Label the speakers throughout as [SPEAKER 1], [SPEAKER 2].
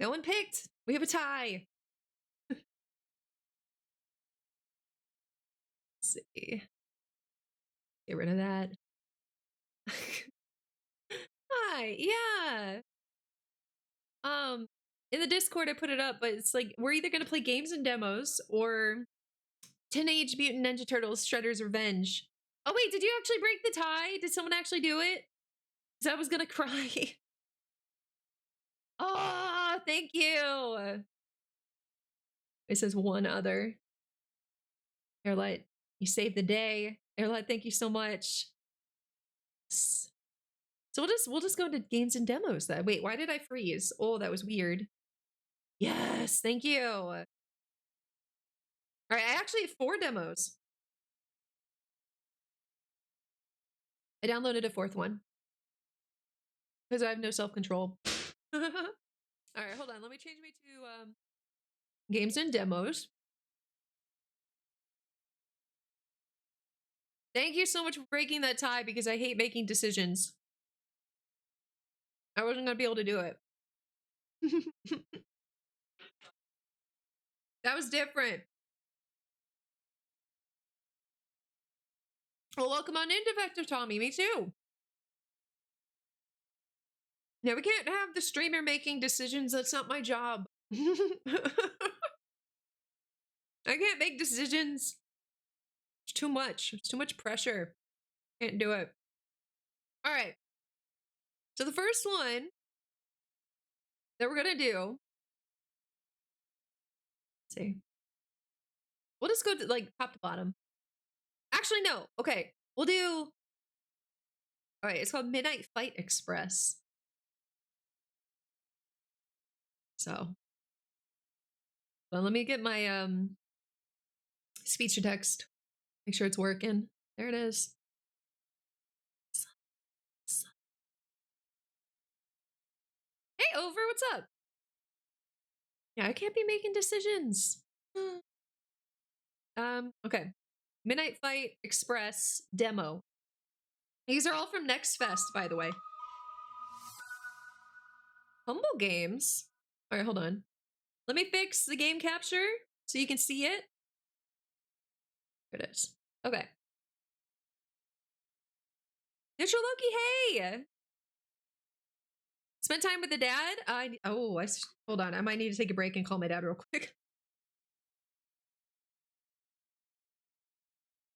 [SPEAKER 1] No one picked. We have a tie. Let's see. Get rid of that. Hi, yeah. In the Discord I put it up, but it's like we're either gonna play games and demos or Teenage Mutant Ninja Turtles Shredder's Revenge. Oh wait, did you actually break the tie? Did someone actually do it? Because I was gonna cry. Oh, thank you. It says one other. Airlight, you saved the day. Airlight, thank you so much. So we'll just go into games and demos then. Wait, why did I freeze? Oh, that was weird. Yes, thank you. All right, I actually have 4 demos. I downloaded a 4th one because I have no self-control. All right, hold on. Let me change me to games and demos. Thank you so much for breaking that tie because I hate making decisions. I wasn't gonna be able to do it. That was different. Well, welcome on in, Defective Tommy. Me too. Yeah, we can't have the streamer making decisions. That's not my job. I can't make decisions. It's too much. It's too much pressure. Can't do it. All right. So the first one that we're gonna do. Let's see. We'll just go to like top to bottom. Actually, no. Okay. We'll do. All right. It's called Midnight Fight Express. So, well, let me get my speech to text. Make sure it's working. There it is. Hey, Over, what's up? Yeah, I can't be making decisions. Okay. Midnight Fight Express demo. These are all from Next Fest, by the way. Humble Games. All right, hold on. Let me fix the game capture so you can see it. There it is. Okay. Neutral Loki, hey! Spent time with the dad? Hold on. I might need to take a break and call my dad real quick.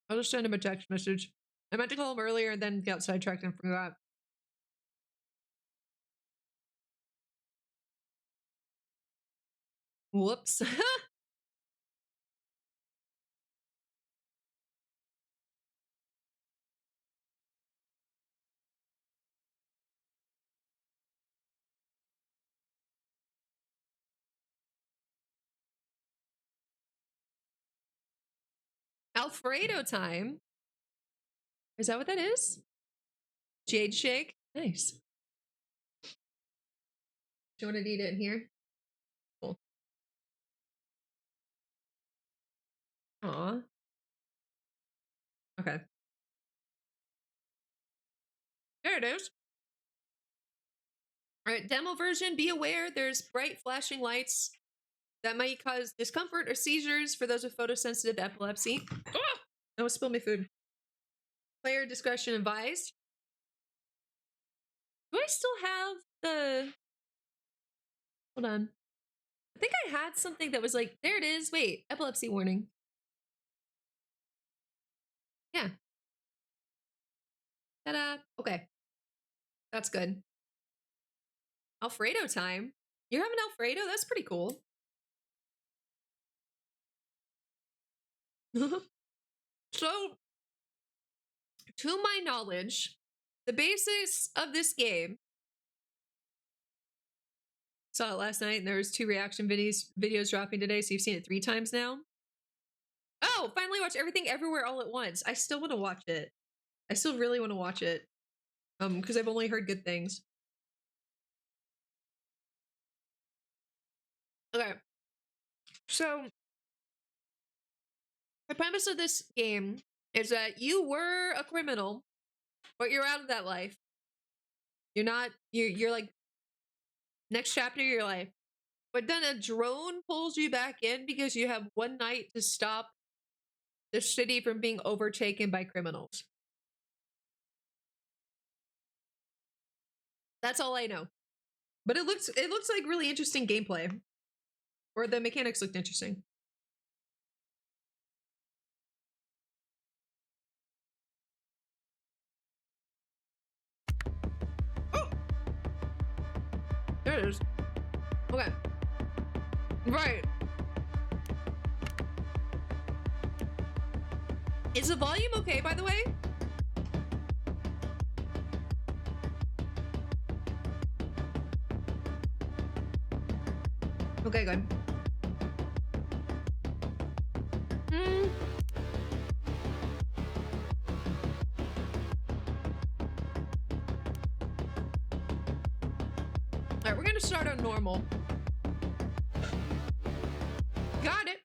[SPEAKER 1] I'll just send him a text message. I meant to call him earlier and then got sidetracked and forgot. Whoops. Alfredo time. Is that what that is? Jade shake? Nice. Do you want to eat it in here? Cool. Aw. Okay. There it is. All right, demo version. Be aware there's bright flashing lights that might cause discomfort or seizures for those with photosensitive epilepsy. Oh! I almost spilled my food. Player discretion advised. Do I still have the... Hold on. I think I had something that was like, there it is. Wait, epilepsy warning. Yeah. Ta-da. Okay. That's good. Alfredo time. You're having Alfredo? That's pretty cool. So, to my knowledge, the basis of this game, saw it last night and there was 2 reaction videos dropping today, so you've seen it 3 times now. Oh, finally watch Everything Everywhere All at Once. I still want to watch it. I still really want to watch it. Because I've only heard good things. Okay. So, the premise of this game is that you were a criminal, but you're out of that life. You're not, you're like, next chapter of your life. But then a drone pulls you back in because you have one night to stop the city from being overtaken by criminals. That's all I know. But it looks like really interesting gameplay. Or the mechanics looked interesting. Oh! There it is. Okay. Right. Is the volume okay, by the way? Okay, good. Alright, we're gonna start on normal. Got it.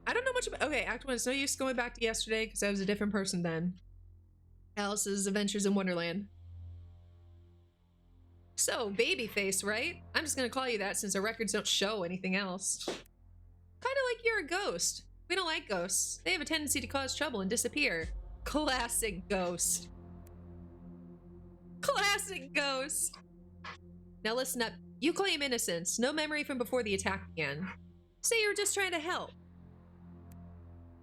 [SPEAKER 1] I don't know much about— okay, Act 1, it's no use going back to yesterday because I was a different person then. Alice's Adventures in Wonderland. So, babyface, right? I'm just gonna call you that since our records don't show anything else. Kinda like you're a ghost. We don't like ghosts. They have a tendency to cause trouble and disappear. Classic ghost. Classic ghost. Now listen up. You claim innocence. No memory from before the attack began. Say you were just trying to help.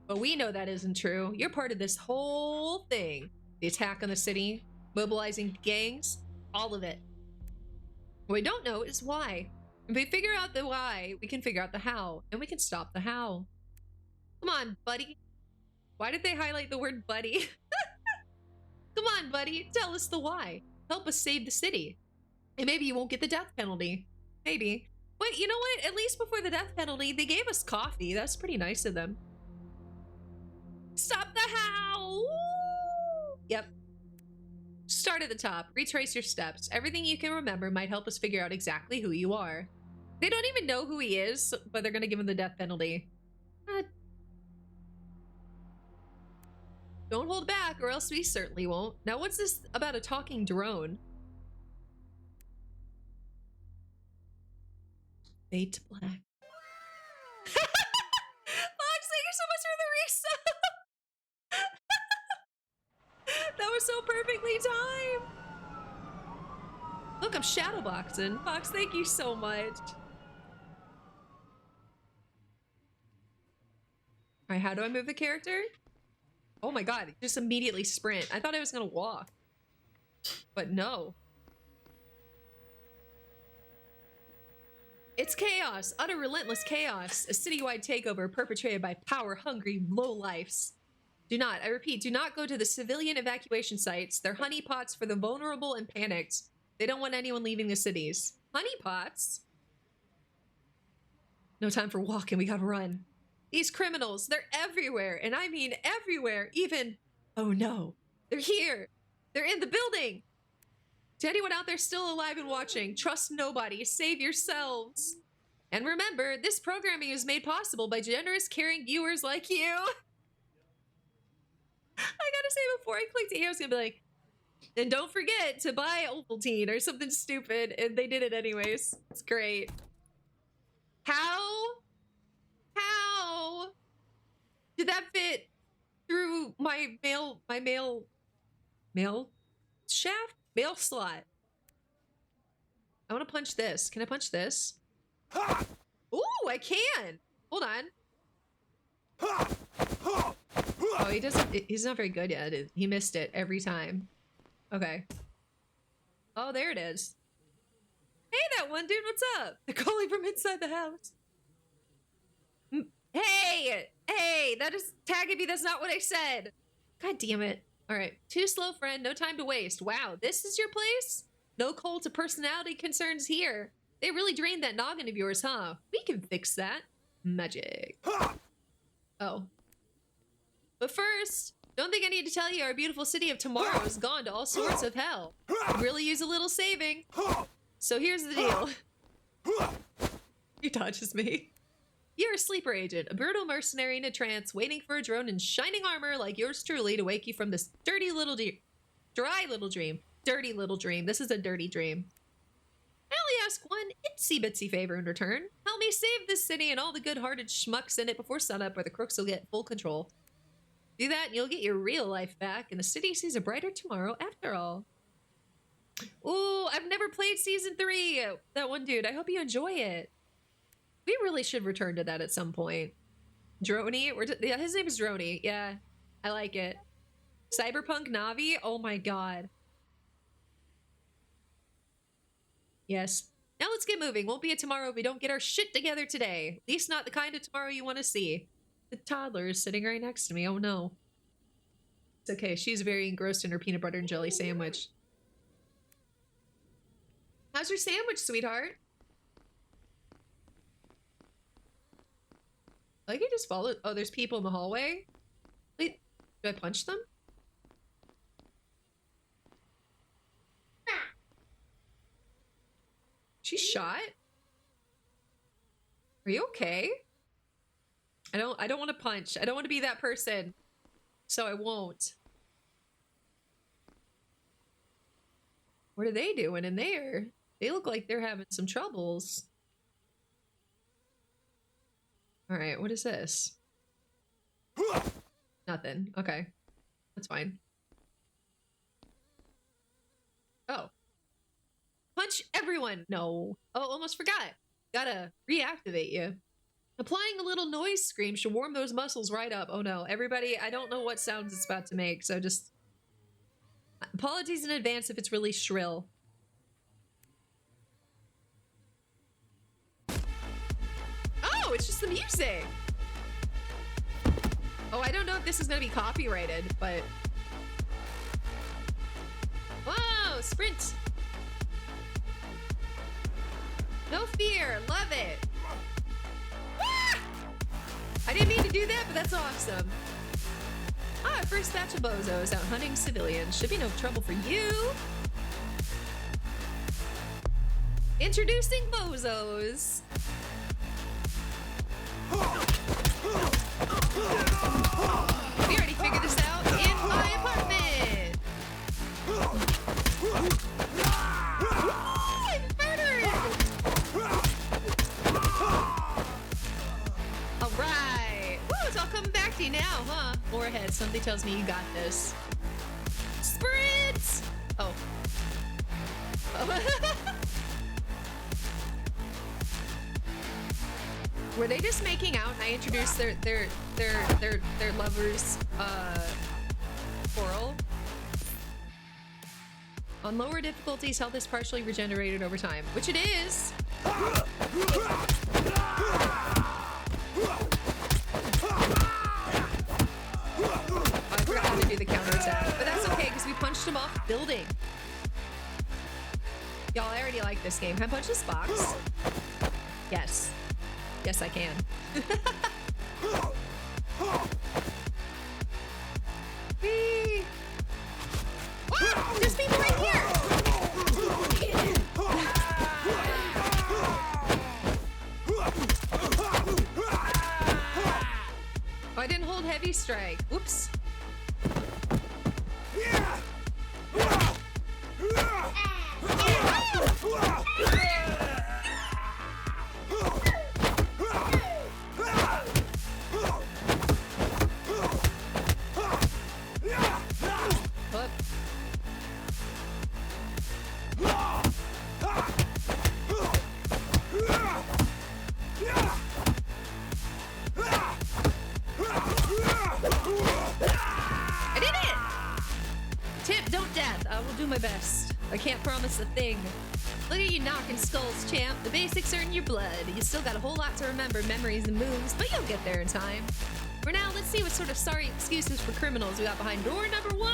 [SPEAKER 1] But we know that isn't true. You're part of this whole thing. The attack on the city, mobilizing gangs, all of it. What we don't know is why. If we figure out the why, we can figure out the how, and we can stop the how. Come on, buddy. Why did they highlight the word buddy? Come on, buddy. Tell us the why. Help us save the city. And maybe you won't get the death penalty. Maybe. But you know what? At least before the death penalty, they gave us coffee. That's pretty nice of them. Stop the how! Woo! Yep. Start at the top. Retrace your steps. Everything you can remember might help us figure out exactly who you are. They don't even know who he is, but they're gonna give him the death penalty. Don't hold back, or else we certainly won't. Now, what's this about a talking drone? Fade to black. Fox, thank you so much for the resub! That was so perfectly timed! Look, I'm shadowboxing. Fox, thank you so much. Alright, how do I move the character? Oh my god, just immediately sprint. I thought I was gonna walk. But no. It's chaos, utter relentless chaos. A citywide takeover perpetrated by power-hungry lowlifes. Do not, I repeat, do not go to the civilian evacuation sites. They're honeypots for the vulnerable and panicked. They don't want anyone leaving the cities. Honeypots? No time for walking, we gotta run. These criminals, they're everywhere, and I mean everywhere, even— oh no, they're here. They're in the building. To anyone out there still alive and watching, trust nobody, save yourselves. And remember, this programming is made possible by generous, caring viewers like you. I gotta say, before I clicked A, I was gonna be like, and don't forget to buy Ovaltine or something stupid, and they did it anyways. It's great. How did that fit through my mail shaft? Mail slot. I want to punch this. Can I punch this? Ooh, I can. Hold on. Oh, he doesn't— he's not very good at it. He missed it every time. Okay. Oh, there it is. Hey, that one dude, what's up? They're calling from inside the house. Hey, that is tagging me. That's not what I said. God damn it. All right, too slow, friend. No time to waste. Wow, this is your place? No cult of personality concerns here. They really drained that noggin of yours, huh? We can fix that. Magic. Oh. But first, don't think I need to tell you our beautiful city of tomorrow has gone to all sorts of hell. Could really use a little saving. So here's the deal. He touches me. You're a sleeper agent, a brutal mercenary in a trance, waiting for a drone in shining armor like yours truly to wake you from this dirty little dry little dream. Dirty little dream. This is a dirty dream. I only ask one itsy bitsy favor in return. Help me save this city and all the good-hearted schmucks in it before sunup, or the crooks will get full control. Do that and you'll get your real life back, and the city sees a brighter tomorrow after all. Ooh, I've never played Season 3. That one dude. I hope you enjoy it. We really should return to that at some point. Droney? Yeah, his name is Droney. Yeah, I like it. Cyberpunk Navi? Oh my god. Yes. Now let's get moving. Won't be a tomorrow if we don't get our shit together today. At least not the kind of tomorrow you want to see. The toddler is sitting right next to me. Oh no. It's okay. She's very engrossed in her peanut butter and jelly sandwich. How's your sandwich, sweetheart? I can just follow. Oh, there's people in the hallway. Wait, do I punch them? She shot? Are you okay? I don't want to punch. I don't want to be that person. So I won't. What are they doing in there? They look like they're having some troubles. All right, what is this? Nothing. Okay. That's fine. Oh. Punch everyone! No. Oh, almost forgot. Gotta reactivate you. Applying a little noise scream should warm those muscles right up. Oh no. Everybody, I don't know what sounds it's about to make, so just... Apologies in advance if it's really shrill. Oh, it's just the music! Oh, I don't know if this is gonna be copyrighted, but... Whoa! Sprint! No fear! Love it! Ah! I didn't mean to do that, but that's awesome. Ah, first batch of bozos out hunting civilians. Should be no trouble for you. Introducing bozos. We already figured this out in my apartment. I'm murdered. All right. Woo, it's all coming back to you now, huh? More ahead. Something tells me you got this. Sprint! Oh. Were they just making out and I introduced their lovers quarrel? On lower difficulties, health is partially regenerated over time, which it is. Oh, I forgot how to do the counterattack, but that's okay because we punched him off the building. Y'all, I already like this game. Can I punch this box? Yes. Yes, I can. Whee! Ah, there's people right here! Oh, I didn't hold heavy strike. Oops. My best. I can't promise a thing. Look at you knocking skulls, champ. The basics are in your blood. You still got a whole lot to remember, memories and moves, but you'll get there in time. For now, let's see what sort of sorry excuses for criminals we got behind door number 1.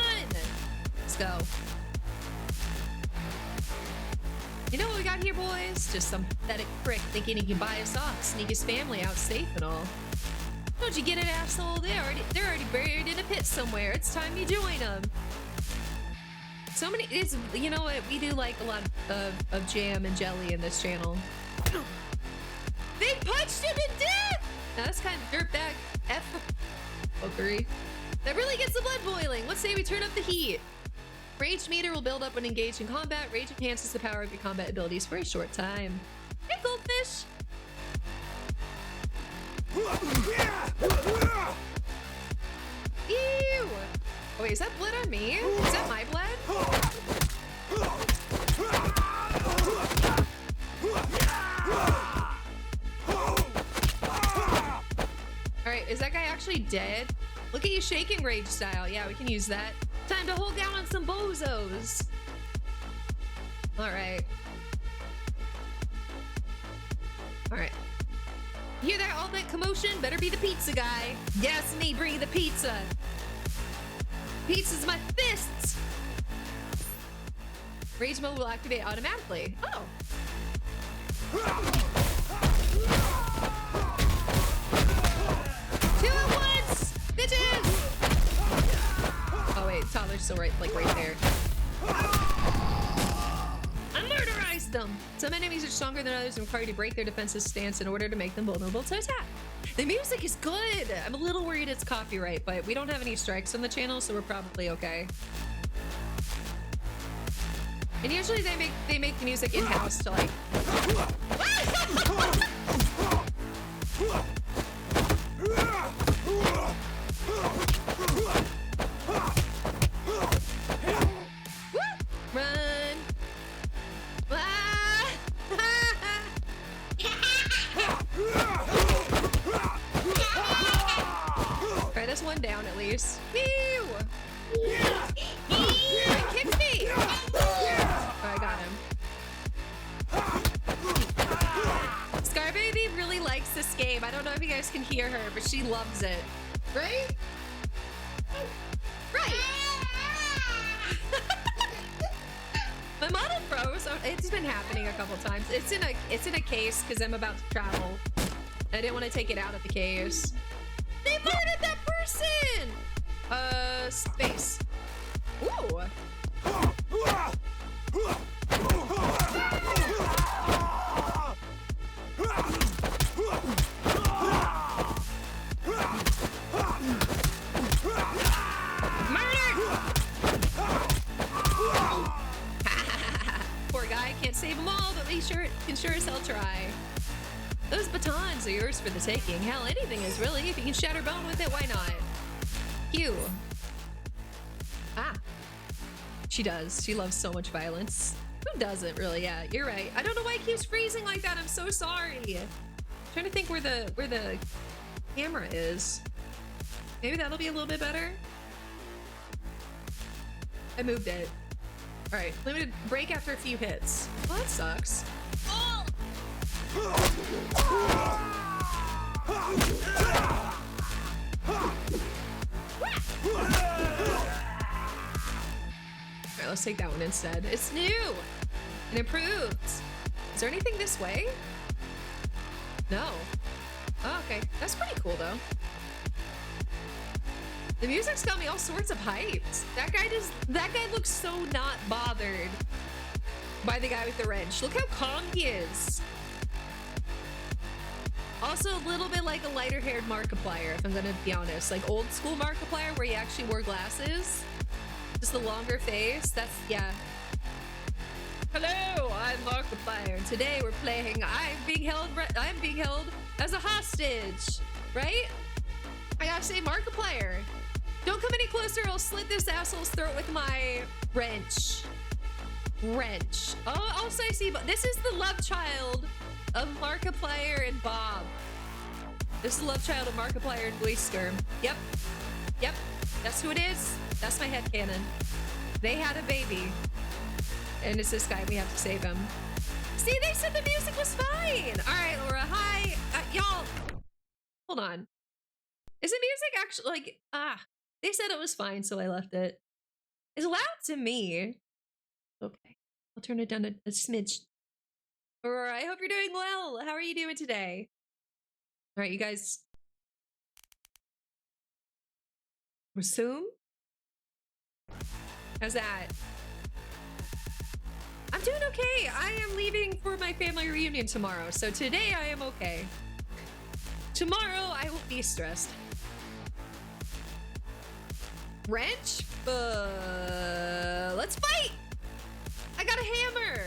[SPEAKER 1] Let's go. You know what we got here, boys? Just some pathetic prick thinking he can buy us off, sneak his family out safe and all. Don't you get it, asshole? They're already buried in a pit somewhere. It's time you join them. So many, you know what, we do like a lot of jam and jelly in this channel. They punched him to death! Now that's kind of dirtbag F-fuckery. That really gets the blood boiling. Let's say we turn up the heat. Rage meter will build up when engaged in combat. Rage enhances the power of your combat abilities for a short time. Hey, goldfish! Ew! Oh, wait, is that blood on me? Is that my blood? Alright, is that guy actually dead? Look at you shaking rage style. Yeah, we can use that. Time to hold down on some bozos. Alright. Alright. You hear that? All that commotion? Better be the pizza guy. Yes, me, bring the pizza. Pizza's my fists. Rage mode will activate automatically. Oh. Two at once, bitches. Oh wait, toddler's still right there. I murderized them. Some enemies are stronger than others and require you to break their defensive stance in order to make them vulnerable to attack. The music is good. I'm a little worried it's copyright, but we don't have any strikes on the channel, so we're probably okay. And usually they make the music in-house to like. Run! Alright, that's one down at least. Woo! He kicked me! Oh, I got him. Scarberry really likes this game. I don't know if you guys can hear her, but she loves it. Right? Right! My model froze. Oh, it's been happening a couple times. It's in a case because I'm about to travel. I didn't want to take it out of the case. They murdered that person! Space. Ooh. Poor guy, can't save them all, but we can sure as hell try. Those batons are yours for the taking. Hell, anything is really. If you can shatter bone with it, why not? Q. Ah. She does. She loves so much violence. Who doesn't, really? Yeah, you're right. I don't know why Q's freezing like that. I'm so sorry. I'm trying to think where the camera is. Maybe that'll be a little bit better. I moved it. All right, limited break after a few hits. Well, that sucks. Oh! Alright, let's take that one instead. It's new and improved. Is there anything this way? No. Oh, okay. That's pretty cool though. The music's got me all sorts of hyped. That guy looks so not bothered by the guy with the wrench. Look how calm he is. Also a little bit like a lighter haired Markiplier, if I'm gonna be honest. Like old school Markiplier where he actually wore glasses. Just the longer face. That's, yeah. Hello, I'm Markiplier. And today we're playing I'm being held as a hostage. Right? I gotta say Markiplier. Don't come any closer or I'll slit this asshole's throat with my wrench. Oh, also I see, but this is the love child of Markiplier and Bob. This is the love child of Markiplier and Whisker. Yep. That's who it is. That's my headcanon. They had a baby. And it's this guy. We have to save him. See, they said the music was fine. All right, Laura. Hi. Y'all. Hold on. Is the music actually like, they said it was fine, so I left it. It's loud to me. Okay. I'll turn it down a smidge. Aurora, I hope you're doing well. How are you doing today? All right, you guys. Resume? How's that? I'm doing okay. I am leaving for my family reunion tomorrow, so today I am okay. Tomorrow I will be stressed. Wrench? Let's fight! I got a hammer!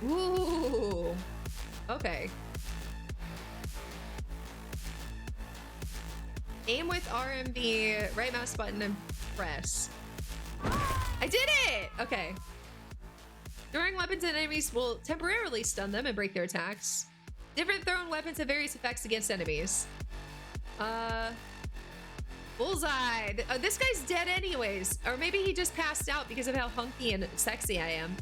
[SPEAKER 1] Ooh. Okay. Aim with RMB, right mouse button, and press. I did it! Okay. Throwing weapons at enemies will temporarily stun them and break their attacks. Different thrown weapons have various effects against enemies. Bullseye. This guy's dead anyways. Or maybe he just passed out because of how hunky and sexy I am.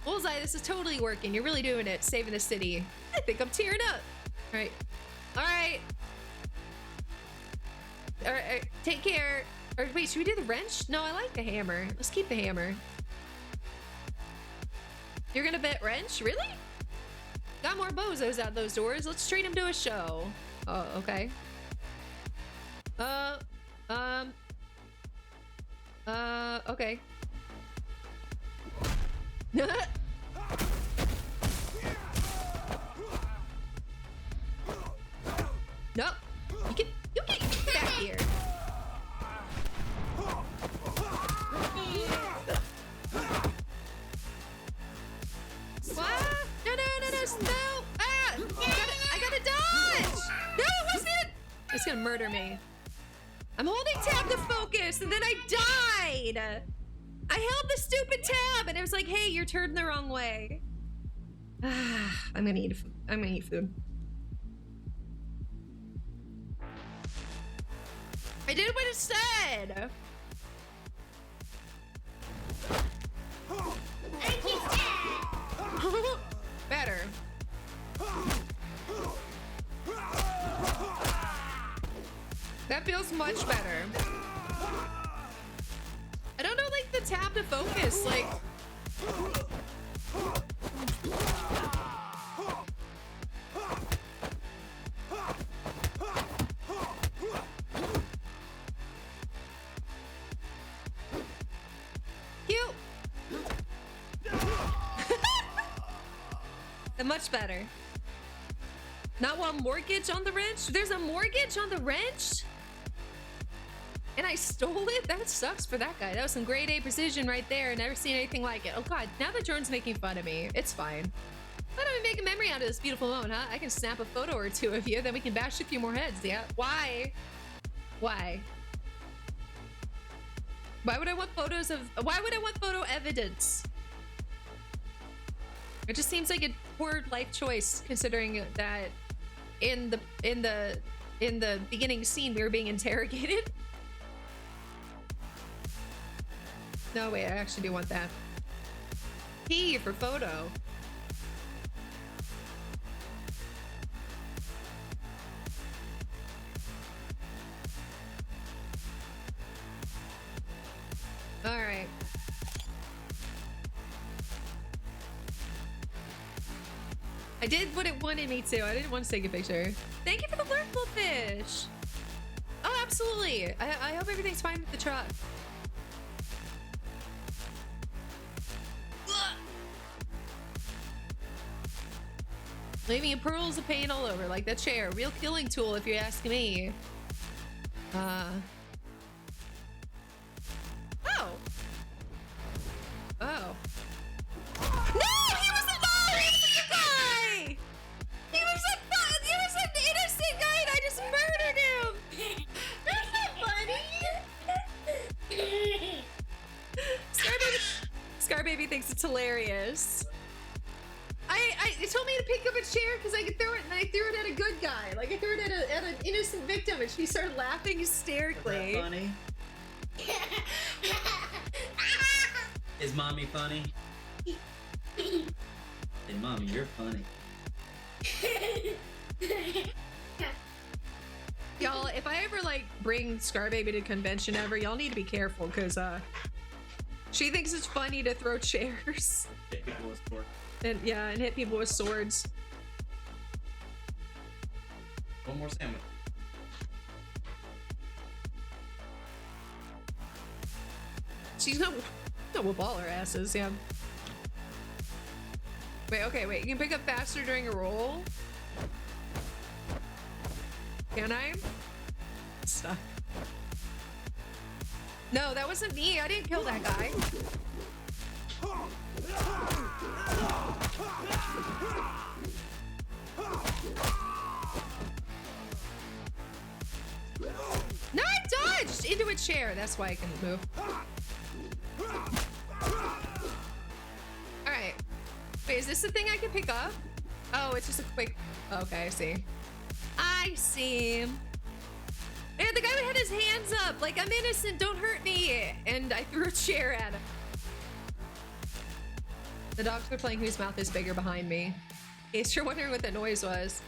[SPEAKER 1] Bullseye, this is totally working. You're really doing it. Saving the city. I think I'm tearing up. All right. All right. All right. Take care. Or wait, should we do the wrench? No, I like the hammer. Let's keep the hammer. You're gonna bet wrench? Really? Got more bozos out those doors. Let's treat him to a show. Oh, okay. Okay. No, you get back here. What? No! Ah! I gotta dodge! No, it wasn't it! It's gonna murder me. I'm holding tab to focus, and then I died! I held the stupid tab, and it was like, hey, you're turned the wrong way. I'm gonna eat food. I did what it said! Better. That feels much better. I don't know, like, the tab to focus, like... Cute! Much better. Not one mortgage on the wrench? There's a mortgage on the wrench? And I stole it? That sucks for that guy. That was some grade A precision right there. Never seen anything like it. Oh god, now the drone's making fun of me. It's fine. Why don't we make a memory out of this beautiful moment, huh? I can snap a photo or two of you, then we can bash a few more heads, yeah? Why? Why? Why would I want photos of... Why would I want photo evidence? It just seems like a poor life choice, considering that in the beginning scene we were being interrogated. No, wait, I actually do want that. P for photo. All right. I did what it wanted me to. I didn't want to take a picture. Thank you for the lurkful fish. Oh, absolutely. I hope everything's fine with the truck. Leaving pearls of pain all over, like that chair. Real killing tool, if you ask me. Oh. Oh. No! He was alive! He was a good guy! He was an innocent guy and I just murdered him! That's not funny! Scarbaby thinks it's hilarious. It told me to pick up a chair because I could throw it, and I threw it at a good guy. Like I threw it at an innocent victim, and she started laughing hysterically.
[SPEAKER 2] Is that funny? Is mommy funny? Hey, mommy, you're funny.
[SPEAKER 1] Y'all, if I ever like bring Scarbaby to convention ever, y'all need to be careful because she thinks it's funny to throw chairs.
[SPEAKER 2] Hit people with swords.
[SPEAKER 1] And yeah, and hit people with swords.
[SPEAKER 2] One more sandwich.
[SPEAKER 1] She's not whoop all her asses, yeah. Wait, okay, wait. You can pick up faster during a roll? Can I? Stuck. No, that wasn't me. I didn't kill that guy. No, I dodged into a chair. That's why I couldn't move. All right. Wait, is this the thing I can pick up? Oh, it's just a quick... Okay, I see. I see. Man, the guy had his hands up. Like, I'm innocent. Don't hurt me. And I threw a chair at him. The dogs were playing Whose Mouth is Bigger behind me. In case you're wondering what that noise was.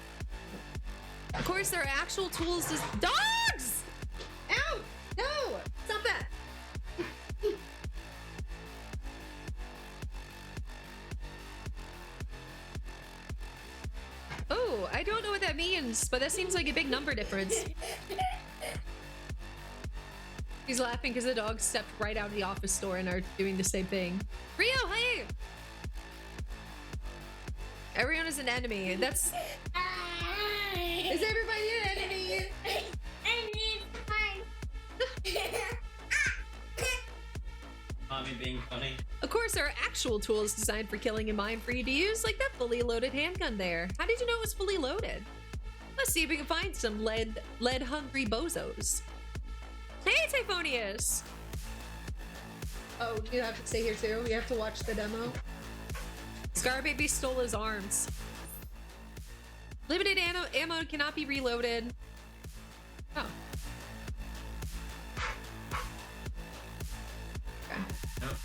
[SPEAKER 1] Of course, there are actual tools to... Dogs! Ow! No! Stop that! Oh, I don't know what that means, but that seems like a big number difference. He's laughing because the dogs stepped right out of the office door and are doing the same thing. Rio, hey! Everyone is an enemy. That's... Is everybody an enemy?
[SPEAKER 2] Mommy being funny.
[SPEAKER 1] Of course, there are actual tools designed for killing and mine for you to use, like that fully loaded handgun there. How did you know it was fully loaded? Let's see if we can find some lead-hungry bozos. Hey, Typhonius! Oh, you have to stay here too? You have to watch the demo? Scarberry stole his arms. Limited ammo cannot be reloaded. Oh. Okay.
[SPEAKER 2] Nope.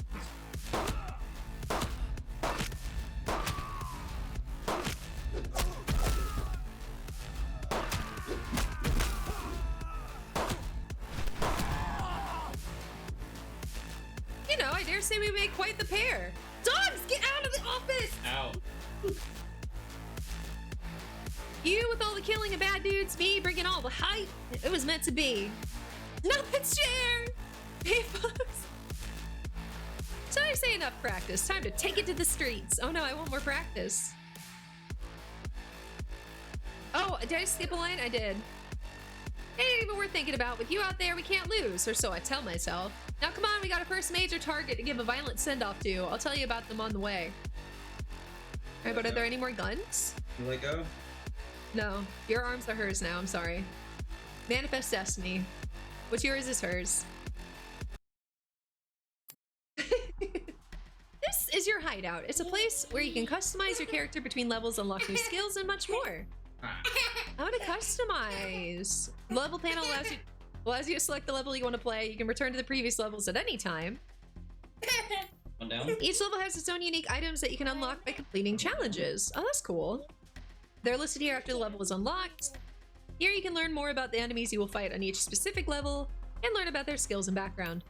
[SPEAKER 1] You know, I dare say we make quite the pair. Dogs, get out of the office!
[SPEAKER 2] Ow.
[SPEAKER 1] You with all the killing of bad dudes, me bringing all the hype. It was meant to be. Not the chair! Hey, folks. So I say enough practice. Time to take it to the streets. Oh no, I want more practice. Oh, did I skip a line? I did. It ain't even worth thinking about. With you out there, we can't lose, or so I tell myself. Now come on, we got a first major target to give a violent send-off to. I'll tell you about them on the way. Alright, but are there any more guns?
[SPEAKER 2] You let go?
[SPEAKER 1] No, your arms are hers now, I'm sorry. Manifest destiny. What's yours is hers. This is your hideout. It's a place where you can customize your character between levels, unlock new skills, and much more. I want to customize. The level panel allows you to select the level you want to play. You can return to the previous levels at any time.
[SPEAKER 2] One down.
[SPEAKER 1] Each level has its own unique items that you can unlock by completing challenges. Oh, that's cool. They're listed here after the level is unlocked. Here you can learn more about the enemies you will fight on each specific level and learn about their skills and background.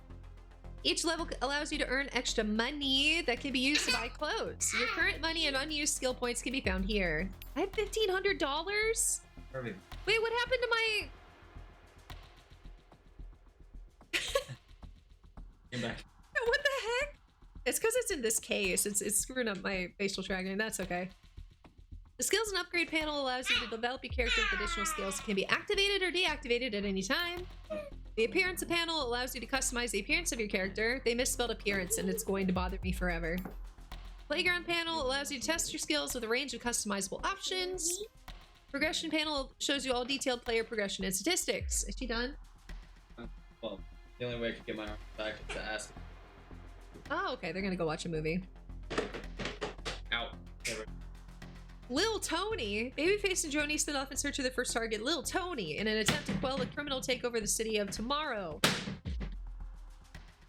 [SPEAKER 1] Each level allows you to earn extra money that can be used to buy clothes. Your current money and unused skill points can be found here. I have $1,500?
[SPEAKER 2] Perfect.
[SPEAKER 1] Wait, what happened to my...
[SPEAKER 2] Get back.
[SPEAKER 1] What the heck? It's because it's in this case. It's screwing up my facial tracking. That's okay. The skills and upgrade panel allows you to develop your character with additional skills that can be activated or deactivated at any time. The appearance panel allows you to customize the appearance of your character. They misspelled appearance and it's going to bother me forever. Playground panel allows you to test your skills with a range of customizable options. Progression panel shows you all detailed player progression and statistics. Is she done?
[SPEAKER 2] Well, the only way I could get my arm back is to ask.
[SPEAKER 1] Oh, okay. They're gonna go watch a movie.
[SPEAKER 2] Ow. Never.
[SPEAKER 1] Lil Tony! Babyface and Joni set off in search of their first target, Lil Tony, in an attempt to quell a criminal takeover the city of tomorrow.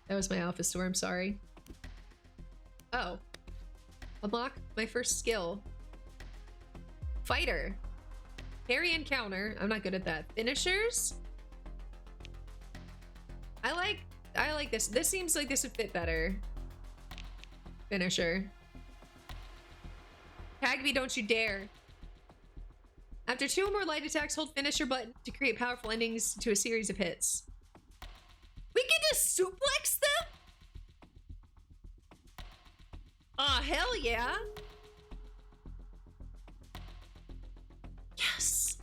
[SPEAKER 1] That was my office door, I'm sorry. Oh. Unlock my first skill. Fighter. Parry and counter. I'm not good at that. Finishers? I like this. This seems like this would fit better. Finisher. Tag me, don't you dare. After 2 or more light attacks, hold finisher button to create powerful endings to a series of hits. We get to suplex them? Aw, hell yeah. Yes.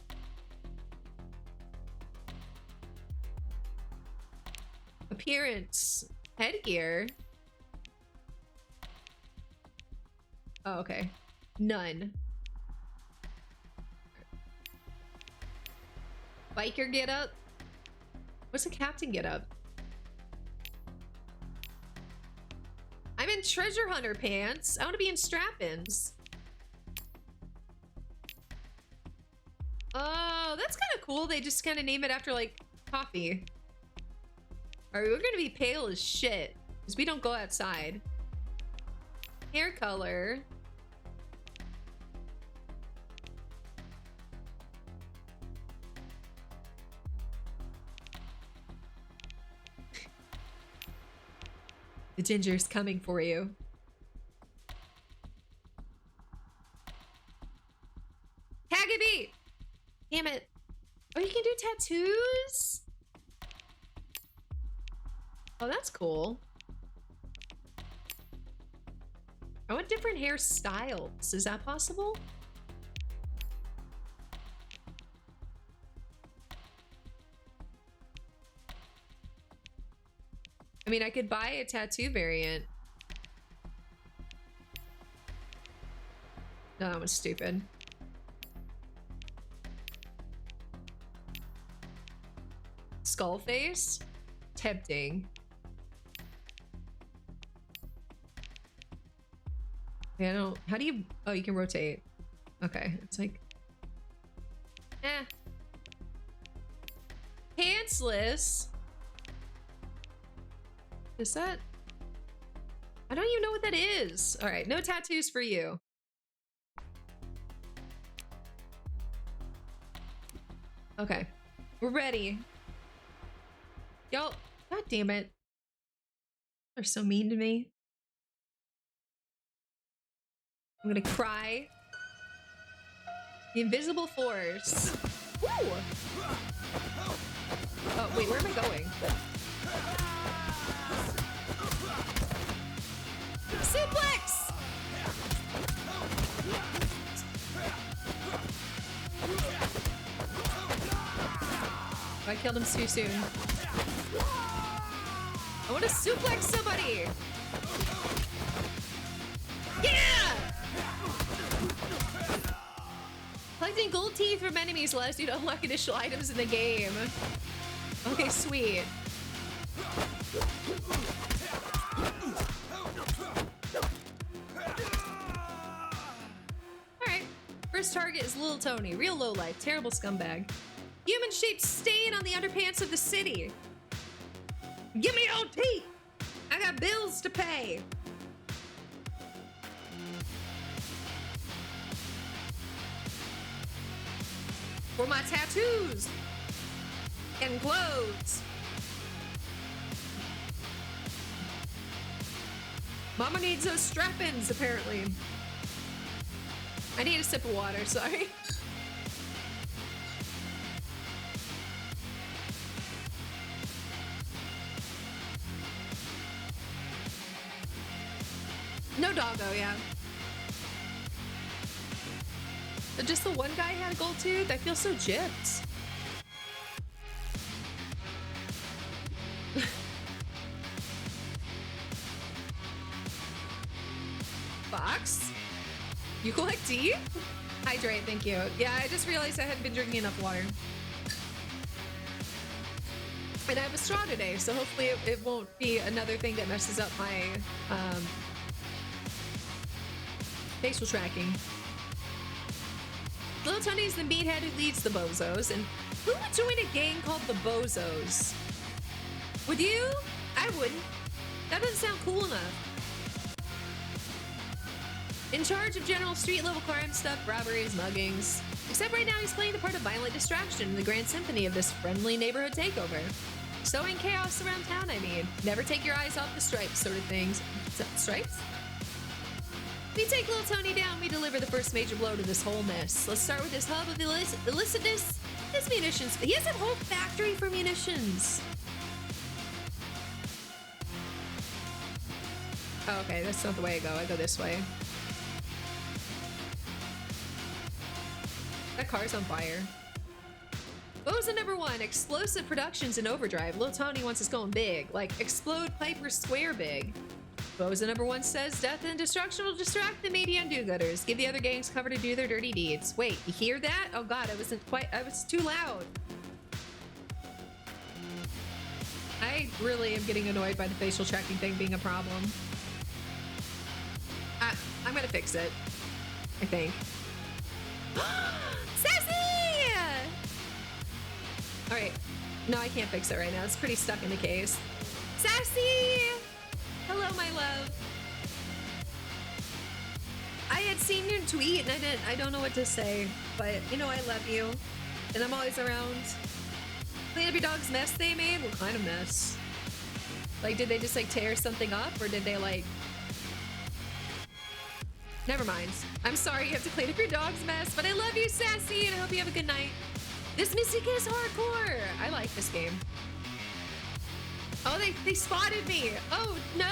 [SPEAKER 1] Appearance. Headgear. Oh, okay. None. Biker get up. What's a captain get up? I'm in treasure hunter pants. I want to be in strap-ins. Oh, that's kind of cool. They just kind of name it after like coffee. All right, we're gonna be pale as shit because we don't go outside. Hair color. The ginger's coming for you. Tagaby! Damn it. Oh, you can do tattoos? Oh, that's cool. I want different hairstyles. Is that possible? I mean, I could buy a tattoo variant. No, that was stupid. Skull face? Tempting. Yeah, I don't. How do you. Oh, you can rotate. Okay. It's like. Eh. Pantsless? Is that? I don't even know what that is. All right. No tattoos for you. Okay. We're ready. Y'all. God damn it. They're so mean to me. I'm gonna cry. The invisible force. Woo! Oh, wait, where am I going? Suplex! Oh, I killed him too soon. I want to suplex somebody! Yeah! Collecting gold teeth from enemies allows you to unlock additional items in the game. Okay, sweet. Alright. First target is Little Tony. Real lowlife. Terrible scumbag. Human-shaped stain on the underpants of the city. Give me your teeth! I got bills to pay. For my tattoos and clothes. Mama needs those strap-ins, apparently. I need a sip of water, sorry. No doggo, yeah. But just the one guy had a gold tooth? I feel so gypped. Fox? You collect tea? Hydrate, thank you. Yeah, I just realized I hadn't been drinking enough water. And I have a straw today, so hopefully it won't be another thing that messes up my facial tracking. Little Tony's the meathead who leads the bozos, and who would join a gang called the Bozos? Would you? I wouldn't. That doesn't sound cool enough. In charge of general street-level crime stuff, robberies, muggings. Except right now he's playing the part of violent distraction in the grand symphony of this friendly neighborhood takeover. Sowing chaos around town, I mean. Never take your eyes off the stripes sort of things. Stripes? We take Little Tony down, we deliver the first major blow to this whole mess. Let's start with this hub of illicitness. His munitions. He has a whole factory for munitions. Oh, okay, that's not the way I go. I go this way. That car's on fire. Boza number 1, explosive productions in overdrive. Lil Tony wants us going big, like explode Piper Square big. Boza number 1 says death and destruction will distract the media and do-gooders. Give the other gangs cover to do their dirty deeds. Wait, you hear that? Oh god, I was too loud. I really am getting annoyed by the facial tracking thing being a problem. I'm gonna fix it, I think. Sassy! All right, no, I can't fix it right now. It's pretty stuck in the case. Sassy! Hello, my love. I had seen your tweet and I don't know what to say, but you know I love you and I'm always around. Clean up your dog's mess they made? What kind of mess? Like, did they just like tear something up or did they like... Never mind. I'm sorry you have to clean up your dog's mess, but I love you, Sassy, and I hope you have a good night. This music is hardcore. I like this game. Oh, they spotted me. Oh, no.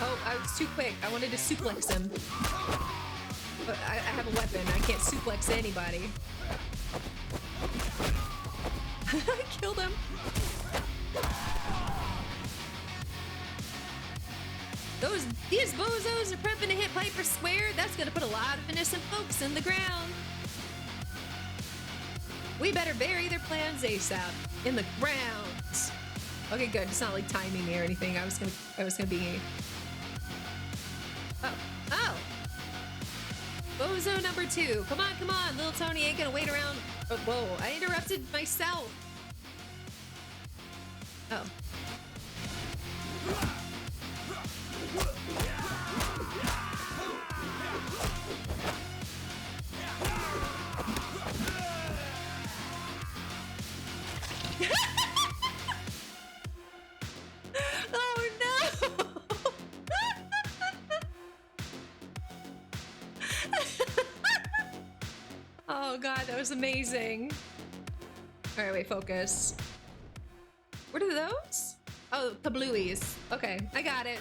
[SPEAKER 1] Oh, I was too quick. I wanted to suplex him. But I have a weapon. I can't suplex anybody. I killed him. These bozos are prepping to hit Piper Square. That's gonna put a lot of innocent folks in the ground. We better bury their plans ASAP in the ground. Okay, good. It's not like timing me or anything. I was gonna be. Oh. Bozo number 2. Come on. Little Tony ain't gonna wait around. Oh, whoa, I interrupted myself. Oh. Oh no! Oh god, that was amazing. Alright, wait, focus. What are those? Oh, the blueies. Okay, I got it.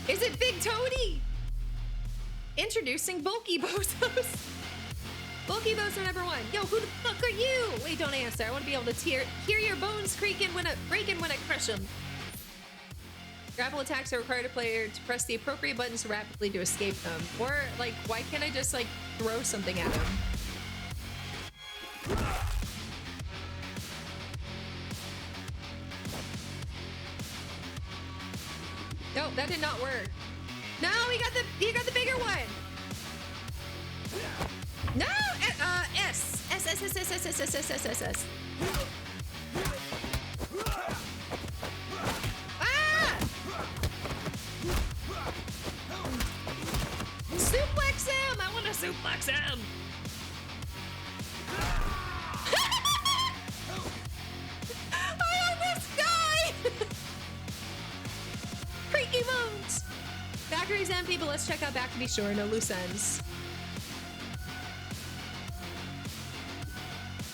[SPEAKER 1] Is it Big Toady? Introducing Bulky Bozos. Bulky Bozo number 1. Yo, who the fuck are you? Wait, don't answer. I want to be able to hear your bones breaking when I crush them. Grapple attacks are required a player to press the appropriate buttons rapidly to escape them. Or, like, why can't I just, like, throw something at him? No, that did not work. No, he got the bigger one. No, S. Ah! Suplex him! I want to suplex him. I almost died. Creaky bones. Factory's empty, but let's check out back to be sure. No loose ends.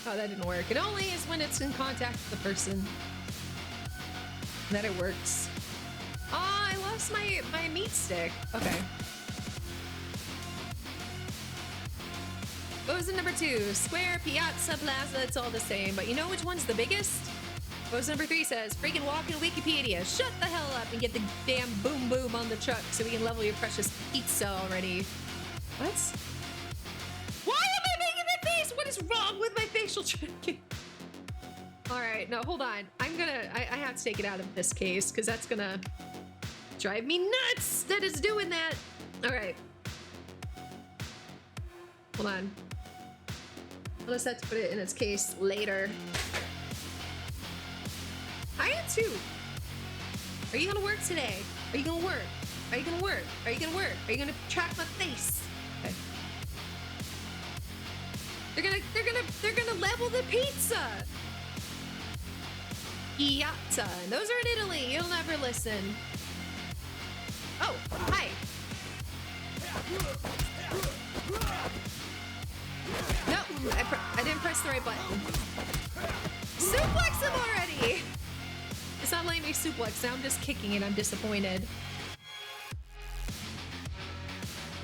[SPEAKER 1] Oh, that didn't work. It only is when it's in contact with the person that it works. Oh, I lost my meat stick. Okay. Bozo number 2. Square, Piazza, Plaza, it's all the same. But you know which one's the biggest? Bozo number 3 says, freaking walk in Wikipedia. Shut the hell up and get the damn boom boom on the truck so we can level your precious pizza already. What? Why am I making that face? What is wrong with my facial tracking? All right, no, hold on. I have to take it out of this case because that's gonna drive me nuts that it's doing that. All right. Hold on. I'll just have to put it in its case later. I am too. Are you gonna work today? Are you gonna work? Are you gonna work? Are you gonna work? Are you gonna track my face? Okay. They're gonna level the pizza. Piazza. And those are in Italy. You'll never listen. Oh, hi. No, I didn't press the right button. Suplex him already! It's not letting me suplex, now I'm just kicking it. I'm disappointed.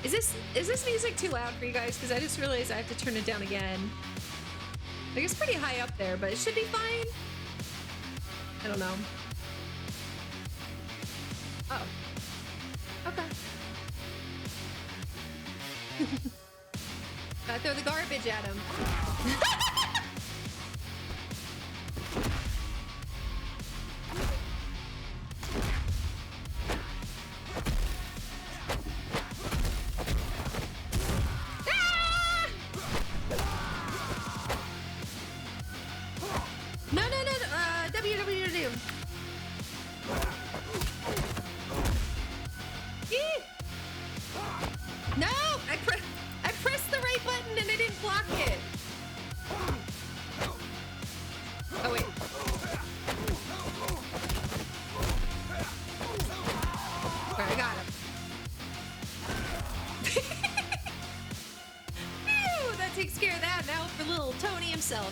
[SPEAKER 1] Is this music too loud for you guys? Because I just realized I have to turn it down again. Like, it's pretty high up there, but it should be fine. I don't know. Oh. Okay. Gotta throw the garbage at him.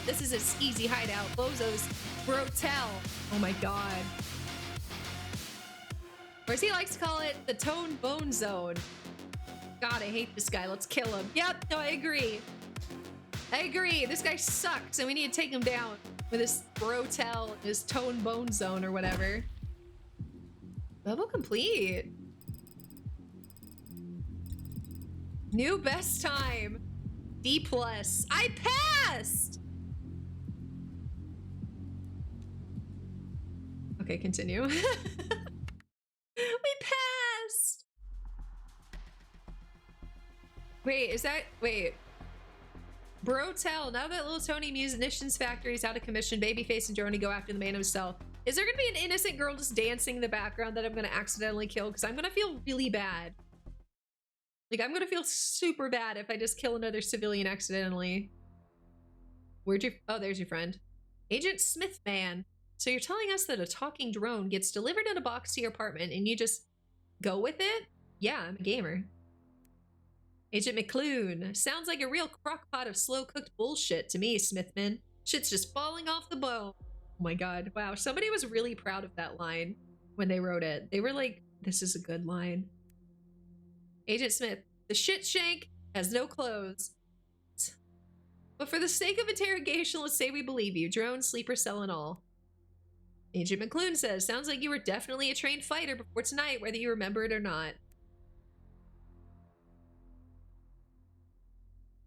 [SPEAKER 1] This is his easy hideout. Bozo's Brotel. Oh my god. Or as he likes to call it, the Tone Bone Zone. God, I hate this guy. Let's kill him. Yep, no, I agree. I agree. This guy sucks, and we need to take him down with his Brotel, his Tone Bone Zone, or whatever. Level complete. New best time. D+. I passed! Okay, continue. We passed! Wait, is that... Wait. Brotel, now that Little Tony Musician's Factory is out of commission, Babyface and Joni go after the man himself. Is there gonna be an innocent girl just dancing in the background that I'm gonna accidentally kill? Because I'm gonna feel really bad. Like, I'm gonna feel super bad if I just kill another civilian accidentally. Where'd you... Oh, there's your friend. Agent Smithman. So you're telling us that a talking drone gets delivered in a box to your apartment and you just go with it? Yeah, I'm a gamer. Agent McClune. Sounds like a real crockpot of slow-cooked bullshit to me, Smithman. Shit's just falling off the bone. Oh my god. Wow, somebody was really proud of that line when they wrote it. They were like, this is a good line. Agent Smith. The shit shank has no clothes. But for the sake of interrogation, let's say we believe you. Drone, sleeper cell, and all. Agent McClune says, sounds like you were definitely a trained fighter before tonight, whether you remember it or not.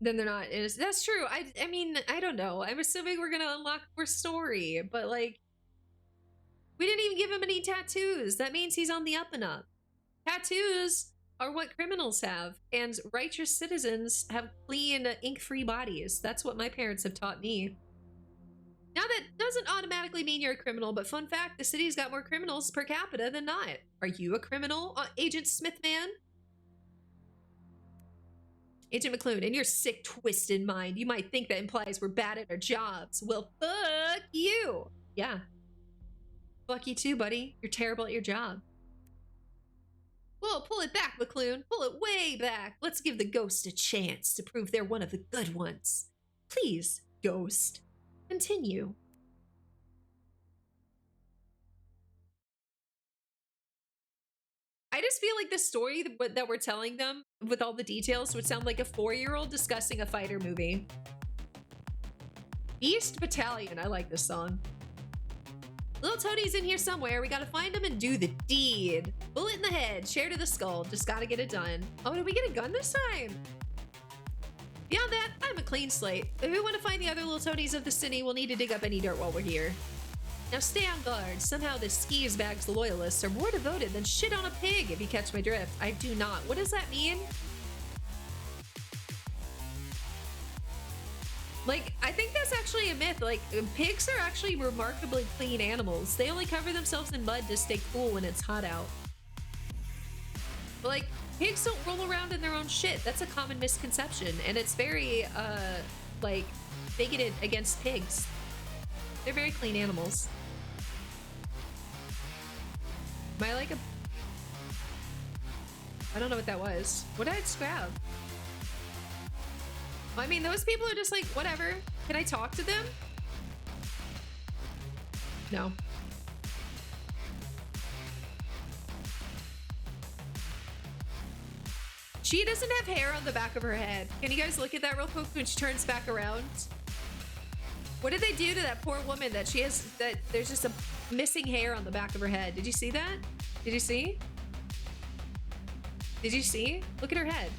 [SPEAKER 1] Then they're not. That's true. I mean, I don't know. I'm assuming we're gonna unlock more story, but like, we didn't even give him any tattoos. That means he's on the up and up. Tattoos are what criminals have, and righteous citizens have clean, ink-free bodies. That's what my parents have taught me. Now, that doesn't automatically mean you're a criminal, but fun fact, the city's got more criminals per capita than not. Are you a criminal, Agent Smithman? Agent McClune, in your sick, twisted mind, you might think that implies we're bad at our jobs. Well, fuck you. Yeah. Fuck you too, buddy. You're terrible at your job. Whoa, pull it back, McClune. Pull it way back. Let's give the ghost a chance to prove they're one of the good ones. Please, ghost. Continue. I just feel like the story that we're telling them with all the details would sound like a 4-year-old discussing a fighter movie. Beast Battalion. I like this song. Little Tony's in here somewhere. We gotta find him and do the deed. Bullet in the head, share to the skull. Just gotta get it done. Oh, did we get a gun this time? Beyond that, I'm a clean slate. If we want to find the other Little Tonys of the city, we'll need to dig up any dirt while we're here. Now stay on guard. Somehow this skis bags the loyalists are more devoted than shit on a pig, if you catch my drift. I do not. What does that mean? Like, I think that's actually a myth. Like, pigs are actually remarkably clean animals. They only cover themselves in mud to stay cool when it's hot out. But like, pigs don't roll around in their own shit. That's a common misconception, and it's very, like, bigoted against pigs. They're very clean animals. Am I like a... I don't know what that was. What did I just grab? I mean, those people are just like, whatever. Can I talk to them? No. She doesn't have hair on the back of her head. Can you guys look at that real quick when she turns back around? What did they do to that poor woman that she has, that there's just a missing hair on the back of her head? Did you see that? Did you see? Did you see? Look at her head.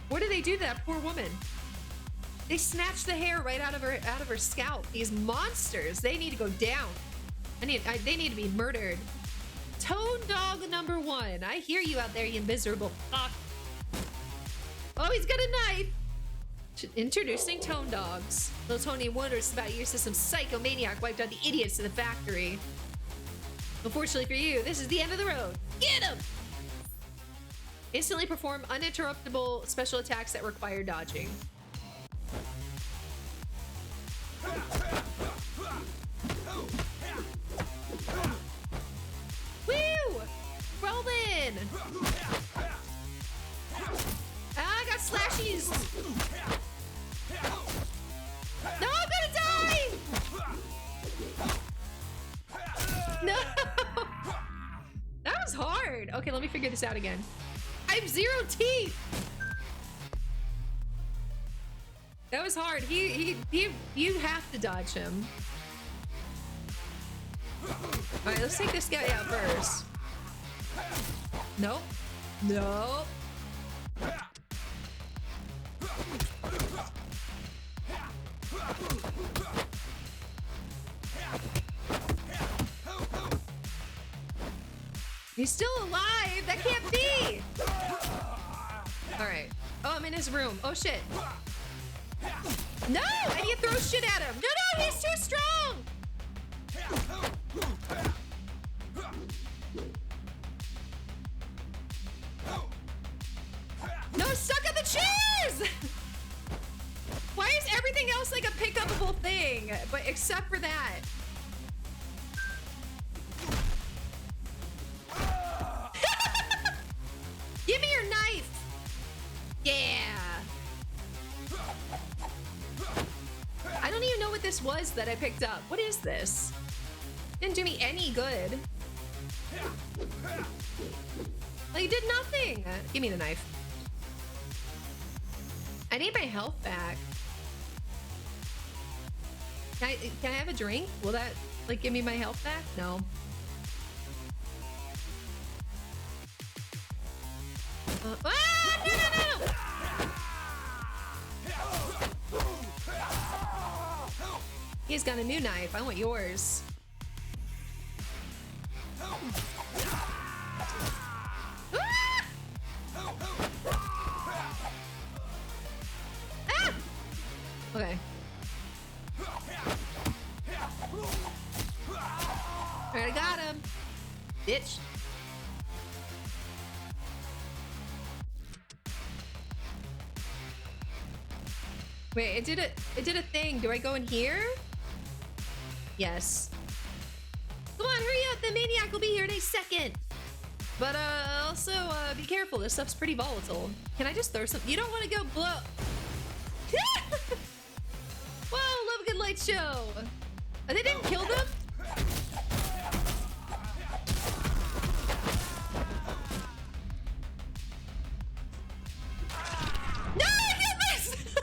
[SPEAKER 1] What did they do to that poor woman? They snatched the hair right out of her scalp. These monsters, they need to go down. They need to be murdered. Tone dog number 1. I hear you out there, you miserable fuck. Oh, he's got a knife. Introducing Tone Dogs. Little Tony wonders about your system. Psychomaniac wiped out the idiots in the factory. Unfortunately for you, this is the end of the road. Get him! Instantly perform uninterruptible special attacks that require dodging. Woo! Rolling! Ah, I got slashies! No, I'm gonna die! No! That was hard. Okay, let me figure this out again. I have 0 teeth! That was hard. You have to dodge him. Alright, let's take this guy out first. Nope. Nope. He's still alive! That can't be! Alright. Oh, I'm in his room. Oh, shit. No! I need to throw shit at him. No, he's too strong! No, I'm stuck on the chairs! Why is everything else like a pick-upable thing? But except for that. Give me your knife! Yeah! I don't even know what this was that I picked up. What is this? Didn't do me any good. Like, it did nothing. Give me the knife. I need my health back. Can I have a drink? Will that, like, give me my health back? No. No! He's got a new knife. I want yours. Okay. Alright, I got him. Bitch. Wait, it did a thing. Do I go in here? Yes. Come on, hurry up. The maniac will be here in a second. But also be careful. This stuff's pretty volatile. Can I just throw some? You don't want to go blow. Whoa, love a good light show. They didn't kill them? No, I did this!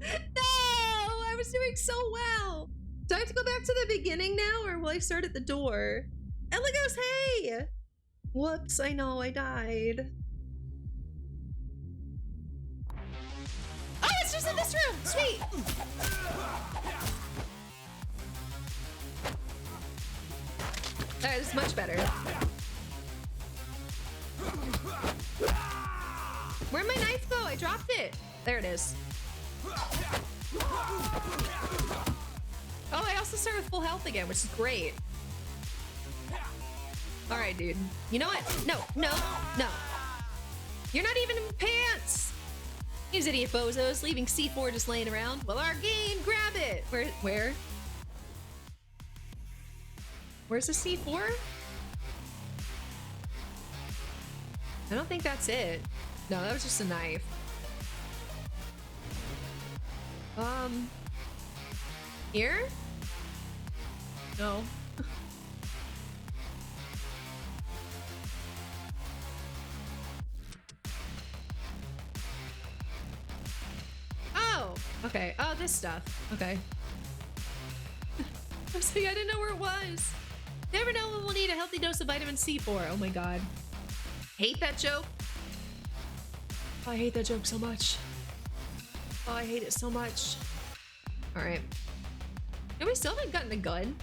[SPEAKER 1] No, I was doing so well. Do I have to go back to the beginning now, or will I start at the door? Ella goes, hey! Whoops, I know, I died. Oh, it's just in this room! Sweet! Alright, this is much better. Where'd my knife go? I dropped it. There it is. Oh, I also start with full health again, which is great. Alright, dude. You know what? No, no, no. You're not even in pants! These idiot bozos leaving C4 just laying around. Well, our game, grab it! Where? Where's the C4? I don't think that's it. No, that was just a knife. Here? No. Oh, okay. Oh, this stuff. Okay. I was like, I didn't know where it was. Never know when we'll need a healthy dose of vitamin C for. Oh my god. Hate that joke. Oh, I hate that joke so much. Oh, I hate it so much. Alright. And we still haven't gotten a gun.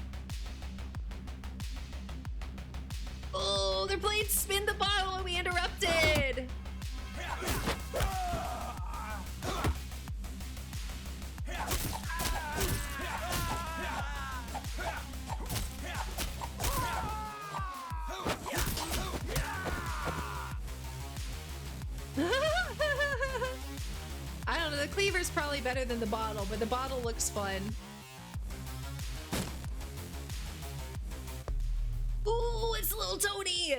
[SPEAKER 1] Oh, their blades spin the bottle and we interrupted. I don't know, the cleaver's probably better than the bottle, but the bottle looks fun. Ooh, it's little Tony!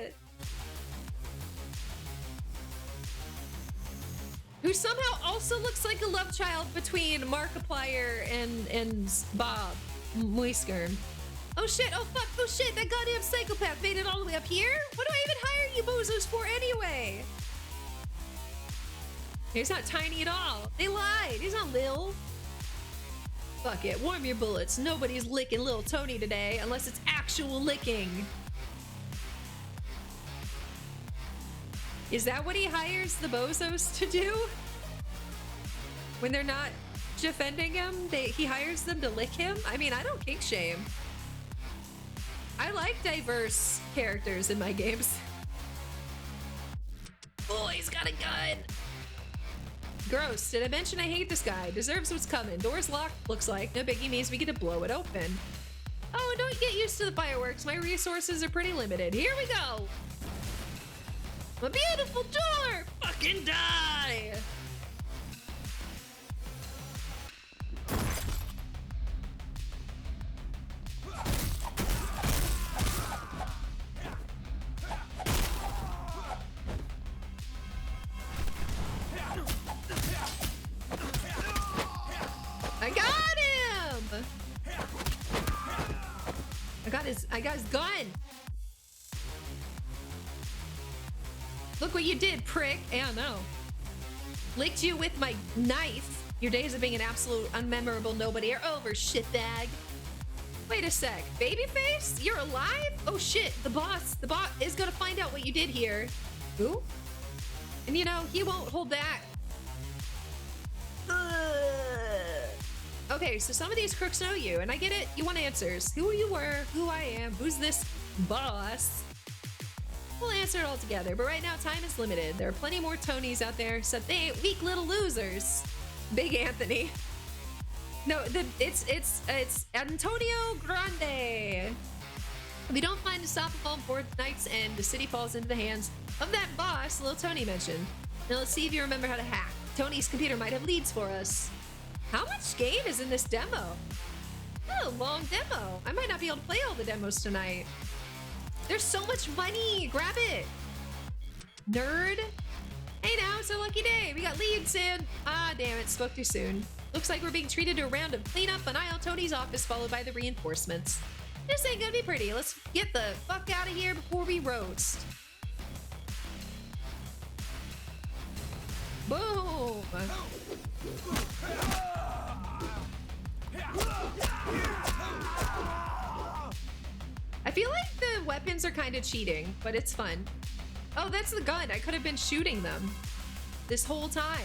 [SPEAKER 1] Who somehow also looks like a love child between Markiplier and Bob Moisker. Oh shit, oh fuck, oh shit, that goddamn psychopath made it all the way up here? What do I even hire you bozos for anyway? He's not tiny at all. They lied. He's not Lil. Fuck it. Warm your bullets. Nobody's licking little Tony today unless it's actual licking. Is that what he hires the bozos to do? When they're not defending him, he hires them to lick him? I mean, I don't kink shame. I like diverse characters in my games. Oh, he's got a gun. Gross. Did I mention I hate this guy? Deserves what's coming. Door's locked, looks like. No biggie means we get to blow it open. Oh, and don't get used to the fireworks. My resources are pretty limited. Here we go. A beautiful door. Fucking die. I got him! I got his gun. Look what you did, prick. Oh no. Licked you with my knife. Your days of being an absolute unmemorable nobody are over, shitbag. Wait a sec. Babyface? You're alive? Oh shit, the boss is gonna find out what you did here. Who? And you know, he won't hold back. Okay, so some of these crooks know you, and I get it. You want answers. Who you were, who I am, who's this boss? We'll answer it all together, but right now time is limited. There are plenty more Tonys out there, except they ain't weak little losers. Big Anthony. No, it's Antonio Grande. If we don't find a stop him all before night's end, the city falls into the hands of that boss little Tony mentioned. Now let's see if you remember how to hack. Tony's computer might have leads for us. How much game is in this demo? Oh, long demo. I might not be able to play all the demos tonight. There's so much money. Grab it. Nerd. Hey now, it's a lucky day. We got leads in. Ah, damn it. Spoke too soon. Looks like we're being treated to a round of cleanup on Isle Tony's office, followed by the reinforcements. This ain't gonna be pretty. Let's get the fuck out of here before we roast. Boom. I feel like the weapons are kind of cheating, but it's fun. Oh, that's the gun. I could have been shooting them this whole time.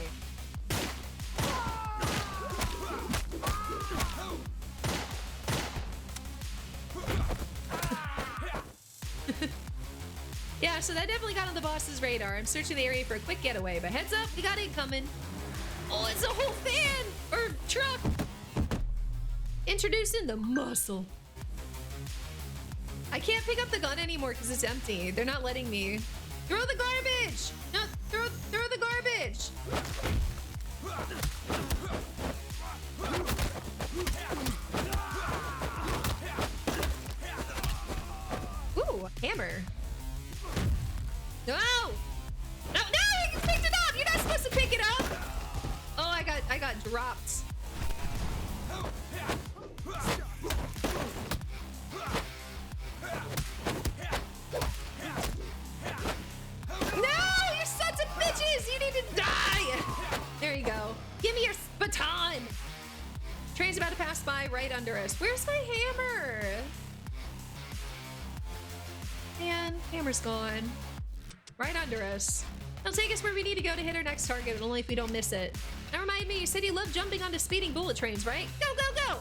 [SPEAKER 1] Yeah, so that definitely got on the boss's radar. I'm searching the area for a quick getaway, but heads up, we got it coming. Oh, it's a whole van or truck. Introducing the muscle. I can't pick up the gun anymore because it's empty. They're not letting me. Throw the garbage! No, throw the garbage! Ooh, hammer. No! No, no! You picked it up! Train's about to pass by right under us. Where's my hammer? Man, hammer's gone. Right under us. It'll take us where we need to go to hit our next target, but only if we don't miss it. Now remind me, you said you love jumping onto speeding bullet trains, right? Go, go, go!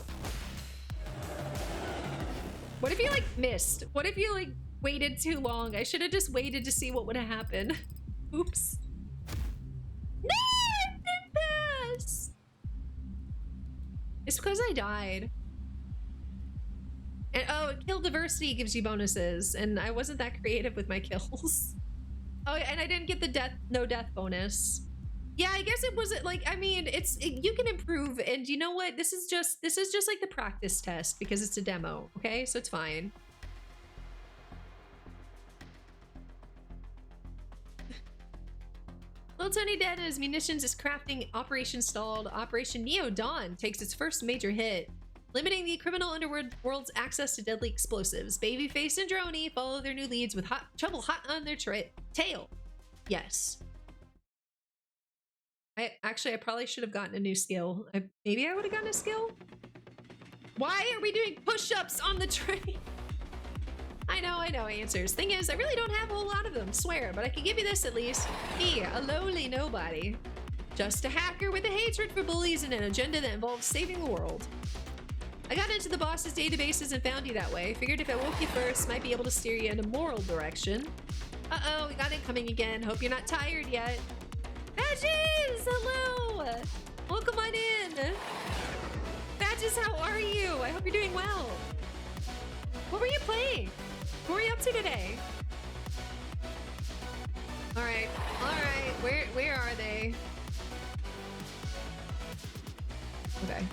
[SPEAKER 1] What if you, like, missed? What if you, like, waited too long? I should have just waited to see what would have happened. Oops. No! It didn't pass! It's because I died. And oh, kill diversity gives you bonuses, and I wasn't that creative with my kills. Oh, and I didn't get the no death bonus. Yeah, I guess it wasn't like, I mean, you can improve, and you know what? This is just like the practice test because it's a demo, okay? So it's fine. Little Tony dead and his munitions is crafting. Operation stalled. Operation Neo Dawn takes its first major hit, limiting the criminal underworld's access to deadly explosives. Babyface and Droney follow their new leads with trouble hot on their tail. Yes. I probably should have gotten a new skill. Maybe I would have gotten a skill? Why are we doing push-ups on the train? I know answers. Thing is, I really don't have a whole lot of them, swear, but I can give you this at least. Me, a lowly nobody. Just a hacker with a hatred for bullies and an agenda that involves saving the world. I got into the boss's databases and found you that way. Figured if I woke you first, might be able to steer you in a moral direction. Uh-oh, we got incoming again. Hope you're not tired yet. Badges! Hello! Welcome on in! Badges, how are you? I hope you're doing well. What were you playing? What were you up to today? Alright. Where are they? Okay.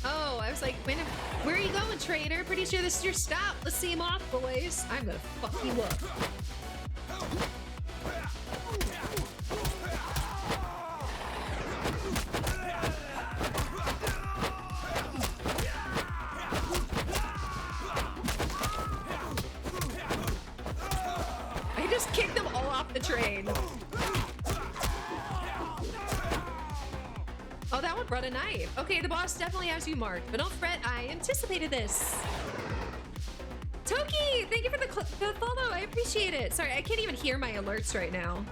[SPEAKER 1] Oh, I was like, where are you going, traitor? Pretty sure this is your stop. Let's see him off, boys. I'm gonna fuck you up. I just kicked them all off the train. Oh, that one brought a knife. Okay, the boss definitely has you marked, but don't fret, I anticipated this. Toki, thank you for the follow. I appreciate it. Sorry, I can't even hear my alerts right now.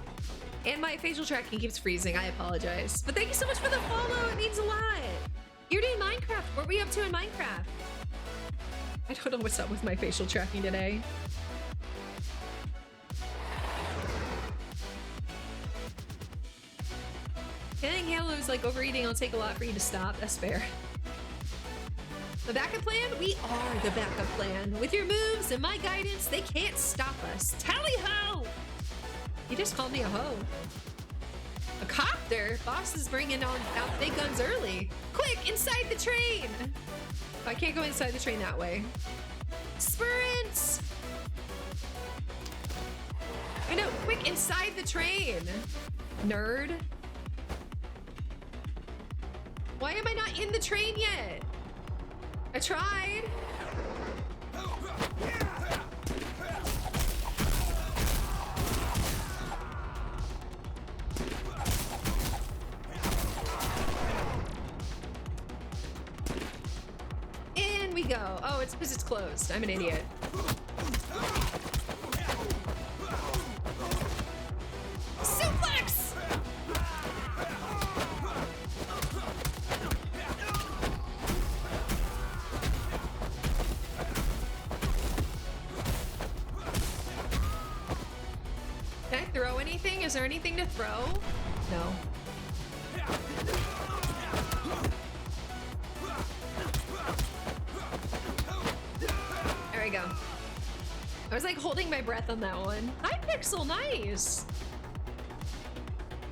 [SPEAKER 1] And my facial tracking keeps freezing. I apologize. But thank you so much for the follow. It means a lot. You're doing Minecraft. What were we up to in Minecraft? I don't know what's up with my facial tracking today. Killing Halo's like overeating. It'll take a lot for you to stop. That's fair. The backup plan? We are the backup plan. With your moves and my guidance, they can't stop us. Tally ho! You just called me a hoe. A copter? Boss is bringing out big guns early. Quick, inside the train! I can't go inside the train that way. Sprint! I know, quick, inside the train. Nerd. Why am I not in the train yet? I tried. In we go. Oh, it's because it's closed. I'm an idiot. Suplex! Can I throw anything? Is there anything to throw? No. There we go. I was like holding my breath on that one. Hi, Pixel, nice.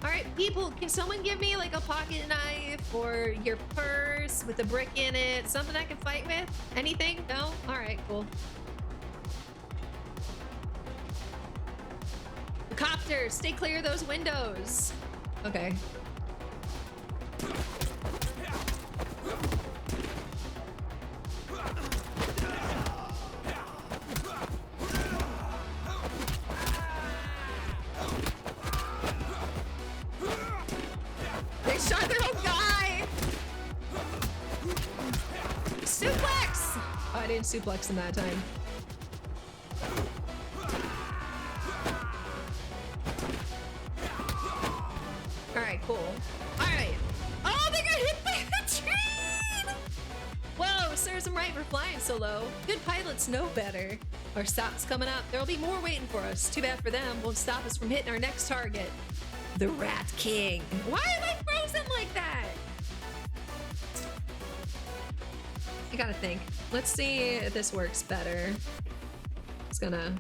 [SPEAKER 1] All right, people, can someone give me like a pocket knife or your purse with a brick in it? Something I can fight with? Anything? No? All right, cool. Copter, stay clear of those windows. Okay. They shot Little guy! Suplex! Oh, I didn't suplex him that time. Alright, cool. Alright. Oh, they got hit by the train! Whoa, serves them right for flying so low. Good pilots know better. Our stop's coming up. There'll be more waiting for us. Too bad for them. Won't stop us from hitting our next target. The Rat King. Why am I frozen like that? I gotta think. Let's see if this works better. It's gonna...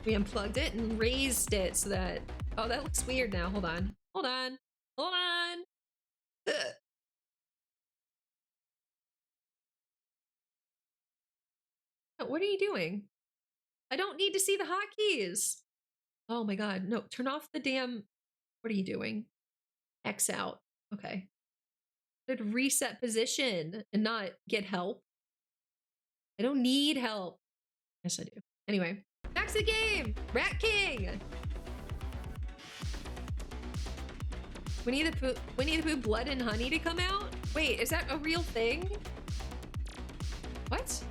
[SPEAKER 1] We unplugged it and raised it so that... Oh, that looks weird now. Hold on. Hold on. Hold on. Ugh. What are you doing? I don't need to see the hotkeys. Oh my god. No, turn off the damn... What are you doing? X out. Okay. Should reset position and not get help. I don't need help. Yes, I do. Anyway, back to the game. Rat King. Winnie the Pooh Blood and Honey to come out? Wait, is that a real thing? What?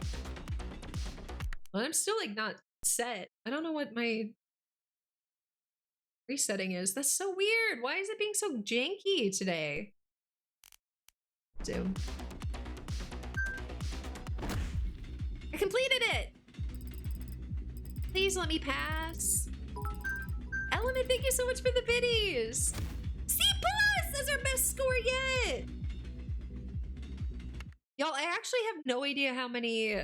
[SPEAKER 1] Well, I'm still like not set. I don't know what my resetting is. That's so weird. Why is it being so janky today? Zoom. I completed it! Please let me pass. Element, thank you so much for the biddies. C+! That's our best score yet! Y'all, I actually have no idea how many,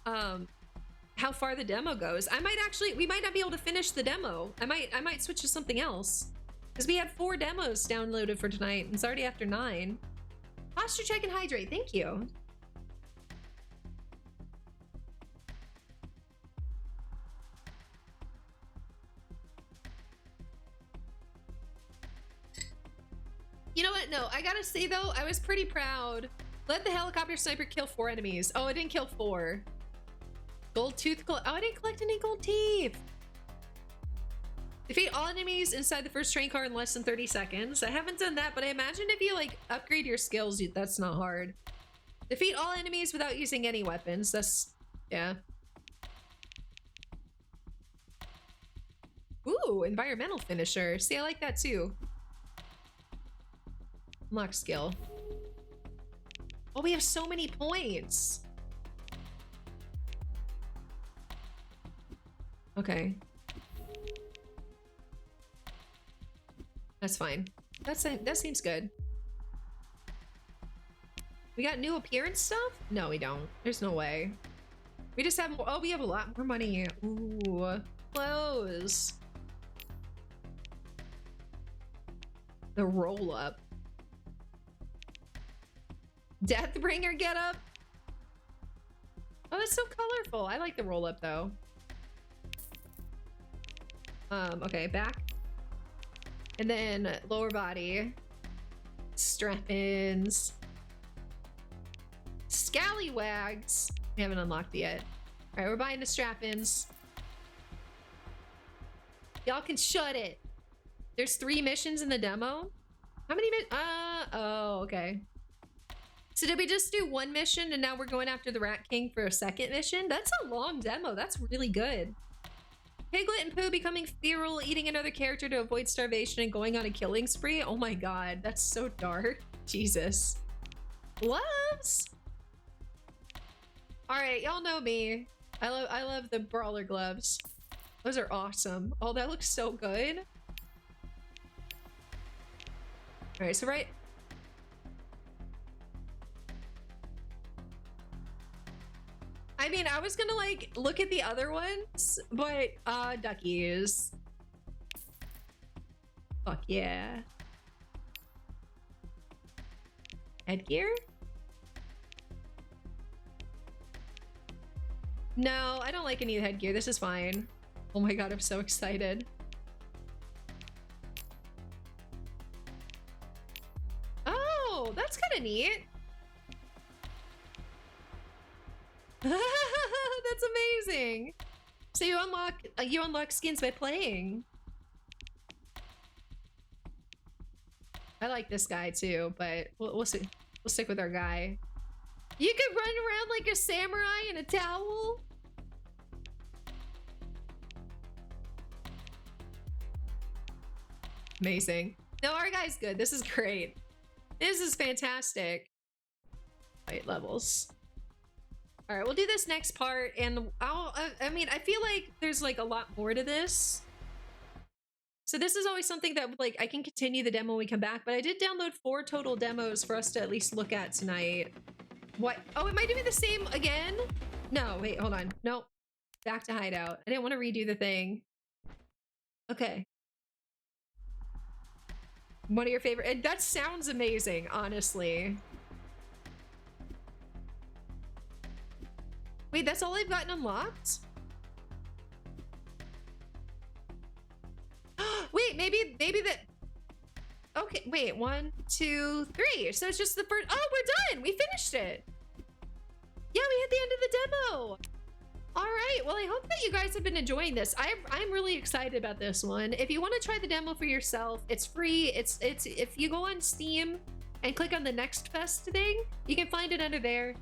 [SPEAKER 1] how far the demo goes. We might not be able to finish the demo. I might switch to something else. Because we had 4 demos downloaded for tonight, and it's already after 9. Posture check and hydrate, thank you. You know what? No, I gotta say though, I was pretty proud. Let the helicopter sniper kill 4 enemies. Oh, I didn't kill 4. Gold tooth. Oh, I didn't collect any gold teeth. Defeat all enemies inside the first train car in less than 30 seconds. I haven't done that, but I imagine if you like upgrade your skills, that's not hard. Defeat all enemies without using any weapons. That's, yeah. Ooh, environmental finisher. See, I like that too. Unlock skill. Oh, we have so many points. Okay. That's fine. That seems good. We got new appearance stuff? No, we don't. There's no way. We just have more. Oh, we have a lot more money. Ooh, clothes. The roll up. Deathbringer get up. Oh, that's so colorful. I like the roll up though. Okay, back. And then lower body. Strap-ins. Scallywags. We haven't unlocked it yet. All right, we're buying the strap-ins. Y'all can shut it. There's 3 missions in the demo. How many oh, okay. So did we just do 1 mission and now we're going after the Rat King for a 2nd mission? That's a long demo. That's really good. Piglet and Pooh becoming feral, eating another character to avoid starvation and going on a killing spree. Oh my god, that's so dark. Jesus. Gloves? All right, y'all know me. I love the brawler gloves. Those are awesome. Oh, that looks so good. All right, so right. I mean, I was gonna like look at the other ones, but duckies. Fuck yeah. Headgear? No, I don't like any of the headgear. This is fine. Oh my god, I'm so excited. Oh, that's kind of neat. That's amazing. So you unlock skins by playing. I like this guy too, but we'll see. We'll stick with our guy. You could run around like a samurai in a towel. Amazing. No, our guy's good. This is great. This is fantastic. Fight levels. All right, we'll do this next part, and I mean, I feel like there's like a lot more to this. So this is always something that like I can continue the demo when we come back, but I did download 4 total demos for us to at least look at tonight. What? Oh, am I doing the same again? No, wait, hold on. Nope. Back to hideout. I didn't want to redo the thing. Okay. One of your favorite. That sounds amazing, honestly. Wait, that's all I've gotten unlocked? Wait, maybe that. Okay, wait, 1, 2, 3. So it's just the first. Oh, we're done. We finished it. Yeah, we hit the end of the demo. All right. Well, I hope that you guys have been enjoying this. I'm really excited about this one. If you want to try the demo for yourself, it's free. It's if you go on Steam and click on the Next Fest thing, you can find it under there.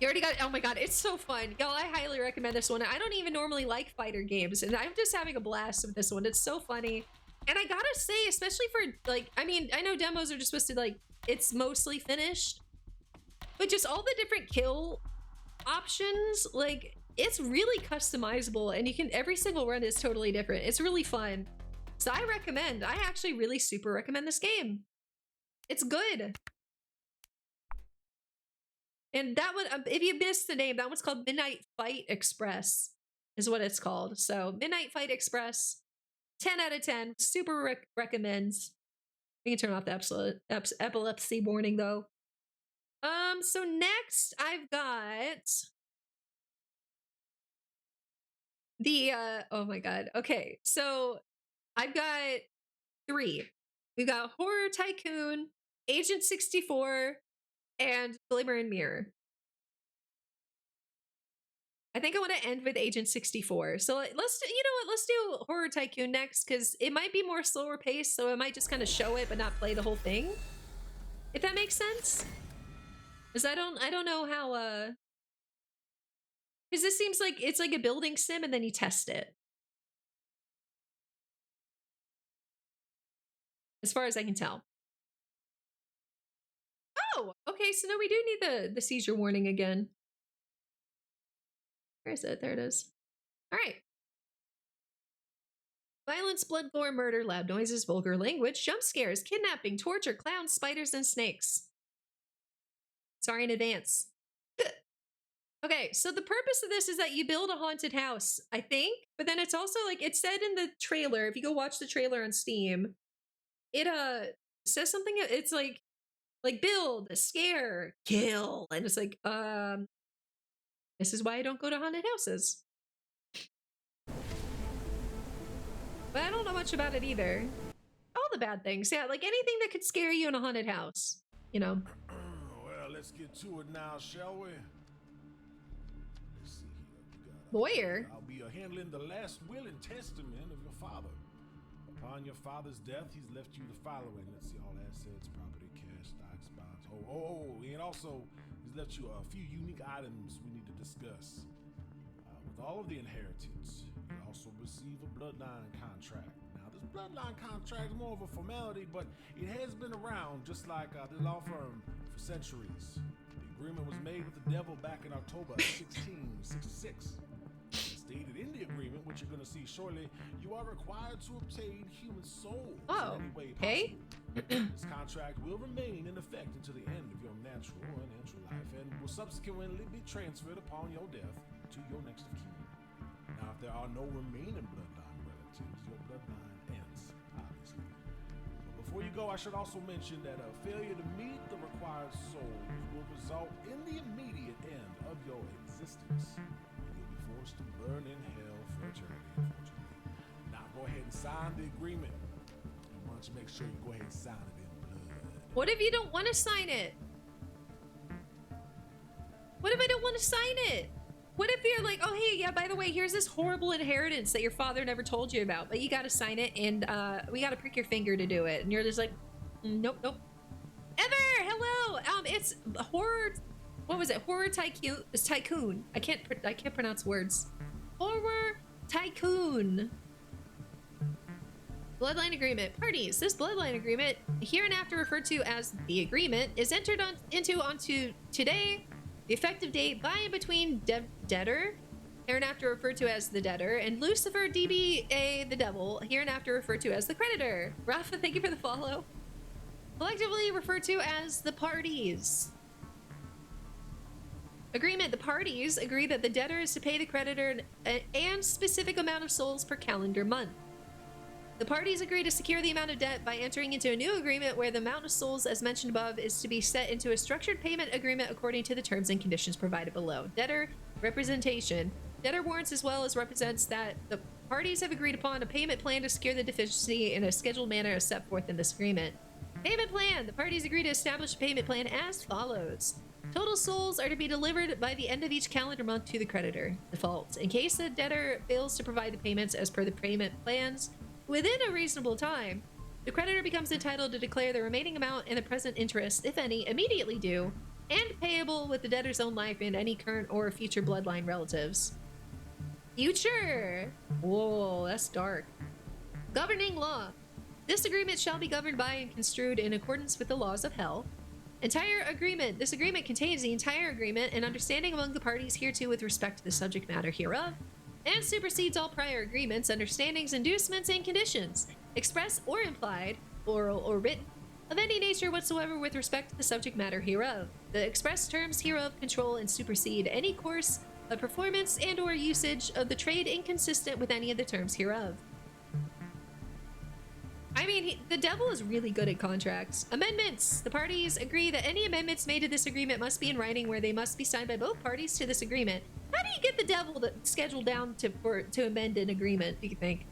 [SPEAKER 1] You already got it. Oh my god, it's so fun. Y'all, I highly recommend this one. I don't even normally like fighter games, and I'm just having a blast with this one. It's so funny. And I gotta say, especially for, like, I mean, I know demos are just supposed to, like, it's mostly finished, but just all the different kill options, like, it's really customizable, and you can, every single run is totally different. It's really fun. So I recommend, I actually really super recommend this game. It's good. And that one, if you missed the name, that one's called Midnight Fight Express, is what it's called. So Midnight Fight Express, 10 out of 10. Super recommends. We can turn off the epilepsy warning though. So next I've got the oh my god. Okay, so I've got 3. We've got Horror Tycoon, Agent 64, and Glimmer and Mirror. I think I want to end with Agent 64. So let's do, you know what? Let's do Horror Tycoon next, because it might be more slower paced, so I might just kind of show it but not play the whole thing. If that makes sense. Because I don't know how because this seems like it's like a building sim and then you test it. As far as I can tell. Oh, okay, so no, we do need the seizure warning again. Where is it? There it is. All right. Violence, blood, gore, murder, loud noises, vulgar language, jump scares, kidnapping, torture, clowns, spiders, and snakes. Sorry in advance. Okay, so the purpose of this is that you build a haunted house, I think, but then it's also like it said in the trailer, if you go watch the trailer on Steam, it says something, it's like build, scare, kill, and it's like this is why I don't go to haunted houses. But I don't know much about it either. All the bad things, yeah, like anything that could scare you in a haunted house, you know.
[SPEAKER 3] Well, let's get to it now, shall we? Let's see here.
[SPEAKER 1] Lawyer.
[SPEAKER 3] I'll be handling the last will and testament of your father. Upon your father's death, he's left you the following. Let's see, all assets, property, cash, stocks, bonds. And also, he's left you a few unique items we need to discuss. With all of the inheritance, you also receive a bloodline contract. Now, this bloodline contract is more of a formality, but it has been around, just like the law firm, for centuries. The agreement was made with the devil back in October 1666. Stated in the agreement, which you're going to see shortly, you are required to obtain human souls in any way possible. This contract will remain in effect until the end of your natural life and will subsequently be transferred upon your death to your next of kin. Now, if there are no remaining bloodline relatives, your bloodline ends, obviously. But before you go, I should also mention that a failure to meet the required souls will result in the immediate end of your existence. Forced to burn in hell for eternity, unfortunately. Now go ahead and sign the agreement. And why don't you make sure you go ahead and sign it in blood.
[SPEAKER 1] What if you don't want to sign it? What if I don't want to sign it? What if you're like, oh hey, yeah, by the way, here's this horrible inheritance that your father never told you about, but you gotta sign it, and we gotta prick your finger to do it, and you're just like, Nope, nope. Ever! Hello! It's horror... What was it? Horror Tycoon. It's Tycoon. I can't pronounce words. Horror Tycoon. Bloodline agreement. Parties. This bloodline agreement, hereinafter referred to as the agreement, is entered onto today, the effective date, by and between debtor, hereinafter referred to as the debtor, and Lucifer DBA the devil, hereinafter referred to as the creditor. Rafa, thank you for the follow. Collectively referred to as the parties. Agreement. The parties agree that the debtor is to pay the creditor an specific amount of souls per calendar month. The parties agree to secure the amount of debt by entering into a new agreement where the amount of souls as mentioned above is to be set into a structured payment agreement according to the terms and conditions provided below. Debtor representation. Debtor warrants as well as represents that the parties have agreed upon a payment plan to secure the deficiency in a scheduled manner as set forth in this agreement. Payment plan. The parties agree to establish a payment plan as follows. Total souls are to be delivered by the end of each calendar month to the creditor. Default. In case the debtor fails to provide the payments as per the payment plans within a reasonable time, the creditor becomes entitled to declare the remaining amount and the present interest, if any, immediately due and payable with the debtor's own life and any current or future bloodline relatives. Future! Whoa, that's dark. Governing law. This agreement shall be governed by and construed in accordance with the laws of hell. Entire agreement. This agreement contains the entire agreement and understanding among the parties hereto with respect to the subject matter hereof, and supersedes all prior agreements, understandings, inducements, and conditions, express or implied, oral or written, of any nature whatsoever with respect to the subject matter hereof. The express terms hereof control and supersede any course of performance and or usage of the trade inconsistent with any of the terms hereof. I mean, the devil is really good at contracts. Amendments. The parties agree that any amendments made to this agreement must be in writing where they must be signed by both parties to this agreement. How do you get the devil to schedule down to amend an agreement, do you think?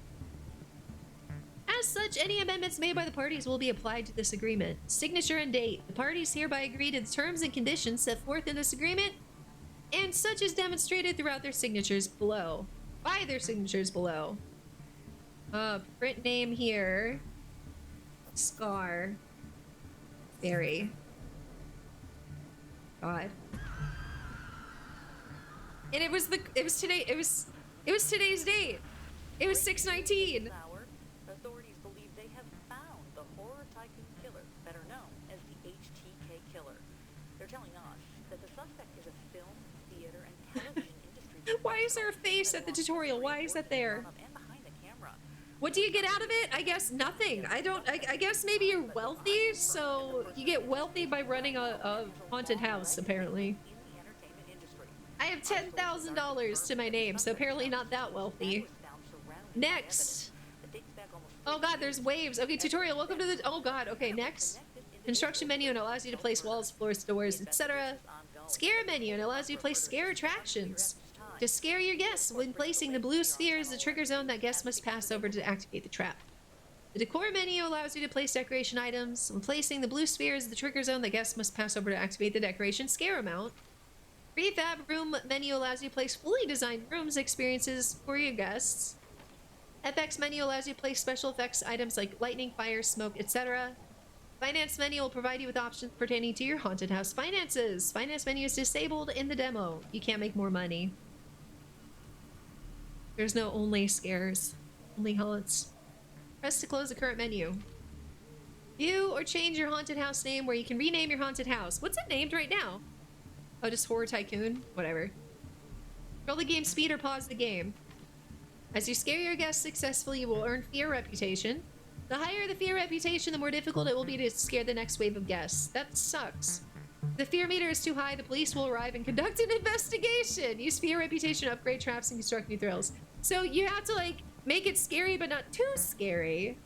[SPEAKER 1] As such, any amendments made by the parties will be applied to this agreement. Signature and date. The parties hereby agree to the terms and conditions set forth in this agreement, and such is demonstrated throughout their signatures below. By their signatures below. Print name here. Scarberry. God. And it was today's date. It was 6/19.
[SPEAKER 4] Authorities believe they have found the horror tycoon killer, better known as the HTK killer. They're telling us that the suspect is a film, theater, and television industry.
[SPEAKER 1] Why is there a face at the tutorial? Why is that there? What do you get out of it? I guess nothing. I guess maybe you're wealthy, so you get wealthy by running a haunted house, apparently. I have $10,000 to my name, so apparently not that wealthy. Next. Oh god, there's waves. Okay, tutorial, welcome to the... Oh god, okay, next. Construction menu and allows you to place walls, floors, doors, etc. Scare menu and allows you to place scare attractions. To scare your guests when placing the blue sphere is the trigger zone that guests must pass over to activate the trap. The decor menu allows you to place decoration items. When placing the blue sphere is the trigger zone that guests must pass over to activate the decoration scare amount. Prefab room menu allows you to place fully designed rooms experiences for your guests. FX menu allows you to place special effects items like lightning, fire, smoke, etc. Finance menu will provide you with options pertaining to your haunted house finances. Finance menu is disabled in the demo. You can't make more money. There's no only scares, only haunts. Press to close the current menu. View or change your haunted house name where you can rename your haunted house. What's it named right now? Oh, just Horror Tycoon? Whatever. Control the game speed or pause the game. As you scare your guests successfully, you will earn fear reputation. The higher the fear reputation, the more difficult it will be to scare the next wave of guests. That sucks. If the fear meter is too high, the police will arrive and conduct an investigation. Use fear reputation to upgrade traps and construct new thrills. So you have to, like, make it scary, but not too scary.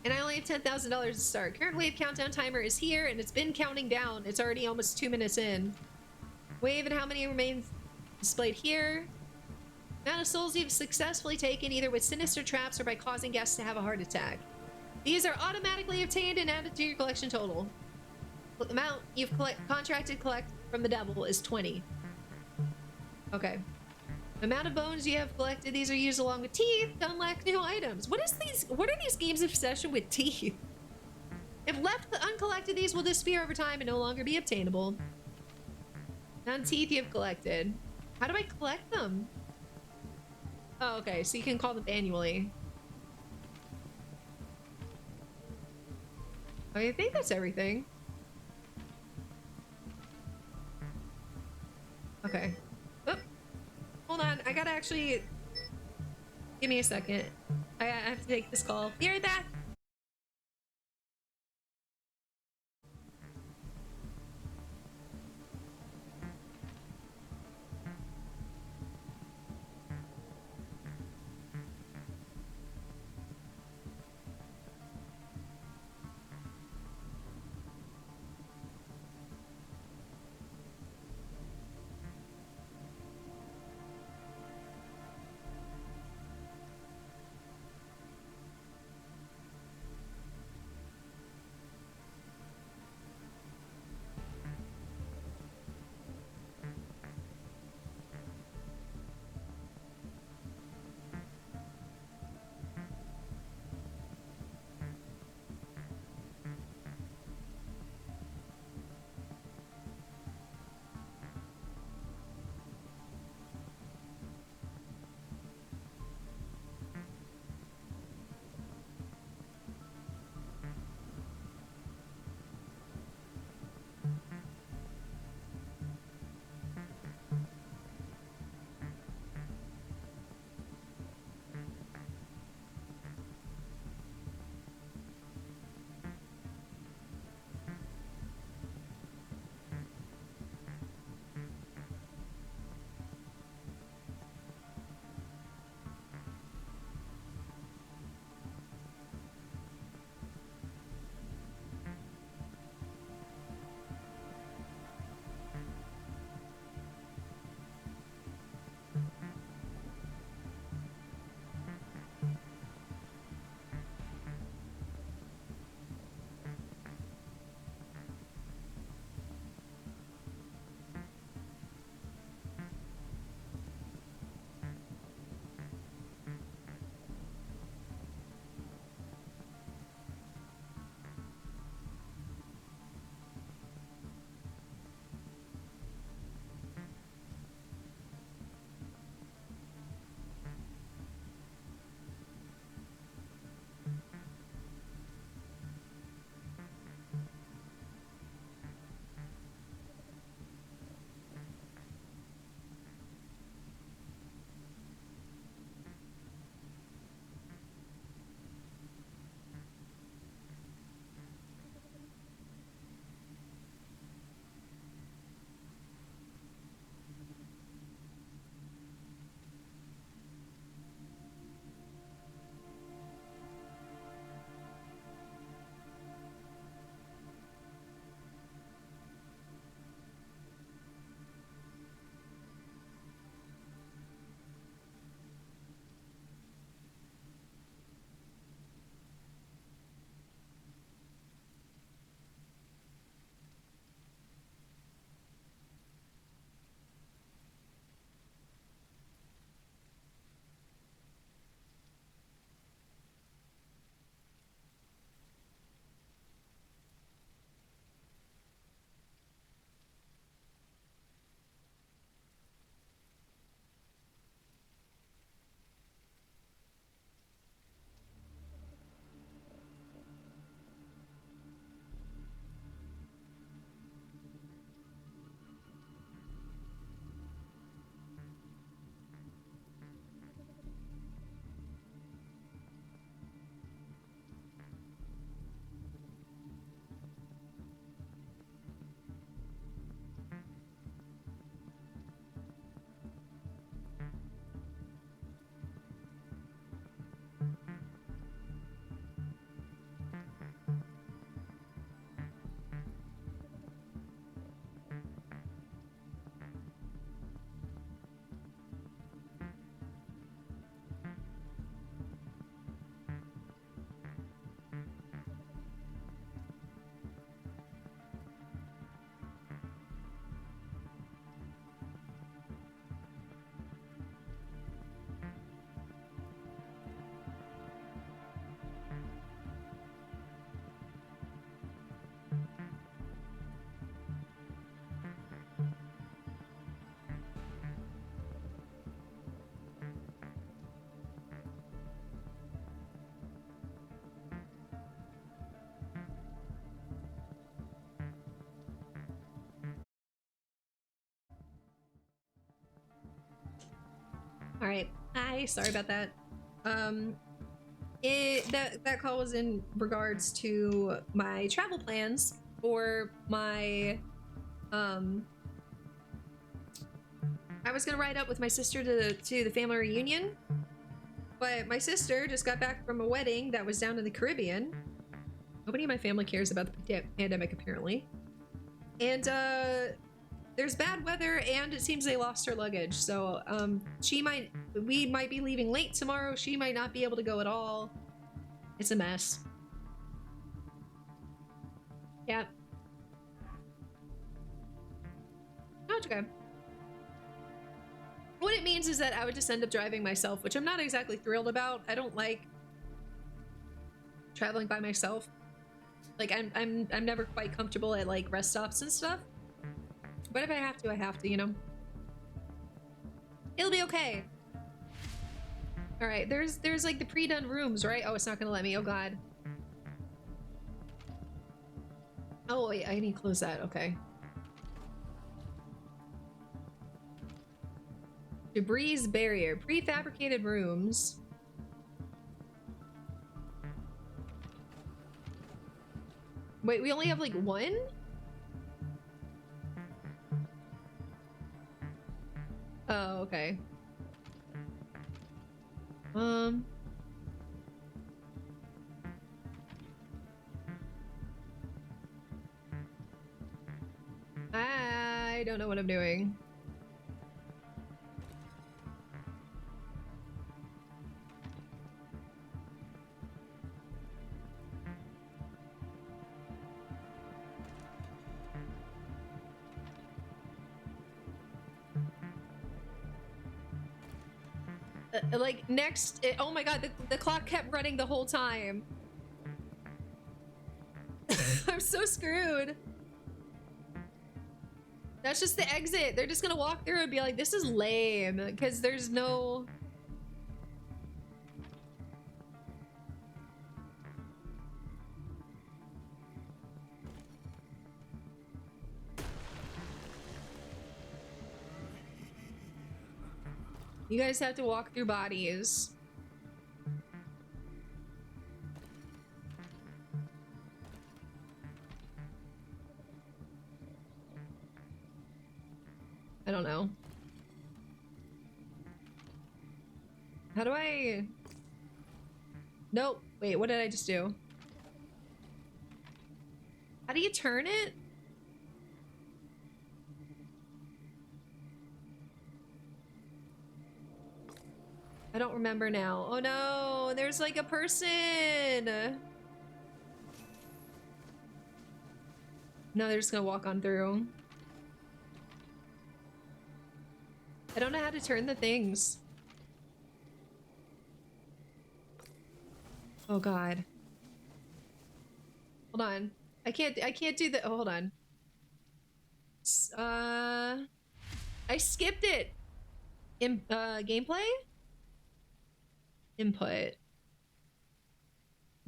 [SPEAKER 1] And I only have $10,000 to start. Current wave countdown timer is here, and it's been counting down. It's already almost 2 minutes in. Wave and how many remain displayed here. Amount of souls you've successfully taken, either with sinister traps or by causing guests to have a heart attack. These are automatically obtained and added to your collection total. The amount you've contracted collect from the devil is 20. Okay. The amount of bones you have collected, these are used along with teeth to unlock new items. What are these games' obsession with teeth? If left uncollected, these will disappear over time and no longer be obtainable. Amount of teeth you have collected. How do I collect them? Oh, okay, so you can call them annually. I think that's everything. Okay. Oh, hold on, I gotta actually... Give me a second. I have to take this call. Be right back! All right. Hi. Sorry about that. That call was in regards to my travel plans for my I was gonna ride up with my sister to the family reunion, but my sister just got back from a wedding that was down in the Caribbean. Nobody in my family cares about the pandemic, apparently. And there's bad weather, and it seems they lost her luggage. So we might be leaving late tomorrow. She might not be able to go at all. It's a mess. Yeah. No, it's okay. What it means is that I would just end up driving myself, which I'm not exactly thrilled about. I don't like traveling by myself. Like I'm never quite comfortable at like rest stops and stuff. But if I have to, I have to, you know. It'll be okay. All right, there's like the pre-done rooms, right? Oh, it's not gonna let me. Oh God. Oh wait, I need to close that. Okay. Debris barrier, prefabricated rooms. Wait, we only have like one? Oh, okay. I don't know what I'm doing. Like next, oh my God, the clock kept running the whole time. I'm so screwed. That's just the exit. They're just gonna walk through and be like, this is lame, because there's no... You guys have to walk through bodies. I don't know. How do I... Nope. Wait, what did I just do? How do you turn it? I don't remember now. Oh no, there's like a person. No, they're just gonna walk on through. I don't know how to turn the things. Oh God. Hold on. I can't do the, oh, hold on. I skipped it. Gameplay? Input.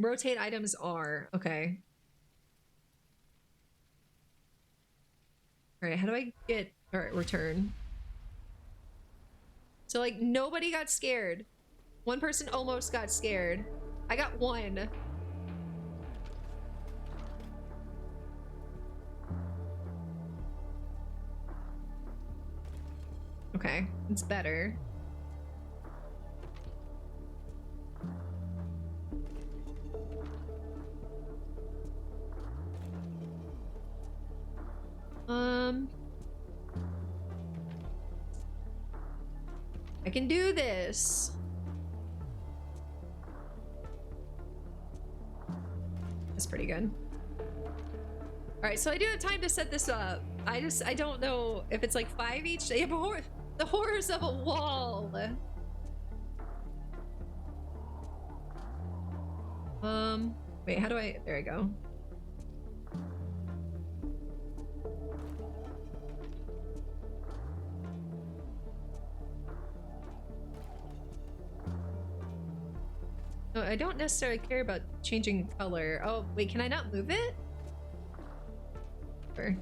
[SPEAKER 1] Rotate items R. Okay. All right, how do I get... All right, return. So, like, nobody got scared. One person almost got scared. I got one. Okay, it's better. I can do this. That's pretty good. All right, so I do have time to set this up. I don't know if it's like 5 each. Yeah, but the horrors of a wall. Wait, how do I, there I go. No, I don't necessarily care about changing color. Oh, wait, can I not move it? Sure.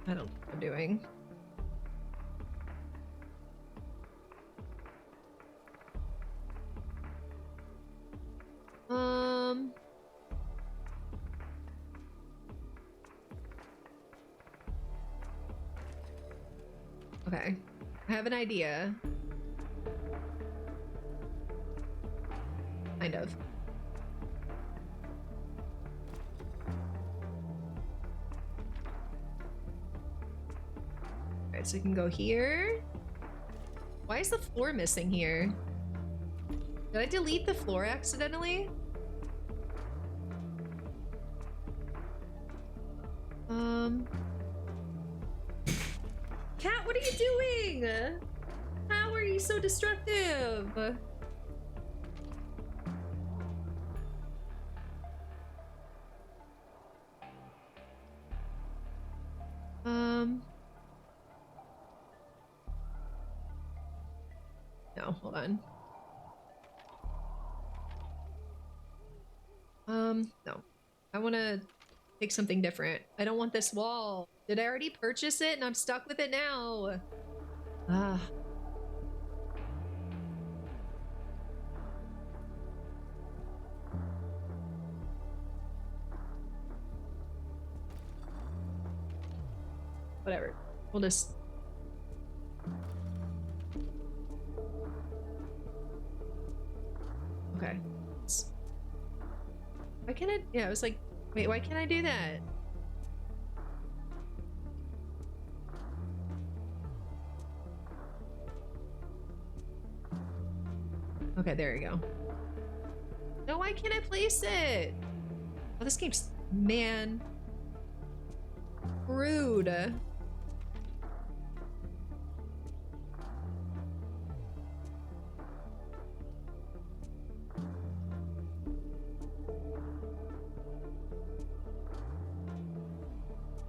[SPEAKER 1] I don't know what I'm doing. Okay. I have an idea. Kind of. Alright, so we can go here. Why is the floor missing here? Did I delete the floor accidentally? Cat, what are you doing? How are you so destructive? No, hold on. No. I want to pick something different. I don't want this wall. Did I already purchase it and I'm stuck with it now? Ah. Whatever. We'll just... Okay. Why can't I... Yeah, I was like, wait, why can't I do that? Okay, there you go. No, why can't I place it? Oh, this game's... Man. Rude.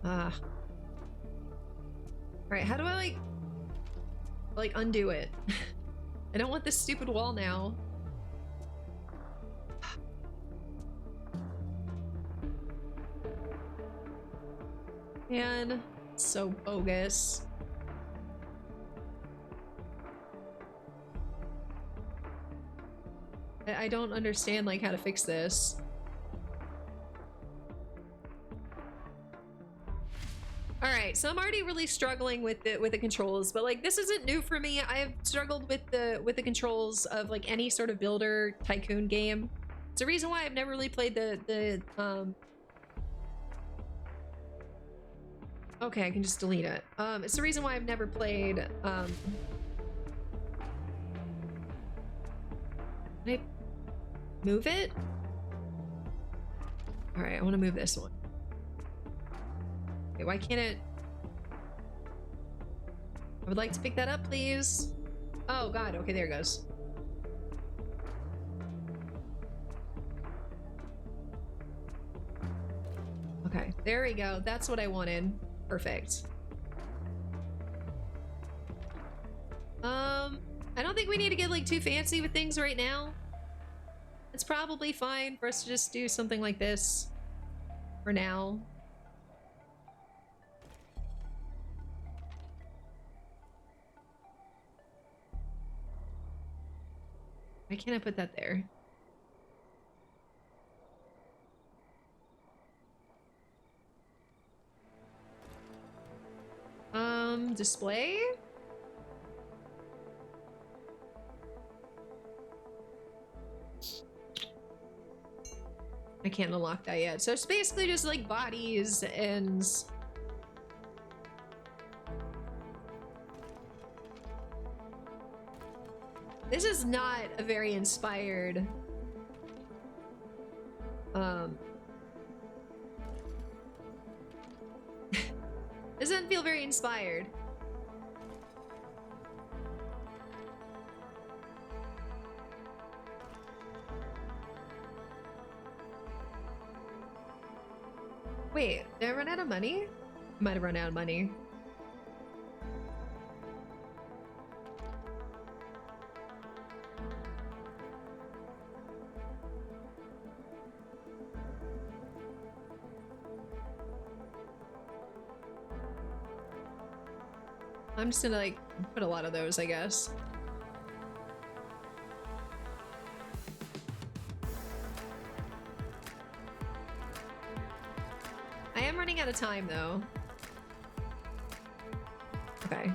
[SPEAKER 1] Ah. Alright, how do I like undo it? I don't want this stupid wall now. Man, so bogus. I don't understand like how to fix this. All right, so I'm already really struggling with the controls, but like this isn't new for me. I've struggled with the controls of like any sort of builder tycoon game. It's the reason why I've never really played the Okay, I can just delete it. It's the reason why I've never played Can I move it? All right, I want to move this one. Okay, why can't it? I would like to pick that up, please. Oh God, okay, there it goes. Okay, there we go. That's what I wanted. Perfect. I don't think we need to get like too fancy with things right now. It's probably fine for us to just do something like this for now. Why can't I put that there? Display? I can't unlock that yet. So it's basically just like bodies and... This is not a very inspired... This doesn't feel very inspired. Wait, did I run out of money? Might have run out of money. I'm just gonna like put a lot of those, I guess. I am running out of time though. Okay.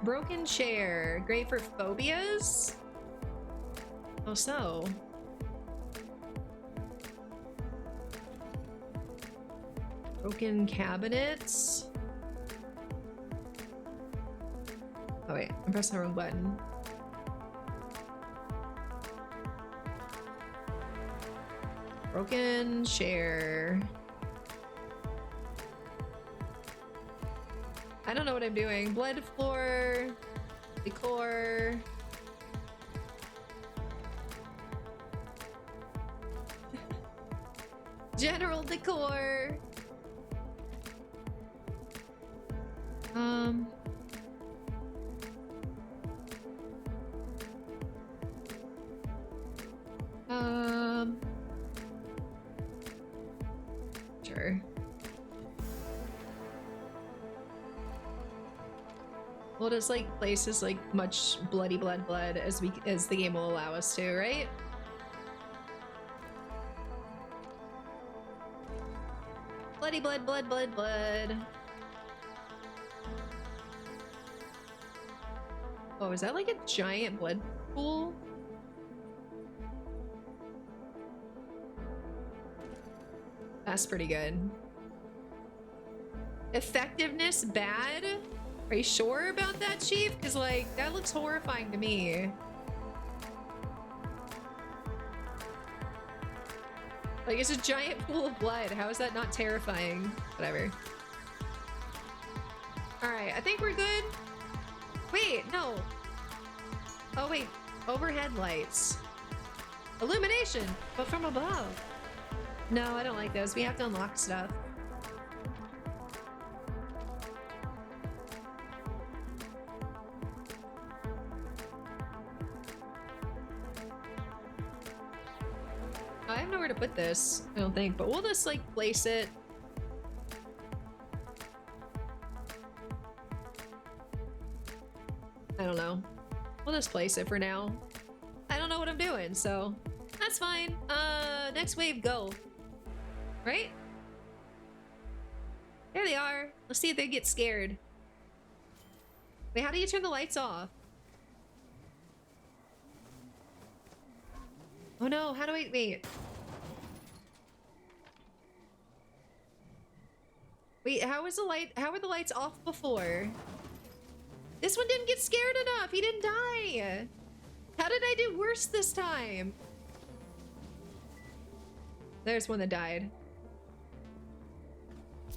[SPEAKER 1] Broken chair, great for phobias? Oh, so. Broken cabinets. Oh wait, I'm pressing the wrong button. Broken chair. I don't know what I'm doing. Blood floor, decor. General decor. Sure. We'll just like place as like much bloody blood as the game will allow us to, right? Bloody blood. Oh, is that like a giant blood pool? That's pretty good. Effectiveness bad? Are you sure about that, Chief? Because, like, that looks horrifying to me. Like, it's a giant pool of blood. How is that not terrifying? Whatever. Alright, I think we're good. Wait, no. Oh, wait. Overhead lights. Illumination, but from above. No, I don't like those. We have to unlock stuff. I have nowhere to put this, I don't think, but we'll just like place it. I don't know. We'll just place it for now. I don't know what I'm doing, so that's fine. Next wave, go. Right? There they are. Let's see if they get scared. Wait, how do you turn the lights off? Oh no, how do I wait? Wait, how were the lights off before? This one didn't get scared enough. He didn't die. How did I do worse this time? There's one that died.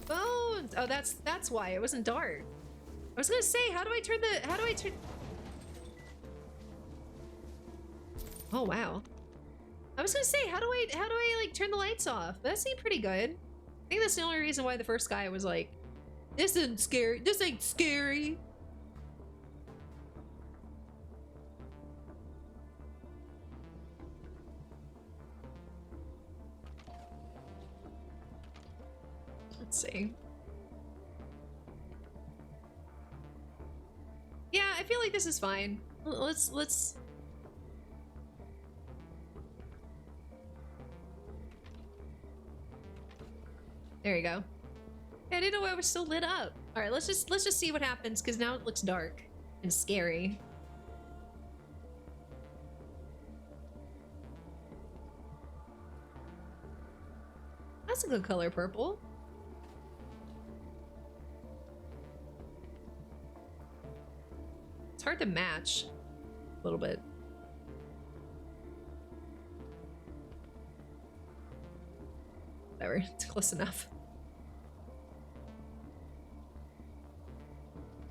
[SPEAKER 1] Bones. Oh, that's why it wasn't dark. I was gonna say, how do I turn? Oh wow. I was gonna say, how do I like turn the lights off? That seemed pretty good. I think that's the only reason why the first guy was like, this isn't scary. This ain't scary. Let's see. Yeah, I feel like this is fine. Let's. There you go. I didn't know I was still lit up. All right, let's just see what happens because now it looks dark and scary. That's a good color, purple. It's hard to match a little bit. Whatever, it's close enough.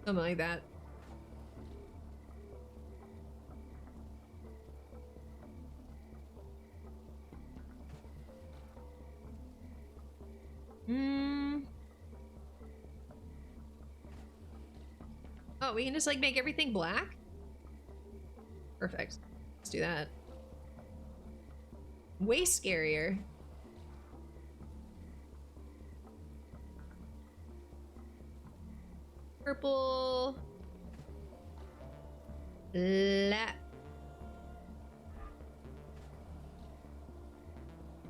[SPEAKER 1] Something like that. Oh, we can just like make everything black? Perfect. Let's do that. Way scarier. Purple. Black.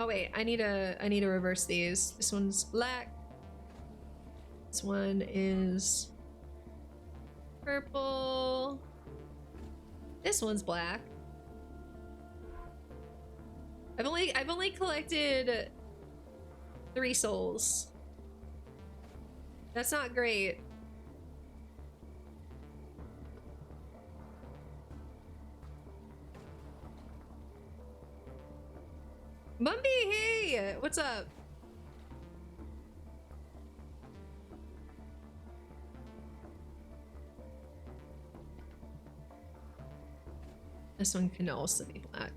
[SPEAKER 1] Oh wait, I need to reverse these. This one's black. This one is purple. This one's black. I've only collected 3 souls. That's not great. Mumby, hey! What's up? This one can also be black.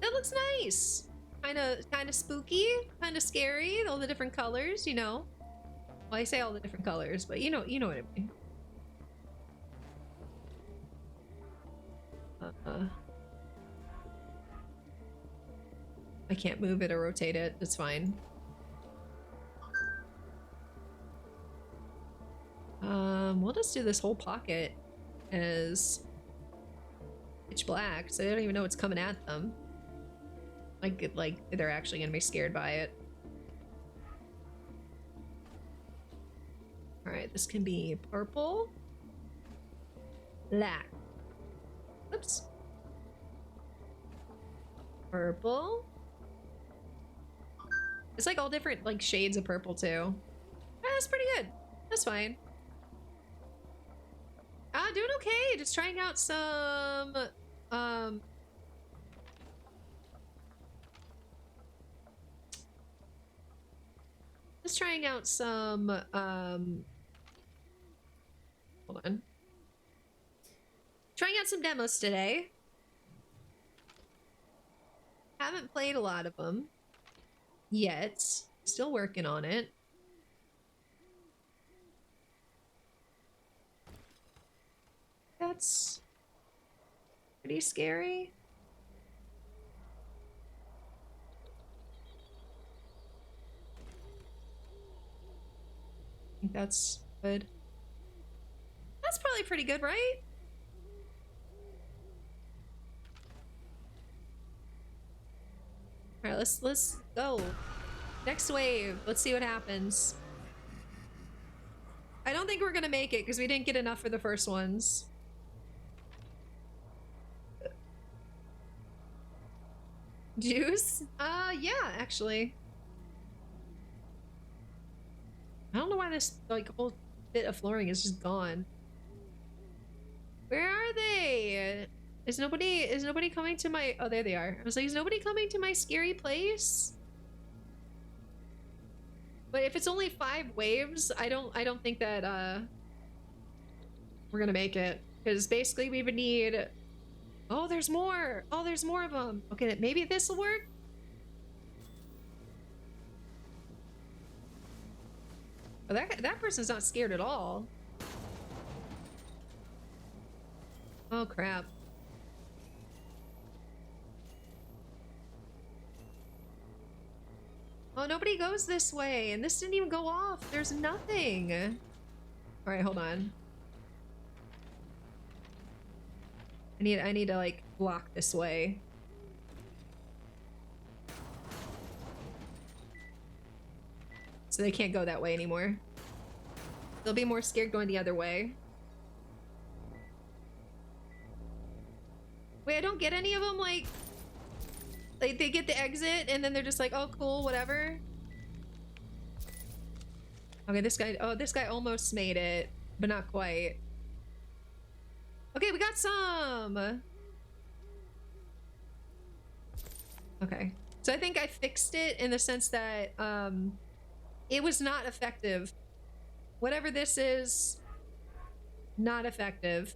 [SPEAKER 1] That looks nice! Kinda spooky, kinda scary, all the different colors, you know. Well, I say all the different colors, but you know what I mean. I can't move it or rotate it. It's fine. We'll just do this whole pocket as pitch black, so they don't even know what's coming at them. Like they're actually gonna be scared by it. All right, this can be purple, black. Oops. Purple. It's like all different like shades of purple too. That's pretty good. That's fine. Doing okay. Just trying out some hold on. Trying out some demos today. Haven't played a lot of them yet. Still working on it. That's pretty scary. I think that's good. That's probably pretty good, right? All right, let's go. Next wave. Let's see what happens. I don't think we're gonna make it because we didn't get enough for the first ones. Juice? Yeah, actually. I don't know why this like whole bit of flooring is just gone. Where are they? Is nobody coming to my— oh, there they are. I was like, is nobody coming to my scary place? But if it's only 5 waves, I don't think that we're gonna make it. Because basically we would need— oh, there's more! Oh, there's more of them! Okay, maybe this will work? Oh, that person's not scared at all. Oh, crap. Oh, nobody goes this way, and this didn't even go off. There's nothing. All right, hold on. I need to like block this way. So they can't go that way anymore. They'll be more scared going the other way. Wait, I don't get any of them like they get the exit and then they're just like, oh cool, whatever. Okay, this guy almost made it, but not quite. Okay, we got some. Okay, so I think I fixed it in the sense that it was not effective. Whatever this is, not effective.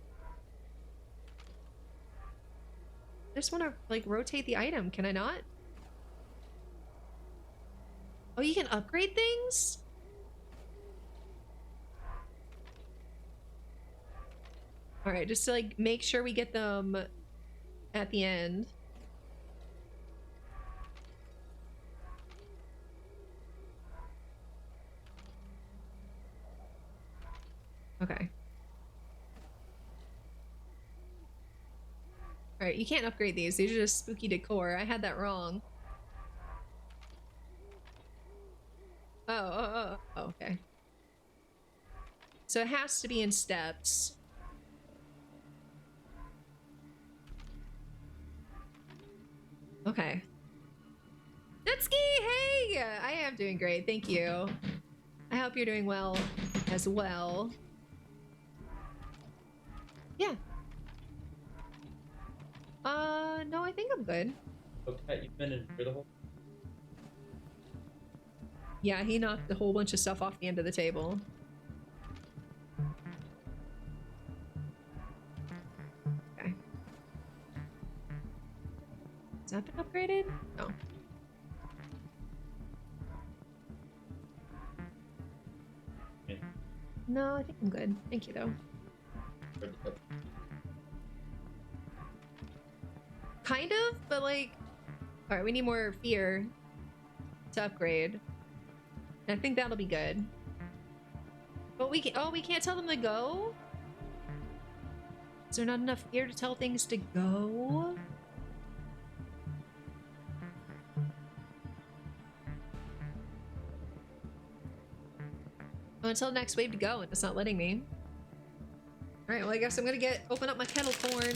[SPEAKER 1] I just want to like rotate the item. Can I not? Oh, you can upgrade things? All right, just to like make sure we get them at the end. Alright, you can't upgrade these. These are just spooky decor. I had that wrong. Oh, okay. So it has to be in steps. Okay. Nutski, hey! I am doing great, thank you. I hope you're doing well as well. Yeah. No, I think I'm good.
[SPEAKER 2] Okay, you've been in for the whole.
[SPEAKER 1] Yeah, he knocked a whole bunch of stuff off the end of the table. Okay. Has that been upgraded? No.
[SPEAKER 2] Yeah.
[SPEAKER 1] No, I think I'm good. Thank you, though. Kind of, but like... Alright, we need more fear to upgrade. And I think that'll be good. But we can- oh, we can't tell them to go? Is there not enough fear to tell things to go? Well, until next wave to go, and it's not letting me. Alright, well I guess I'm gonna open up my kettle corn.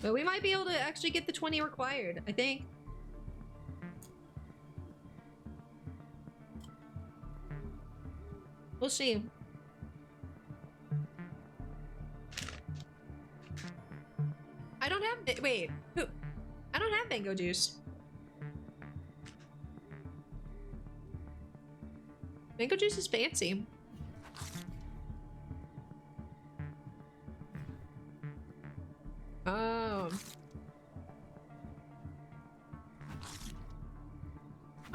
[SPEAKER 1] But we might be able to actually get the 20 required, I think. We'll see. I don't have- wait, who? I don't have mango juice. Mango juice is fancy. Oh.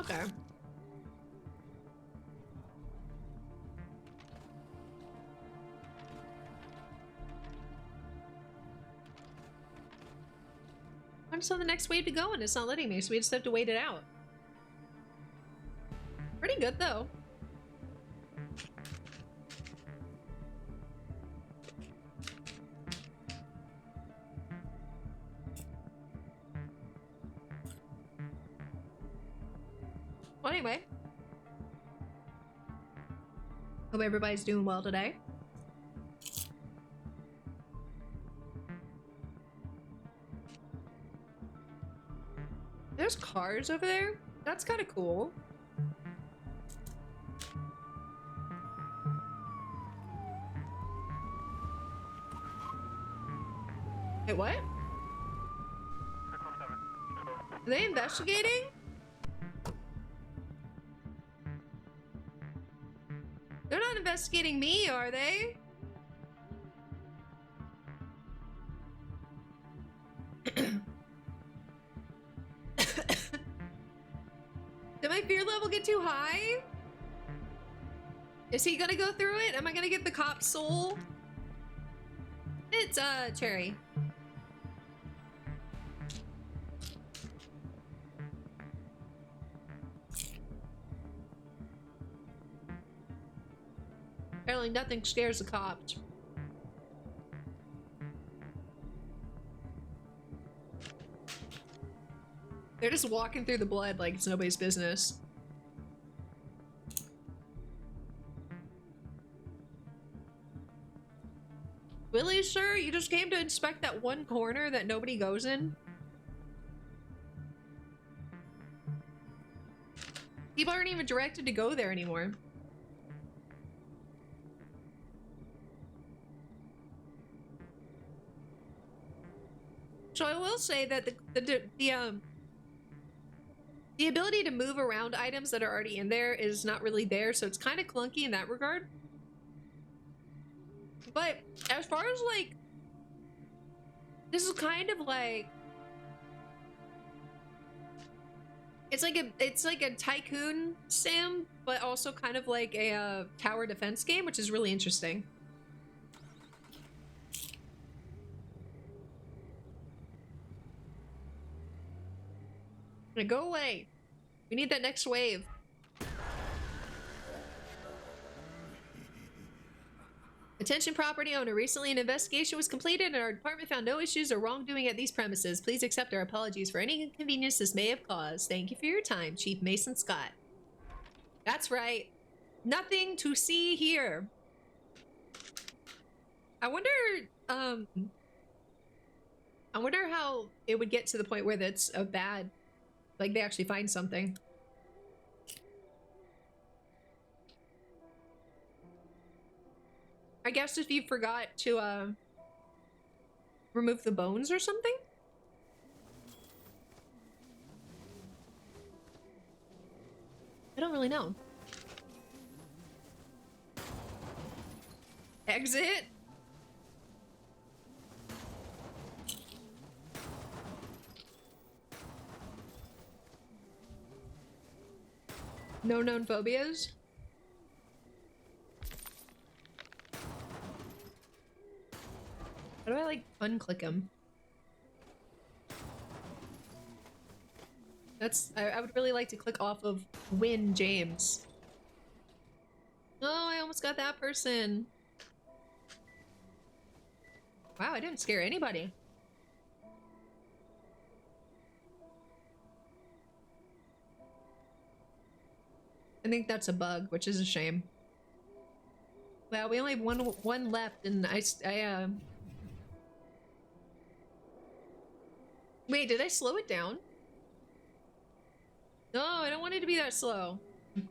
[SPEAKER 1] Okay. I just saw the next wave to go and it's not letting me, so we just have to wait it out. Pretty good though. Well, anyway. Hope everybody's doing well today. There's cars over there? That's kind of cool. Wait, what? Are they investigating? They're not investigating me, are they? Did my fear level get too high? Is he gonna go through it? Am I gonna get the cop's soul? It's, Cherry. Apparently nothing scares the cops. They're just walking through the blood like it's nobody's business. Really, sir? You just came to inspect that one corner that nobody goes in? People aren't even directed to go there anymore. So I will say that the ability to move around items that are already in there is not really there, so it's kind of clunky in that regard. But as far as like, this is kind of like, it's like a Tycoon sim, but also kind of like a tower defense game, which is really interesting. Now go away. We need that next wave. Attention property owner. Recently an investigation was completed and our department found no issues or wrongdoing at these premises. Please accept our apologies for any inconvenience this may have caused. Thank you for your time, Chief Mason Scott. That's right. Nothing to see here. I wonder how it would get to the point where that's a bad, like they actually find something. I guess if you forgot to remove the bones or something? I don't really know. Exit? No known phobias? How do I, like, unclick him? That's... I would really like to click off of Win James. Oh, I almost got that person. Wow, I didn't scare anybody. I think that's a bug, which is a shame. Well, we only have one left, and Wait, did I slow it down? No, I don't want it to be that slow.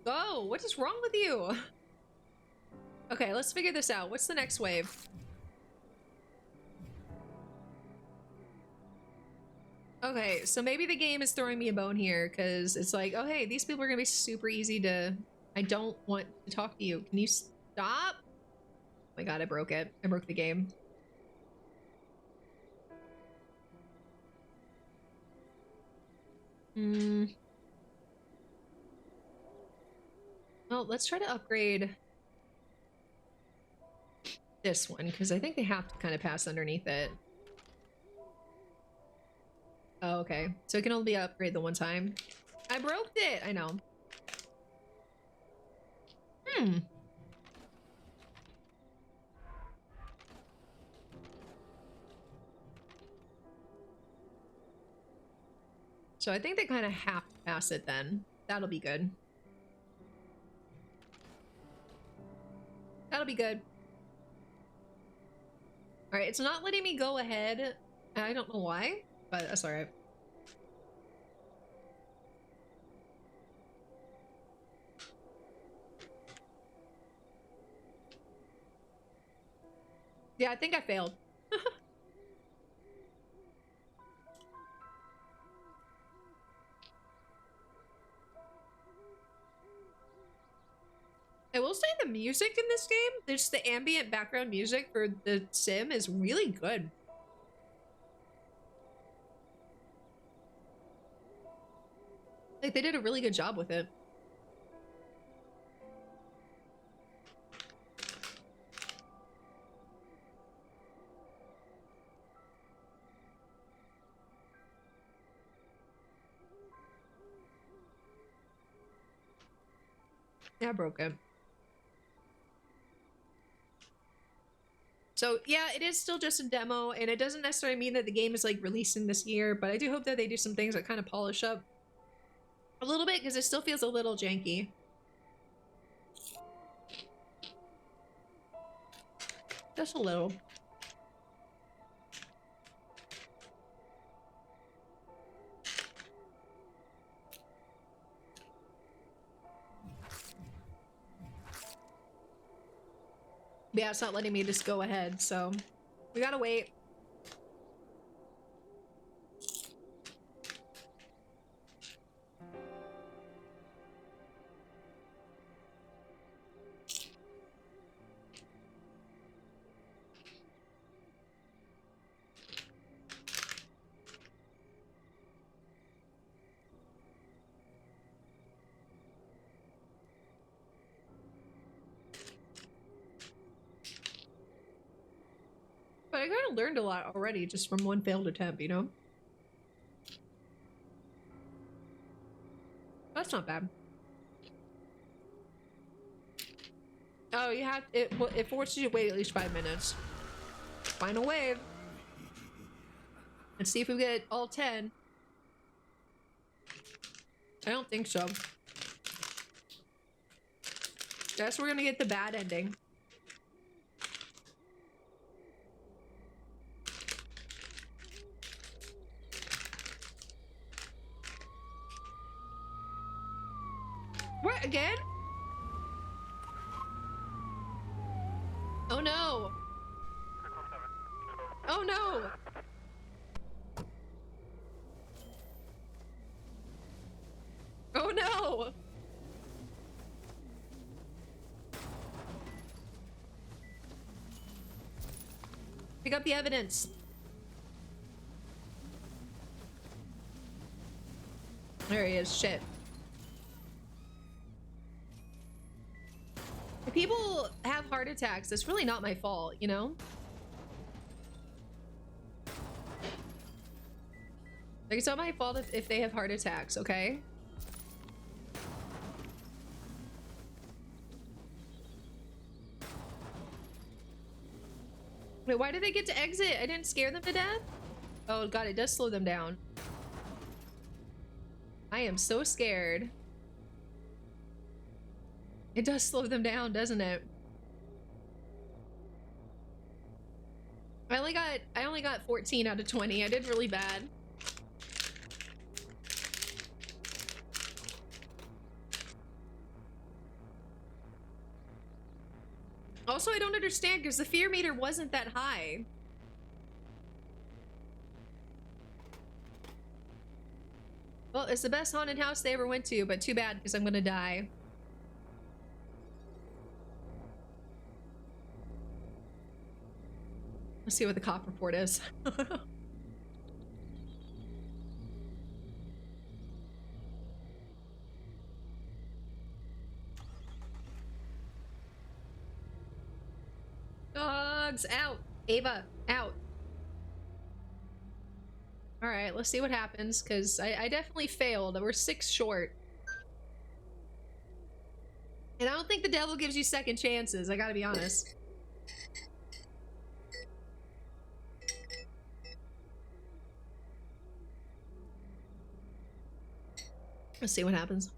[SPEAKER 1] Go! What is wrong with you? Okay, let's figure this out. What's the next wave? Okay, so maybe the game is throwing me a bone here, because it's like, oh hey, these people are gonna be super easy to... I don't want to talk to you. Can you stop? Oh my god, I broke it. I broke the game. Well, let's try to upgrade this one, because I think they have to kind of pass underneath it. Oh, okay. So it can only be upgraded the one time. I broke it! I know. So I think they kind of have to pass it then. That'll be good. That'll be good. Alright, it's not letting me go ahead. I don't know why, but that's alright. Yeah, I think I failed. I will say the music in this game, just the ambient background music for the sim is really good. Like, they did a really good job with it. Yeah, I broke it. So yeah, it is still just a demo, and it doesn't necessarily mean that the game is like releasing this year, but I do hope that they do some things that kind of polish up a little bit, because it still feels a little janky. Just a little. Yeah, it's not letting me just go ahead, so we gotta wait. But I kind of learned a lot already just from one failed attempt, you know? That's not bad. Oh, you have it forces you to wait at least 5 minutes. Final wave. Let's see if we get all 10. I don't think so. Guess we're gonna get the bad ending. What again? Oh no! Oh no! Oh no! Pick up the evidence. There he is. Shit. If people have heart attacks, it's really not my fault, you know? Like, it's not my fault if they have heart attacks, okay? Wait, why did they get to exit? I didn't scare them to death? Oh god, it does slow them down. I am so scared. It does slow them down, doesn't it? I only got 14 out of 20. I did really bad. Also, I don't understand because the fear meter wasn't that high. Well, it's the best haunted house they ever went to, but too bad because I'm gonna die. Let's see what the cop report is. Dogs out. Ava out. All right, let's see what happens because I definitely failed. We're 6 short. And I don't think the devil gives you second chances. I gotta be honest. Let's see what happens.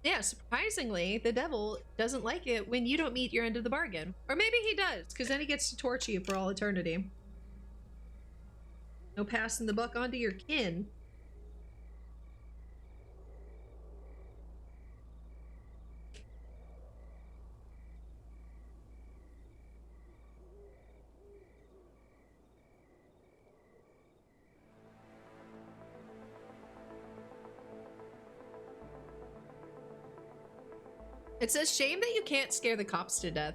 [SPEAKER 1] Yeah, surprisingly, the devil doesn't like it when you don't meet your end of the bargain. Or maybe he does, because then he gets to torture you for all eternity. No passing the buck onto your kin. It's a shame that you can't scare the cops to death.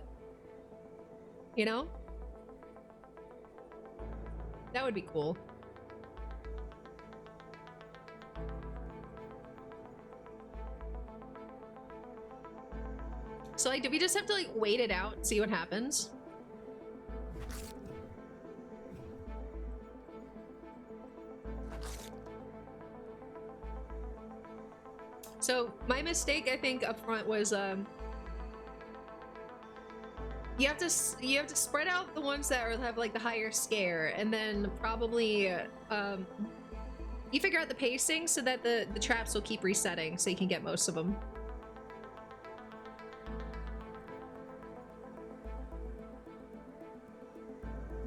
[SPEAKER 1] You know? That would be cool. So, like, do we just have to, like, wait it out and see what happens? So, my mistake, I think, up front was, you have to spread out the ones that have, like, the higher scare, and then probably, you figure out the pacing so that the traps will keep resetting so you can get most of them.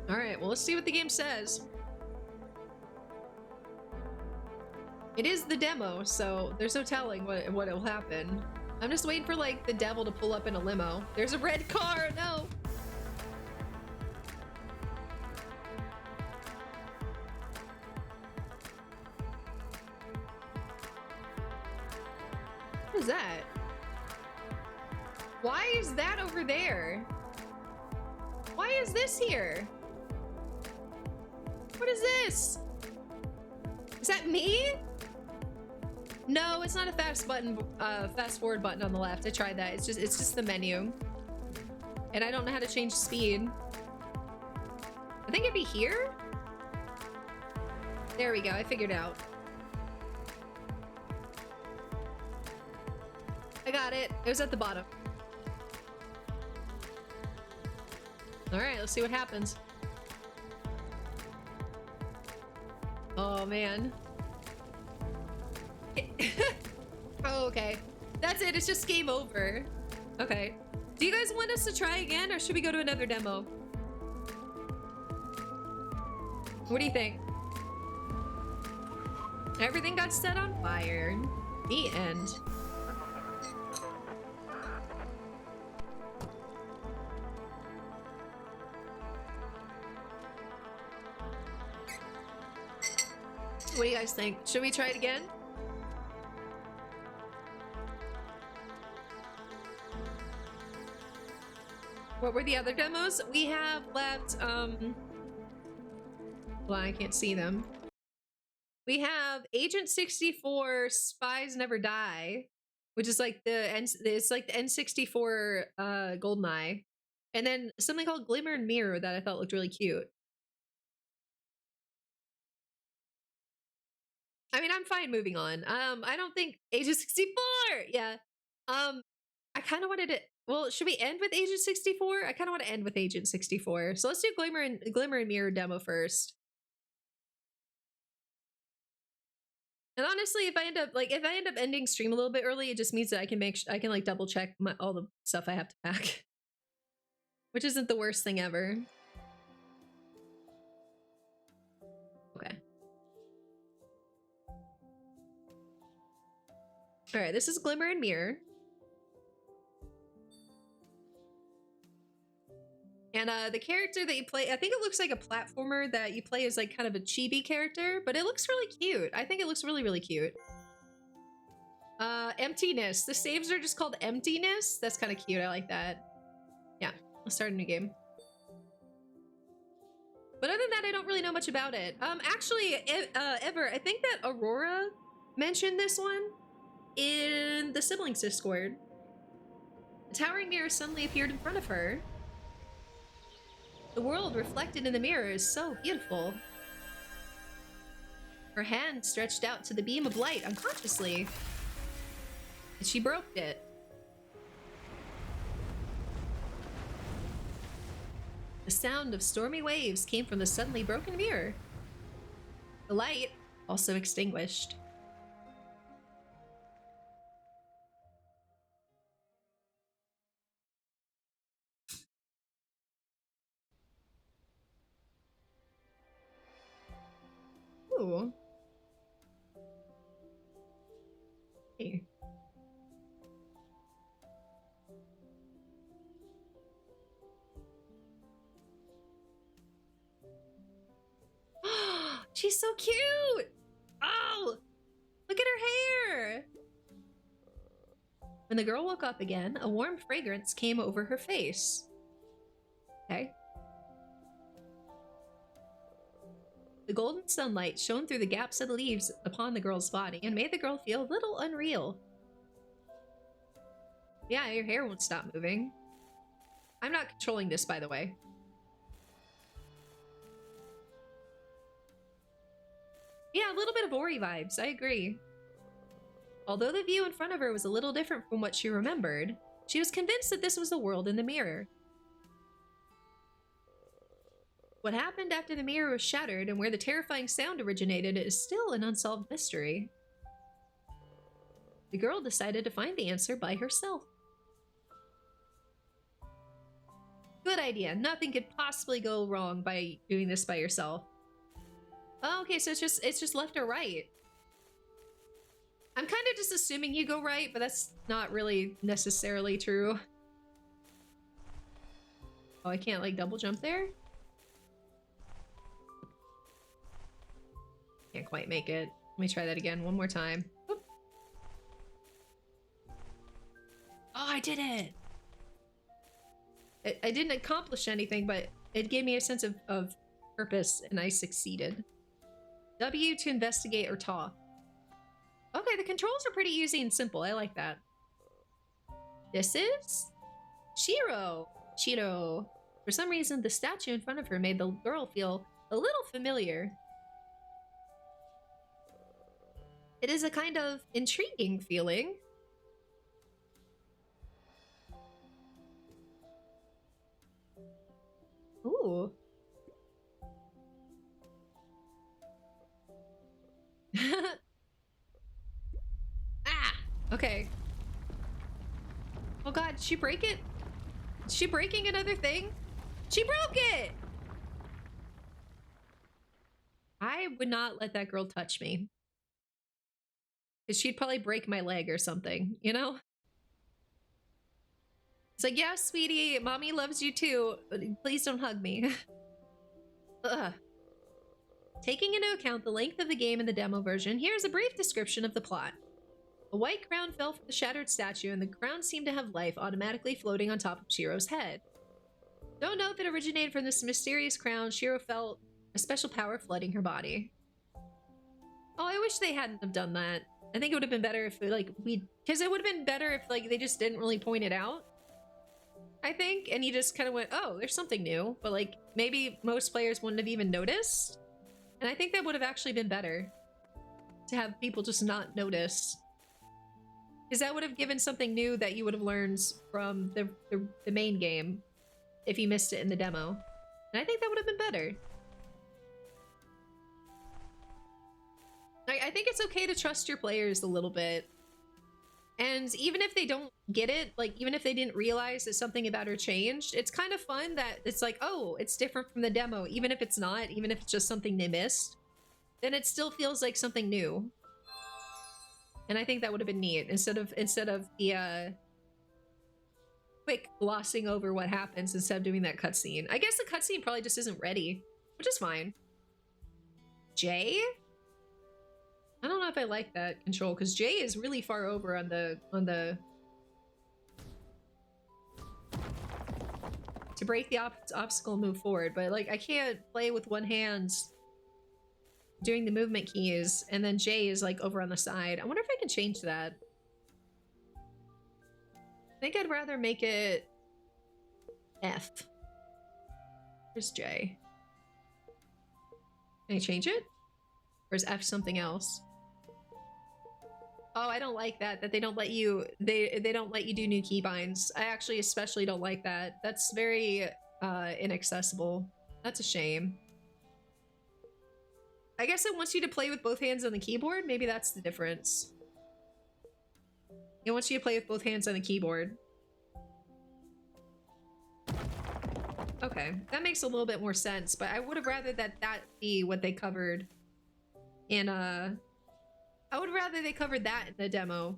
[SPEAKER 1] Alright, well, let's see what the game says. It is the demo, so there's no telling what will happen. I'm just waiting for, like, the devil to pull up in a limo. There's a red car, no! What is that? Why is that over there? Why is this here? What is this? Is that me? No, it's not a fast forward button on the left. I tried that. It's just the menu. And I don't know how to change speed. I think it'd be here? There we go. I figured out. got it. It was at the bottom. Alright, let's see what happens. Oh, man. Oh, okay. That's it. It's just game over. Okay. Do you guys want us to try again, or should we go to another demo? What do you think? Everything got set on fire. The end. What do you guys think? Should we try it again? What were the other demos? We have left, well, I can't see them. We have Agent 64, Spies Never Die, which is like it's like the N64 GoldenEye. And then something called Glimmer and Mirror that I thought looked really cute. I mean, I'm fine moving on. I don't think Agent 64. Yeah. I kind of wanted to. Well, should we end with Agent 64? I kind of want to end with Agent 64. So let's do Glimmer and Mirror demo first. And honestly, if I end up ending stream a little bit early, it just means that I can like double check all the stuff I have to pack, which isn't the worst thing ever. Okay. All right, this is Glimmer and Mirror. And the character that you play, I think it looks like a platformer that you play as like kind of a chibi character, but it looks really cute. I think it looks really, really cute. Emptiness. The saves are just called Emptiness. That's kind of cute. I like that. Yeah, let's start a new game. But other than that, I don't really know much about it. Actually, Ever, I think that Aurora mentioned this one in the siblings Discord. A towering mirror suddenly appeared in front of her. The world reflected in the mirror is so beautiful. Her hand stretched out to the beam of light unconsciously, and she broke it. The sound of stormy waves came from the suddenly broken mirror. The light also extinguished. Ooh. Hey. She's so cute! Oh! Look at her hair! When the girl woke up again, a warm fragrance came over her face. Okay. The golden sunlight shone through the gaps of the leaves upon the girl's body and made the girl feel a little unreal. Yeah, your hair won't stop moving. I'm not controlling this, by the way. Yeah, a little bit of Ori vibes, I agree. Although the view in front of her was a little different from what she remembered, she was convinced that this was the world in the mirror. What happened after the mirror was shattered and where the terrifying sound originated is still an unsolved mystery. The girl decided to find the answer by herself. Good idea. Nothing could possibly go wrong by doing this by yourself. Oh, okay, so it's just left or right. I'm kind of just assuming you go right, but that's not really necessarily true. Oh, I can't like double jump there? Can't quite make it. Let me try that again one more time. Oop. Oh, I did it! I didn't accomplish anything, but it gave me a sense of purpose, and I succeeded. W to investigate or talk. Okay, the controls are pretty easy and simple. I like that. This is Shiro. Shiro. For some reason, the statue in front of her made the girl feel a little familiar. It is a kind of intriguing feeling. Ooh. Ah! Okay. Oh god, did she break it? Is she breaking another thing? She broke it! I would not let that girl touch me. Because she'd probably break my leg or something, you know? It's like, yeah, sweetie, mommy loves you too. Please don't hug me. Ugh. Taking into account the length of the game in the demo version, here's a brief description of the plot. A white crown fell from the shattered statue, and the crown seemed to have life automatically floating on top of Shiro's head. Don't know if it originated from this mysterious crown. Shiro felt a special power flooding her body. Oh, I wish they hadn't have done that. I think it would have been better if, because it would have been better if, like, they just didn't really point it out. I think, and you just kind of went, oh, there's something new. But, like, maybe most players wouldn't have even noticed. And I think that would have actually been better. To have people just not notice. Because that would have given something new that you would have learned from the main game. If you missed it in the demo. And I think that would have been better. I think it's okay to trust your players a little bit. And even if they don't get it, like, even if they didn't realize that something about her changed, it's kind of fun that it's like, oh, it's different from the demo. Even if it's not, even if it's just something they missed, then it still feels like something new. And I think that would have been neat instead of the quick glossing over what happens instead of doing that cutscene. I guess the cutscene probably just isn't ready, which is fine. Jay? I don't know if I like that control because Jay is really far over on the to break the obstacle and move forward, but like I can't play with one hand doing the movement keys and then Jay is like over on the side. I wonder if I can change that. I think I'd rather make it F. Where's J? Can I change it? Or is F something else? Oh, I don't like that they don't let you they don't let you do new keybinds. I actually especially don't like that. That's very inaccessible. That's a shame. I guess it wants you to play with both hands on the keyboard. Maybe that's the difference. It wants you to play with both hands on the keyboard. Okay, that makes a little bit more sense, but I would have rather that be what they covered in I would rather they covered that in the demo,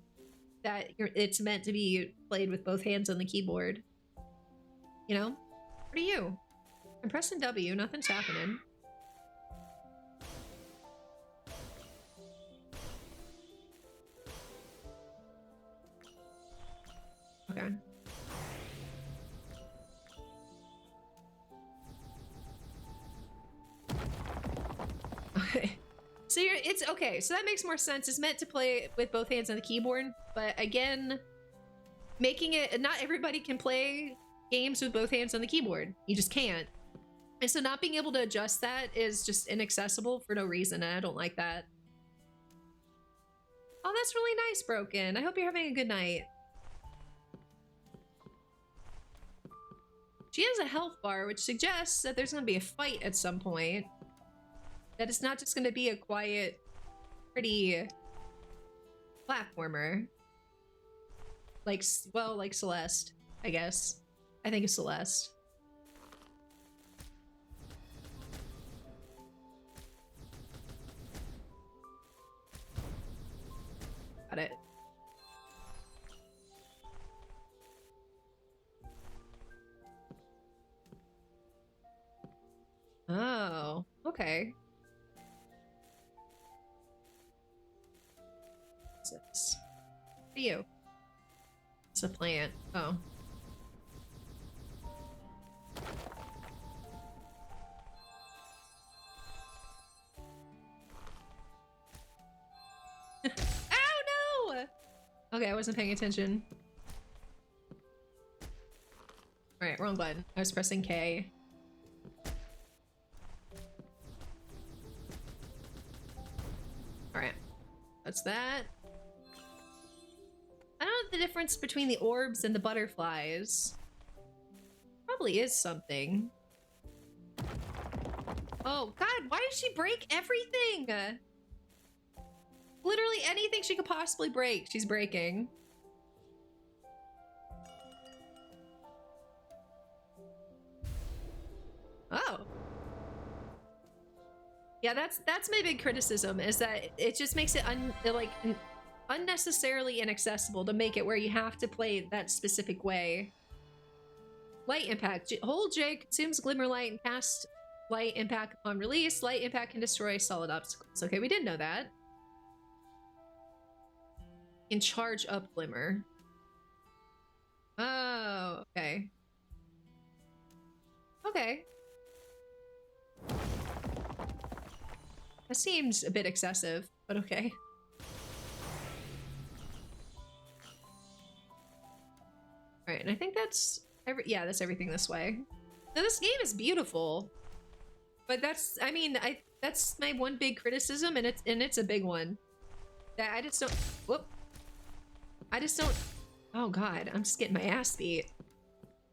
[SPEAKER 1] that it's meant to be played with both hands on the keyboard. You know? What are you? I'm pressing W, nothing's happening. Okay. Okay. So it's okay. So that makes more sense. It's meant to play with both hands on the keyboard, but again, making it not everybody can play games with both hands on the keyboard. You just can't. And so not being able to adjust that is just inaccessible for no reason, and I don't like that. Oh, that's really nice, Broken. I hope you're having a good night. She has a health bar, which suggests that there's going to be a fight at some point. That it's not just going to be a quiet, pretty platformer. Like, well, like Celeste, I guess. I think it's Celeste. Got it. Oh, okay. What's this? What are you? It's a plant. Oh. Ow, no! Okay, I wasn't paying attention. Alright, wrong button. I was pressing K. Alright. That's that. I don't know the difference between the orbs and the butterflies. Probably is something. Oh God, why did she break everything? Literally anything she could possibly break, she's breaking. Oh. Yeah, that's my big criticism, is that it just makes it unnecessarily inaccessible to make it where you have to play that specific way. Light impact. Hold J consumes glimmer light and cast light impact upon release. Light impact can destroy solid obstacles. Okay, we didn't know that. Can charge up glimmer. Oh, okay. Okay. That seems a bit excessive, but okay. Alright, and I think that's that's everything this way. Now this game is beautiful. But that's that's my one big criticism, and it's a big one. That I just don't oh God, I'm just getting my ass beat.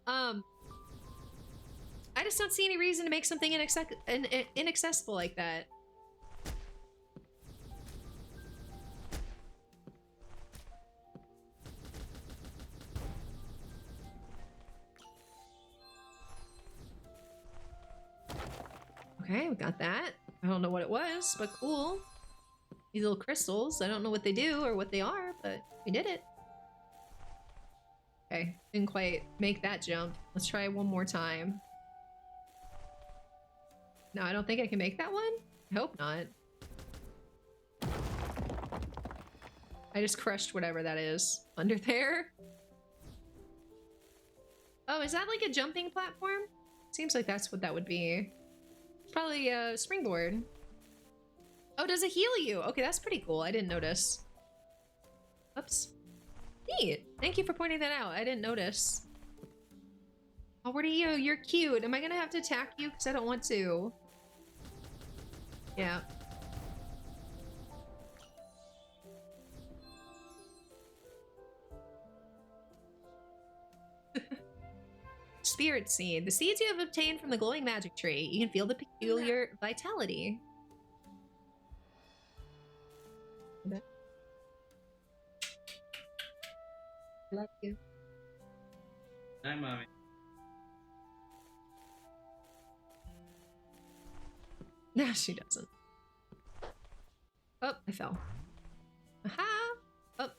[SPEAKER 1] I just don't see any reason to make something inaccessible like that. Okay, we got that. I don't know what it was, but cool. These little crystals, I don't know what they do or what they are, but we did it. Okay, didn't quite make that jump. Let's try one more time. No, I don't think I can make that one. I hope not. I just crushed whatever that is under there. Oh, is that like a jumping platform? Seems like that's what that would be. Probably a springboard. Oh, does it heal you? Okay, that's pretty cool. I didn't notice. Oops. Neat. Thank you for pointing that out. I didn't notice. Oh, what are you? You're cute. Am I gonna have to attack you? Because I don't want to. Yeah. Spirit seed. The seeds you have obtained from the glowing magic tree. You can feel the peculiar vitality. I love you.
[SPEAKER 2] Hi, mommy.
[SPEAKER 1] No, she doesn't. Oh, I fell. Aha! Oh,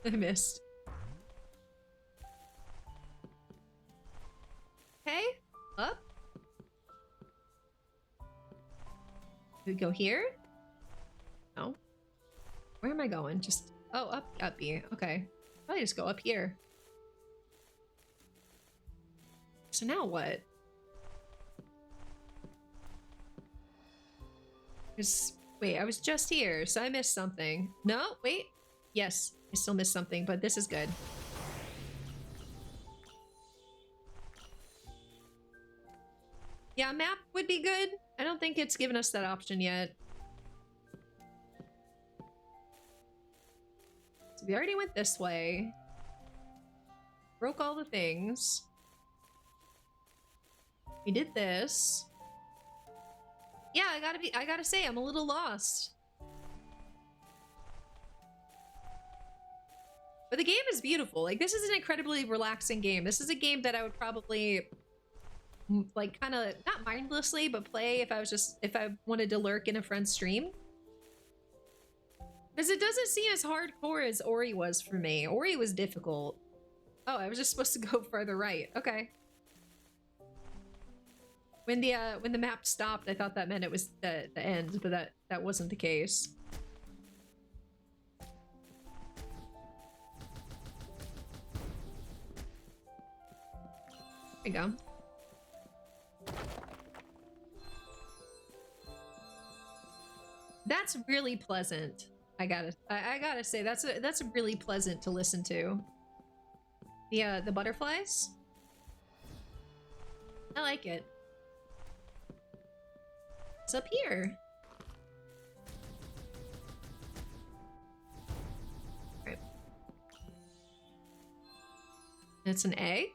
[SPEAKER 1] I missed. Okay, up. Do we go here? No. Where am I going? Just, oh, up here. Okay. Probably just go up here. So now what? Wait, I was just here, so I missed something. No, wait. Yes, I still missed something, but this is good. Yeah, a map would be good. I don't think it's given us that option yet. So we already went this way. Broke all the things. We did this. Yeah, I gotta say, I'm a little lost. But the game is beautiful. Like, this is an incredibly relaxing game. This is a game that I would probably, like, kind of, not mindlessly, but play if I wanted to lurk in a friend's stream. Because it doesn't seem as hardcore as Ori was for me. Ori was difficult. Oh, I was just supposed to go farther right. Okay. When the map stopped, I thought that meant it was the end, but that wasn't the case. There you go. That's really pleasant. I gotta say that's really pleasant to listen to. The butterflies. I like it. It's up here. Right. It's an egg.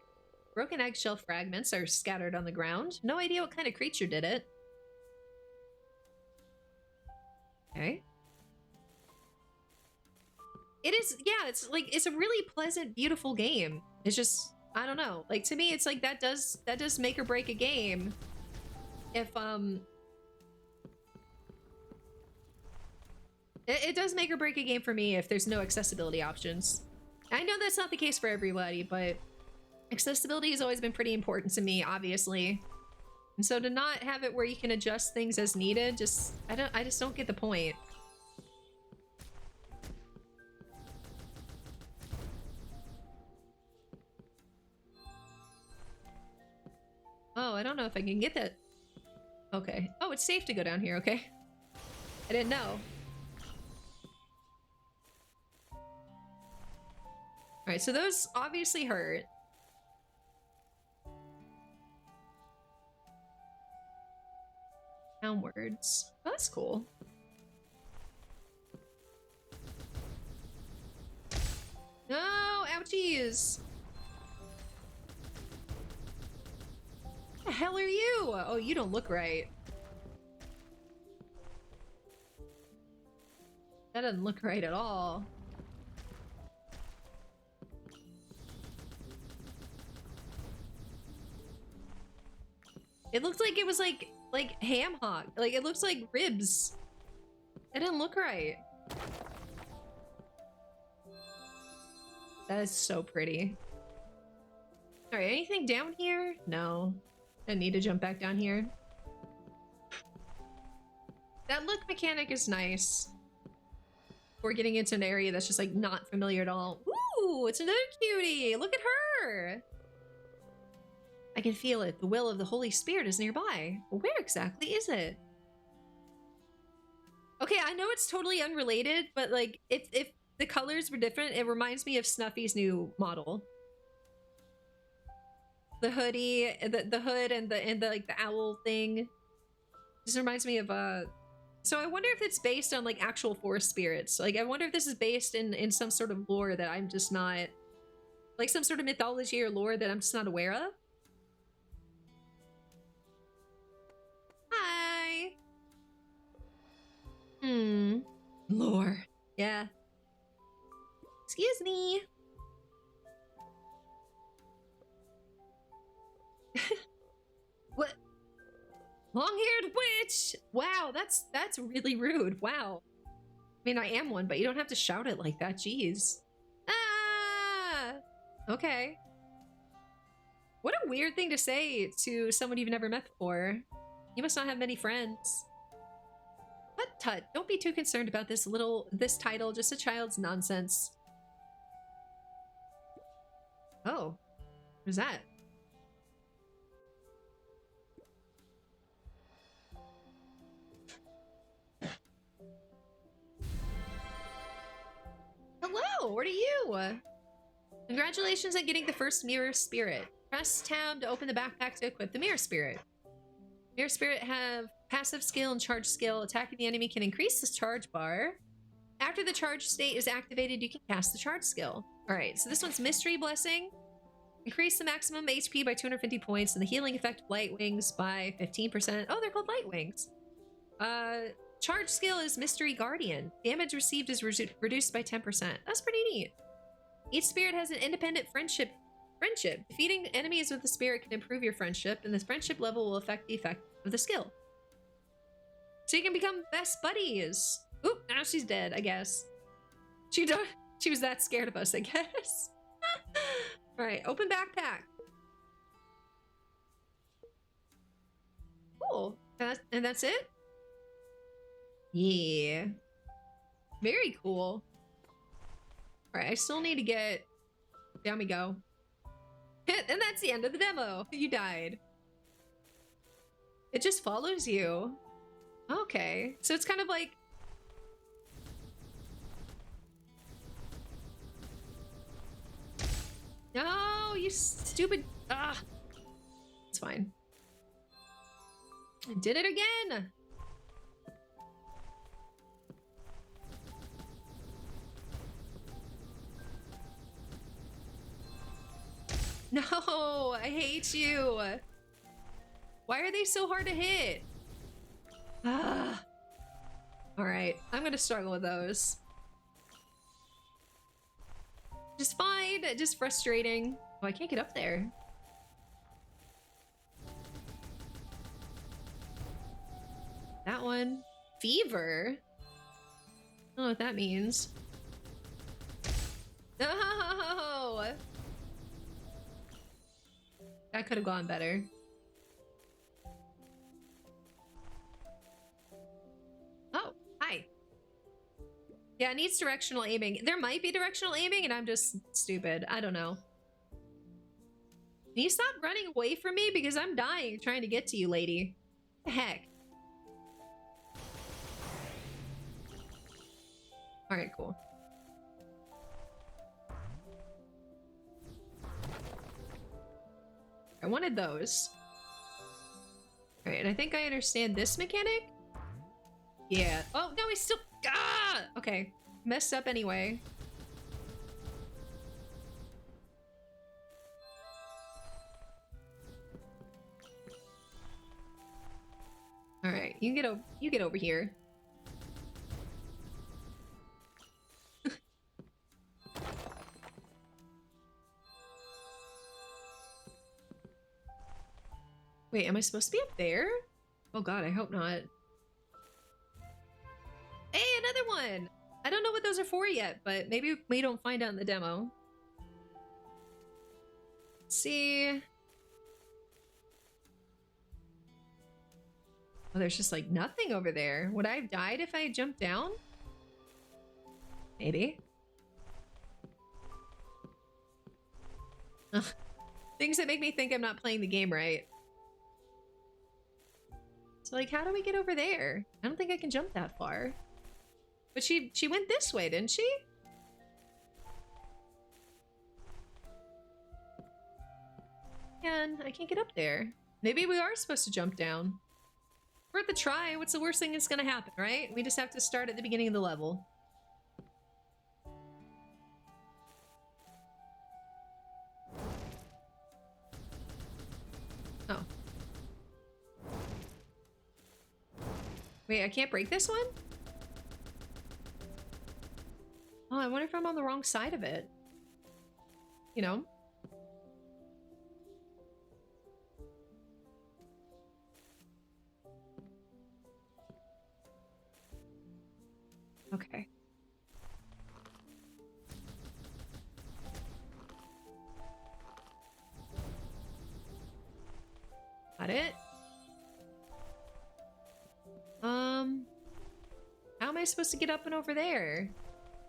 [SPEAKER 1] Broken eggshell fragments are scattered on the ground. No idea what kind of creature did it. Okay. It is, yeah, it's like, it's a really pleasant, beautiful game. It's just, I don't know. Like, to me, it's like that does make or break a game. If, it does make or break a game for me if there's no accessibility options. I know that's not the case for everybody, but accessibility has always been pretty important to me, obviously. And so to not have it where you can adjust things as needed, just, I just don't get the point. Oh, I don't know if I can get that. Okay. Oh, it's safe to go down here, okay. I didn't know. Alright, so those obviously hurt. Downwards. Oh, that's cool. No, ouchies! What the hell are you? Oh, you don't look right. That doesn't look right at all. It looked like it was like ham hock. Like, it looks like ribs. It didn't look right. That is so pretty. Alright, anything down here? No. I need to jump back down here. That look mechanic is nice. We're getting into an area that's just like not familiar at all. Ooh, it's another cutie! Look at her! I can feel it. The will of the Holy Spirit is nearby. Where exactly is it? Okay, I know it's totally unrelated, but like, if the colors were different, it reminds me of Snuffy's new model. The hoodie, the hood, and the like the owl thing. This reminds me of So I wonder if it's based on like actual forest spirits. Like, I wonder if this is based in some sort of lore that I'm just not, like some sort of mythology or lore that I'm just not aware of. Hi. Lore. Yeah. Excuse me. What? Long-haired witch! Wow, that's really rude. Wow. I mean, I am one, but you don't have to shout it like that. Jeez. Ah! Okay. What a weird thing to say to someone you've never met before. You must not have many friends. Tut, don't be too concerned about this title, just a child's nonsense. Oh. What is that? Hello, what are you? Congratulations on getting the first mirror spirit. Press tab to open the backpack to equip the mirror spirit. Mirror spirit have passive skill and charge skill. Attacking the enemy can increase the charge bar. After the charge state is activated, you can cast the charge skill. Alright, so this one's Mystery Blessing. Increase the maximum HP by 250 points and the healing effect of Light Wings by 15%. Oh, they're called Light Wings. Charge skill is Mystery Guardian. Damage received is reduced by 10%. That's pretty neat. Each spirit has an independent friendship. Defeating enemies with the spirit can improve your friendship, and this friendship level will affect the effect of the skill. So you can become best buddies. Oop, now she's dead, I guess. She was that scared of us, I guess. Alright, open backpack. Cool. And that's it? Yeah. Very cool. Alright, I still need to get... Down we go. And that's the end of the demo. You died. It just follows you. Okay. So it's kind of like... No, you stupid... Ah. It's fine. I did it again! No, I hate you. Why are they so hard to hit? Ah. All right, I'm gonna struggle with those. Just fine, just frustrating. Oh, I can't get up there. That one. Fever? I don't know what that means. No! That could have gone better. Oh, hi. Yeah, it needs directional aiming. There might be directional aiming and I'm just stupid. I don't know. Can you stop running away from me? Because I'm dying trying to get to you, lady. What the heck? Alright, cool. I wanted those. Alright, and I think I understand this mechanic? Yeah. Oh, no, he's still... Ah! Okay. Messed up anyway. Alright, you get over here. Wait, am I supposed to be up there? Oh god, I hope not. Hey, another one! I don't know what those are for yet, but maybe we don't find out in the demo. Let's see. Oh, there's just like nothing over there. Would I have died if I had jumped down? Maybe. Ugh. Things that make me think I'm not playing the game right. So like, how do we get over there? I don't think I can jump that far. But she went this way, didn't she? And I can't get up there. Maybe we are supposed to jump down. Worth a try. What's the worst thing that's gonna happen, right? We just have to start at the beginning of the level. Oh. Wait, I can't break this one? Oh, I wonder if I'm on the wrong side of it. You know? Okay. Got it. How am I supposed to get up and over there?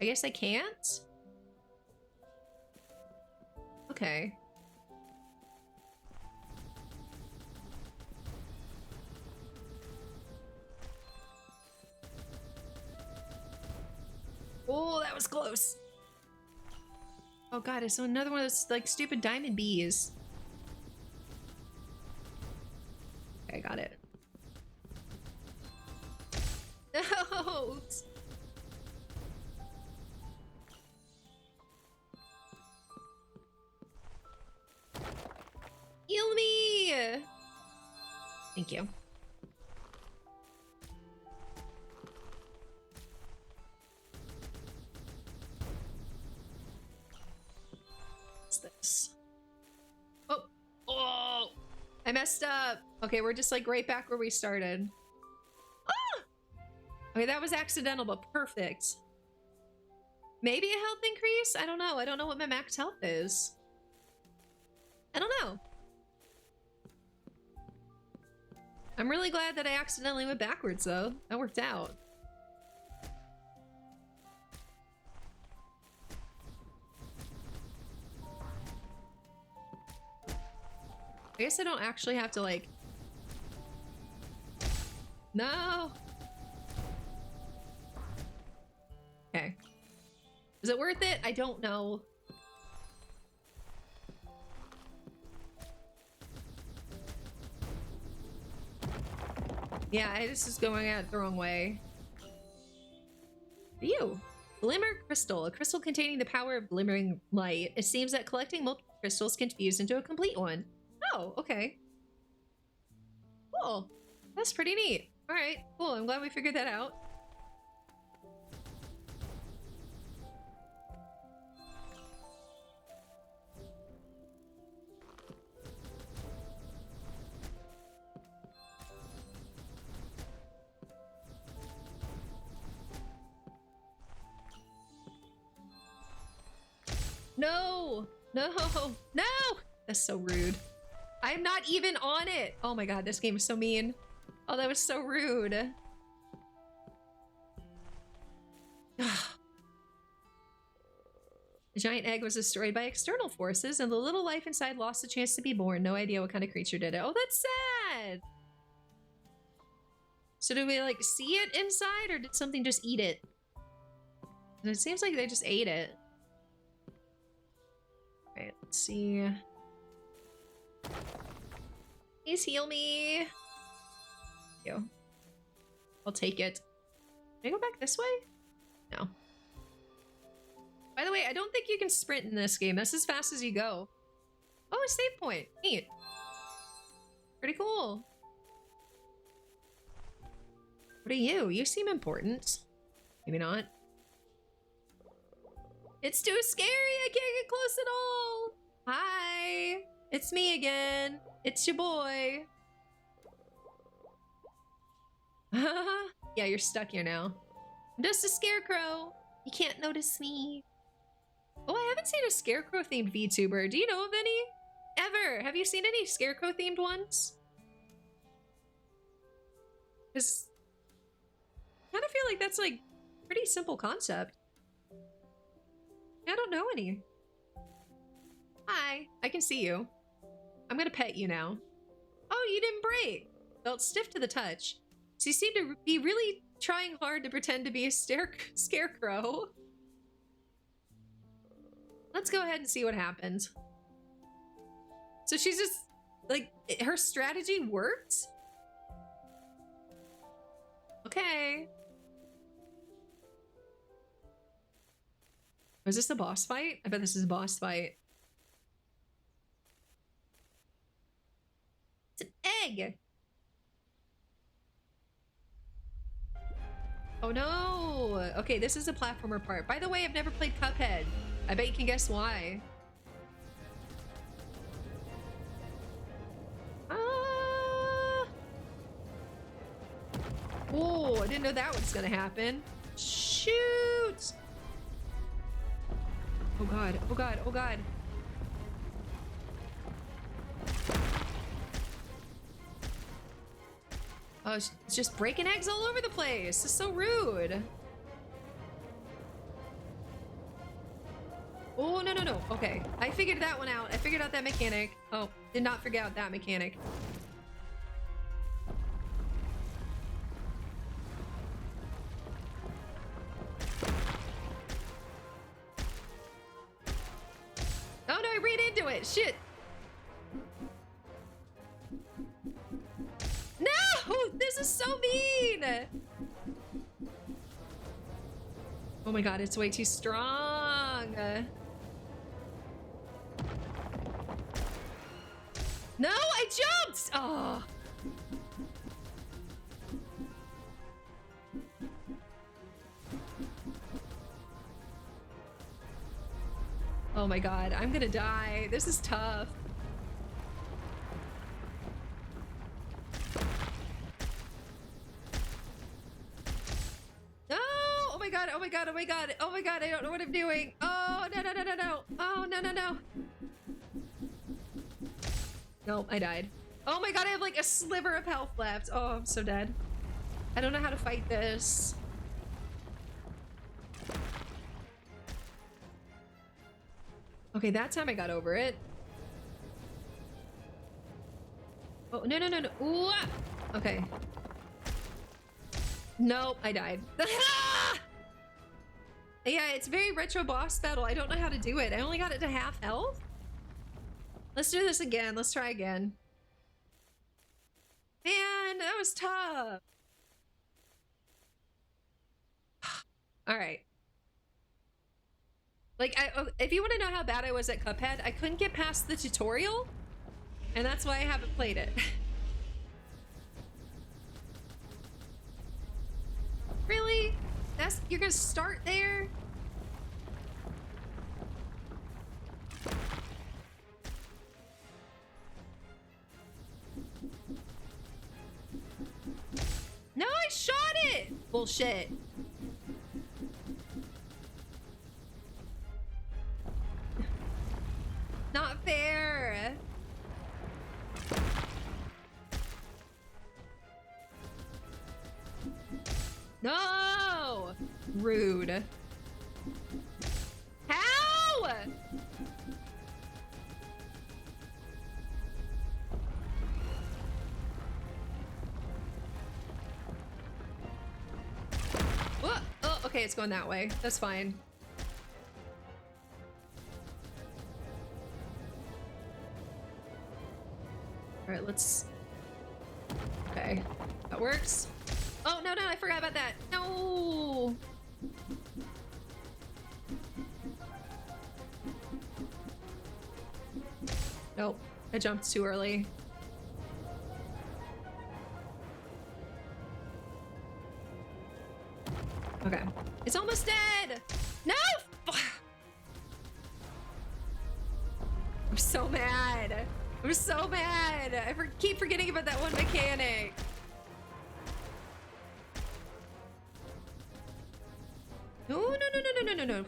[SPEAKER 1] I guess I can't? Okay. Oh, that was close. Oh god, it's another one of those like stupid diamond bees. Okay, got it. No! Heal me! Thank you. What's this? Oh! Oh! I messed up! Okay, we're just like right back where we started. Ah! Okay, that was accidental, but perfect. Maybe a health increase? I don't know. I don't know what my max health is. I don't know. I'm really glad that I accidentally went backwards, though. That worked out. I guess I don't actually have to, like... No! Okay. Is it worth it? I don't know. Yeah, this is going out the wrong way. You. Glimmer crystal, a crystal containing the power of glimmering light. It seems that collecting multiple crystals can fuse into a complete one. Oh, okay. Cool. That's pretty neat. All right, cool. I'm glad we figured that out. no, no, no. That's so rude. I'm not even on it. Oh my god, this game is so mean. Oh, that was so rude. The giant egg was destroyed by external forces, and the little life inside lost the chance to be born. No idea what kind of creature did it. Oh, that's sad. So do we like see it inside, or did something just eat it? And it seems like they just ate it. Alright, let's see. Please heal me. Thank you. I'll take it. Can I go back this way? No. By the way, I don't think you can sprint in this game. That's as fast as you go. Oh, a save point. Neat. Pretty cool. What are you? You seem important. Maybe not. It's too scary. I can't get close at all. Hi. It's me again. It's your boy. Yeah, you're stuck here now. I'm just a scarecrow. You can't notice me. Oh, I haven't seen a scarecrow themed VTuber. Do you know of any? Ever? Have you seen any scarecrow themed ones? Because I kind of feel like that's like pretty simple concept. I don't know any. Hi, I can see you. I'm gonna pet you now. Oh, you didn't break. Felt stiff to the touch. So you seem to be really trying hard to pretend to be a scarecrow. Let's go ahead and see what happens. So she's just, like, her strategy worked? Okay. Was this a boss fight? I bet this is a boss fight. It's an egg! Oh no! Okay, this is a platformer part. By the way, I've never played Cuphead. I bet you can guess why. Oh, I didn't know that was gonna happen. Shoot! Oh god, oh god, oh god. Oh, it's just breaking eggs all over the place. It's so rude. Oh, no, no, no. Okay. I figured that one out. I figured out that mechanic. Oh, did not figure out that mechanic. Oh, no, I ran into it. Shit. No! This is so mean! Oh my god, it's way too strong. No, I jumped! Oh. Oh my god, I'm gonna die. This is tough. No! Oh my god, oh my god, oh my god, oh my god, I don't know what I'm doing. Oh, no, no, no, no, no. Oh, no, no, no. No, I died. Oh my god, I have like a sliver of health left. Oh, I'm so dead. I don't know how to fight this. Okay, that time I got over it. Oh, no, no, no, no. Ooh, ah! Okay. Nope, I died. Yeah, it's very retro boss battle. I don't know how to do it. I only got it to half health. Let's do this again. Let's try again. Man, that was tough. All right. Like, if you want to know how bad I was at Cuphead, I couldn't get past the tutorial, and that's why I haven't played it. Really? You're gonna start there? No, I shot it! Bullshit. Not fair. No! Rude. How? What? Oh, okay, it's going that way. That's fine. All right, let's... Okay, that works. Oh, no, I forgot about that. No! Nope, I jumped too early. Okay, it's almost dead! No! I'm so mad. I'm so mad. I keep forgetting about that one mechanic. No.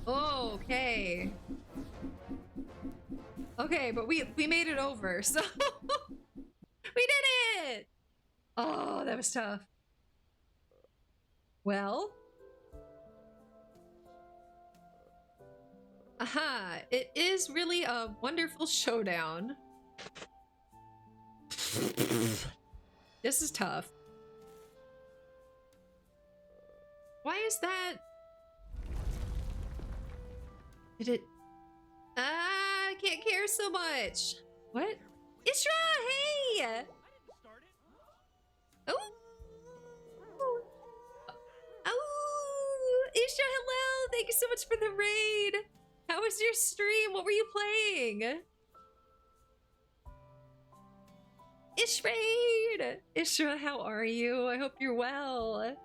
[SPEAKER 1] Okay. Okay, but we made it over, so we did it! Oh, that was tough. Well. Aha, it is really a wonderful showdown. This is tough. Why is that? Did it? I can't care so much. What? Isra, hey!
[SPEAKER 5] I didn't start it.
[SPEAKER 1] Oh! Oh! Isra, hello! Thank you so much for the raid! How was your stream? What were you playing? Ishraid! Ishra, how are you? I hope you're well.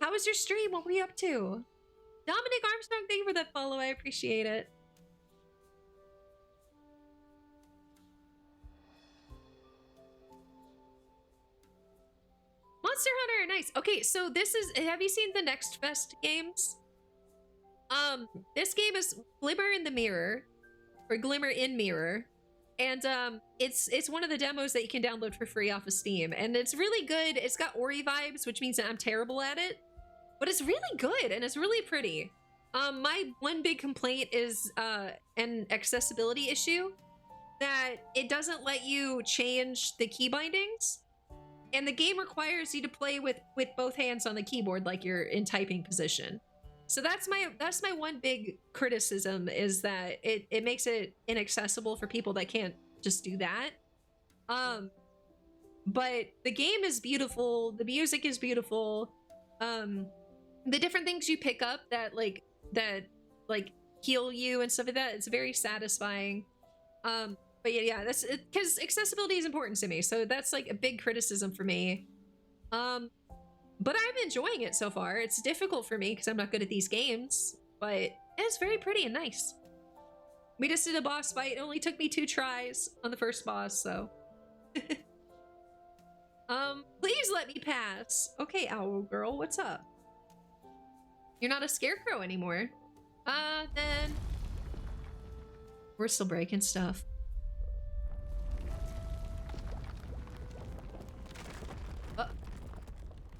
[SPEAKER 1] How was your stream? What were you up to? Dominic Armstrong, thank you for that follow. I appreciate it. Monster Hunter, nice. Okay, so this is, have you seen the Next Fest games? This game is Glimmer in the Mirror, or Glimmer in Mirror, and it's one of the demos that you can download for free off of Steam, and it's really good. It's got Ori vibes, which means that I'm terrible at it, but it's really good and it's really pretty. My one big complaint is an accessibility issue, that it doesn't let you change the key bindings, and the game requires you to play with both hands on the keyboard like you're in typing position. So that's my one big criticism, is that it makes it inaccessible for people that can't just do that. But the game is beautiful, the music is beautiful, the different things you pick up that heal you and stuff like that, it's very satisfying. But yeah, that's because accessibility is important to me, so that's like a big criticism for me. But I'm enjoying it so far. It's difficult for me because I'm not good at these games, but it's very pretty and nice. We just did a boss fight. It only took me 2 tries on the first boss, so. Please let me pass. Okay, Owl Girl, what's up? You're not a scarecrow anymore. Then we're still breaking stuff.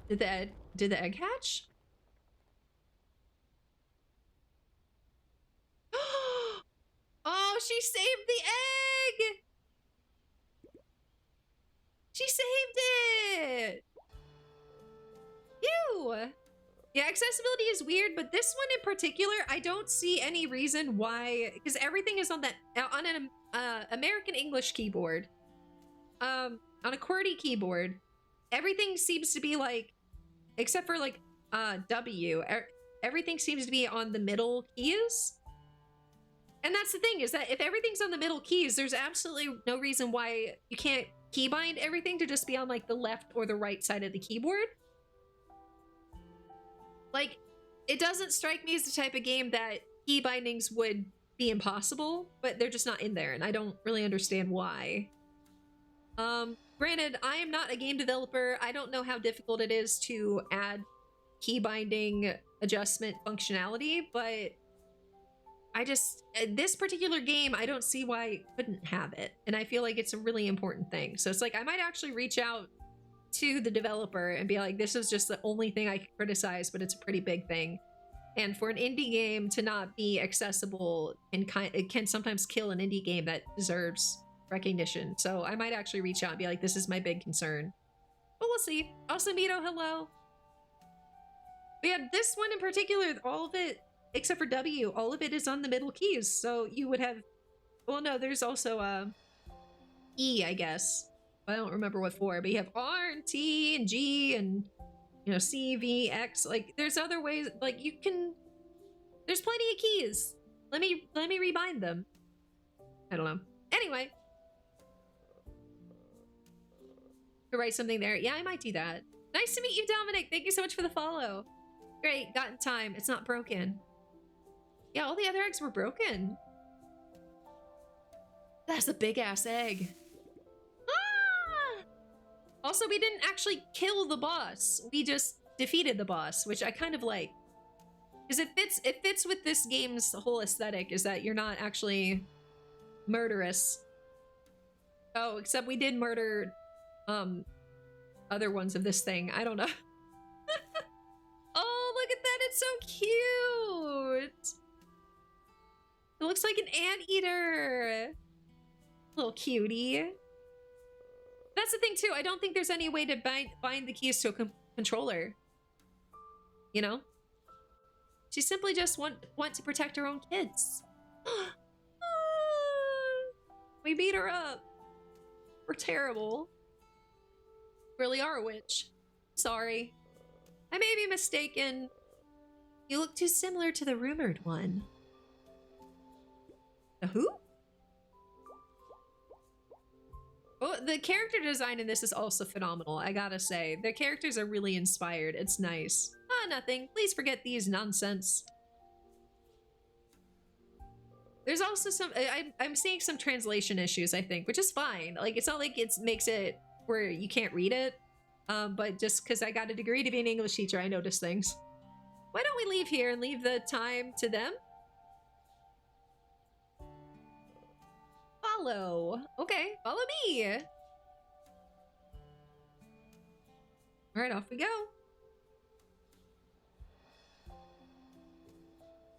[SPEAKER 1] Did the egg hatch? Oh, she saved the egg! She saved it! Ew! Yeah, accessibility is weird, but this one in particular, I don't see any reason why, because everything is on an American English keyboard. On a QWERTY keyboard, everything seems to be like, except for like W, everything seems to be on the middle keys. And that's the thing, is that if everything's on the middle keys, there's absolutely no reason why you can't keybind everything to just be on like the left or the right side of the keyboard. Like, it doesn't strike me as the type of game that key bindings would be impossible, but they're just not in there, and I don't really understand why. Granted, I am not a game developer. I don't know how difficult it is to add key binding adjustment functionality, but this particular game, I don't see why it couldn't have it. And I feel like it's a really important thing. So it's like, I might actually reach out to the developer and be like, this is just the only thing I can criticize, but it's a pretty big thing. And for an indie game to not be accessible it can sometimes kill an indie game that deserves recognition. So I might actually reach out and be like, this is my big concern. But we'll see. Asamito, hello. But yeah, this one in particular, all of it, except for W, all of it is on the middle keys. So you would have, well, no, there's also E, I guess. I don't remember what for, but you have R and T and G and, you know, C, V, X. Like, there's other ways, like, you can, there's plenty of keys. Let me rebind them. I don't know. Anyway. To write something there. Yeah, I might do that. Nice to meet you, Dominic. Thank you so much for the follow. Great, got in time. It's not broken. Yeah, all the other eggs were broken. That's a big ass egg. Ah! Also, we didn't actually kill the boss. We just defeated the boss, which I kind of like. Because it fits with this game's whole aesthetic, is that you're not actually murderous. Oh, except we did murder other ones of this thing. I don't know. Oh, look at that. It's so cute. It looks like an anteater. Little cutie. That's the thing too. I don't think there's any way to bind the keys to a controller. You know? She simply just want to protect her own kids. We beat her up. We're terrible. Really are a witch. Sorry. I may be mistaken. You look too similar to the rumored one. The who? Oh, the character design in this is also phenomenal, I gotta say. The characters are really inspired. It's nice. Ah, nothing. Please forget these nonsense. There's also some... I'm seeing some translation issues, I think, which is fine. Like, it's not like it makes it where you can't read it. But just because I got a degree to be an English teacher, I notice things. Why don't we leave here and leave the time to them? Follow. Okay, follow me. All right, off we go.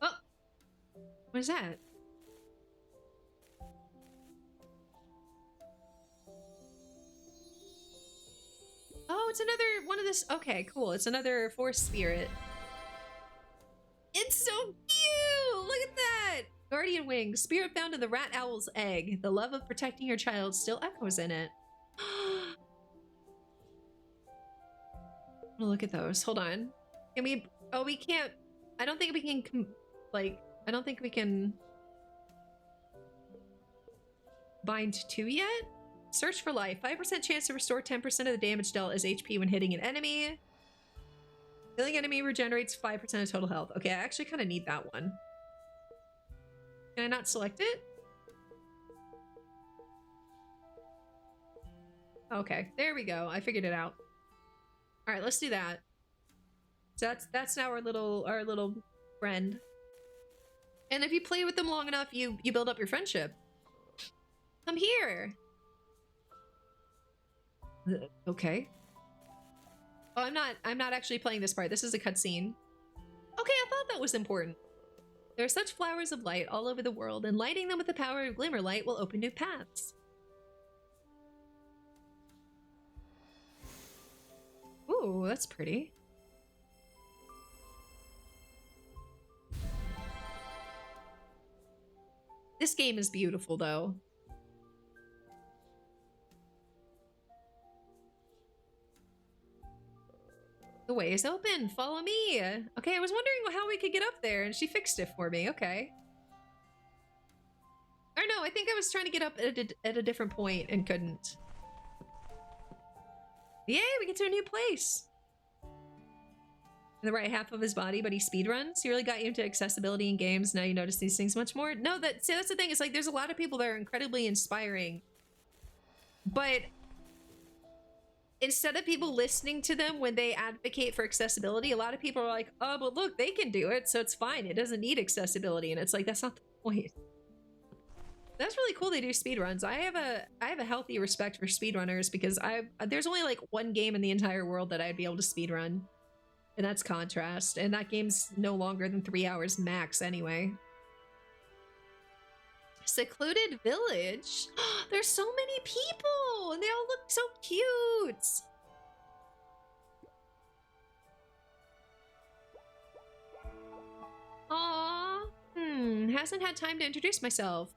[SPEAKER 1] Oh, what is that? Oh, it's another one of this. Okay, cool. It's another forest spirit. It's so cute. Look at that. Guardian wings. Spirit found in the rat owl's egg. The love of protecting your child still echoes in it. Look at those. Hold on. Can we... Oh, we can't... I don't think we can... Like, I don't think we can... bind two yet? Search for life. 5% chance to restore 10% of the damage dealt as HP when hitting an enemy. Killing enemy regenerates 5% of total health. Okay, I actually kind of need that one. Can I not select it? Okay, there we go. I figured it out. All right, let's do that. So that's now our little friend. And if you play with them long enough, you build up your friendship. Come here. Okay. Oh, I'm not actually playing this part. This is a cutscene. Okay, I thought that was important. There are such flowers of light all over the world, and lighting them with the power of Glimmer light will open new paths. Ooh, that's pretty. This game is beautiful, though. The way is open. Follow me. Okay, I was wondering how we could get up there, and she fixed it for me. Okay. Or no, I think I was trying to get up at a different point and couldn't. Yay, we get to a new place. In the right half of his body, but he speedruns. He really got you into accessibility in games. Now you notice these things much more. No, see, that's the thing. It's like there's a lot of people that are incredibly inspiring. But instead of people listening to them when they advocate for accessibility, a lot of people are like, oh, but look, they can do it, so it's fine. It doesn't need accessibility. And it's like, that's not the point. That's really cool they do speedruns. I have a healthy respect for speedrunners because there's only like one game in the entire world that I'd be able to speedrun. And that's Contrast. And that game's no longer than 3 hours max anyway. Secluded village? There's so many people and they all look so cute. Aww. Hasn't had time to introduce myself.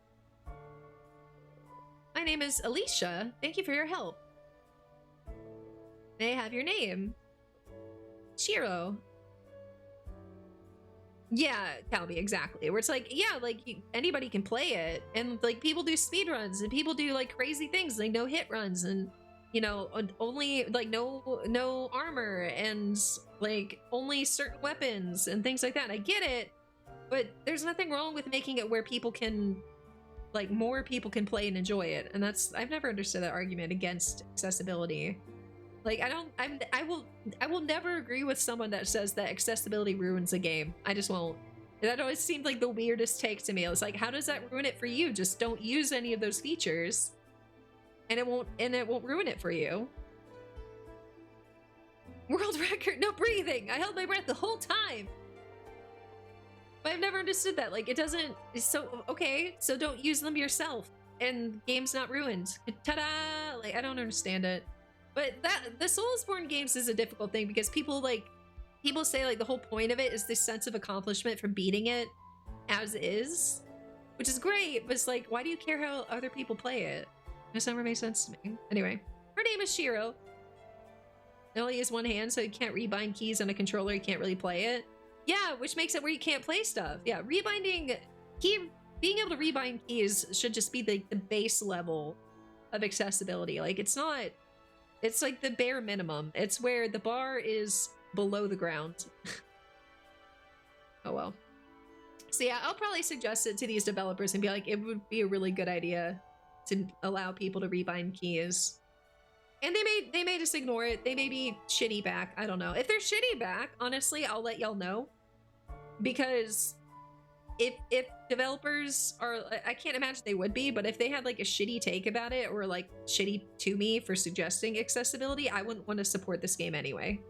[SPEAKER 1] My name is Alicia. Thank you for your help. May I have your name? Shiro. Yeah, Calby, exactly. Where it's like, yeah, like anybody can play it, and like people do speed runs, and people do like crazy things, like no hit runs, and you know, only like no armor, and like only certain weapons and things like that. I get it, but there's nothing wrong with making it where people can, like more people can play and enjoy it, and that's I've never understood that argument against accessibility. Like I will never agree with someone that says that accessibility ruins a game. I just won't. That always seemed like the weirdest take to me. I was like, how does that ruin it for you? Just don't use any of those features, and it won't ruin it for you. World record, no breathing. I held my breath the whole time. But I've never understood that. Like it doesn't. So okay, so don't use them yourself, and game's not ruined. Ta-da! Like I don't understand it. But the Soulsborne games is a difficult thing because people say like the whole point of it is this sense of accomplishment from beating it as is, which is great, but it's like, why do you care how other people play it? This never made sense to me. Anyway, her name is Shiro. It only has one hand, so you can't rebind keys on a controller, you can't really play it. Yeah, which makes it where you can't play stuff. Yeah, being able to rebind keys should just be the base level of accessibility. Like it's like the bare minimum. It's where the bar is below the ground. Oh well. So yeah, I'll probably suggest it to these developers and be like, it would be a really good idea to allow people to rebind keys. And they may just ignore it. They may be shitty back. I don't know. If they're shitty back, honestly, I'll let y'all know. Because if developers are, I can't imagine they would be, but if they had like a shitty take about it or like shitty to me for suggesting accessibility, I wouldn't want to support this game anyway.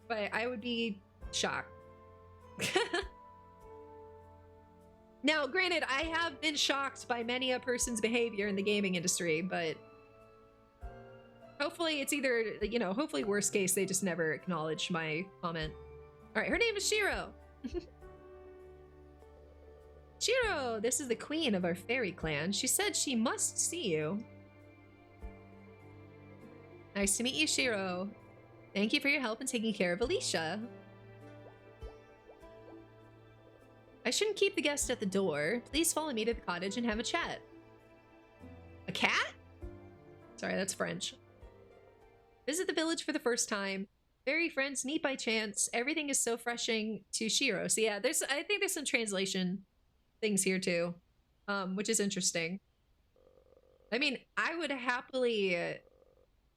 [SPEAKER 1] But I would be shocked. Now, granted, I have been shocked by many a person's behavior in the gaming industry, but hopefully it's either, you know, hopefully worst case, they just never acknowledge my comment. All right, her name is Shiro. Shiro, this is the queen of our fairy clan. She said she must see you. Nice to meet you, Shiro. Thank you for your help in taking care of Alicia. I shouldn't keep the guest at the door. Please follow me to the cottage and have a chat. A cat? Sorry, that's French. Visit the village for the first time. Fairy friends meet by chance. Everything is so refreshing to Shiro. So yeah, I think there's some translation things here too, which is interesting. I mean, I would happily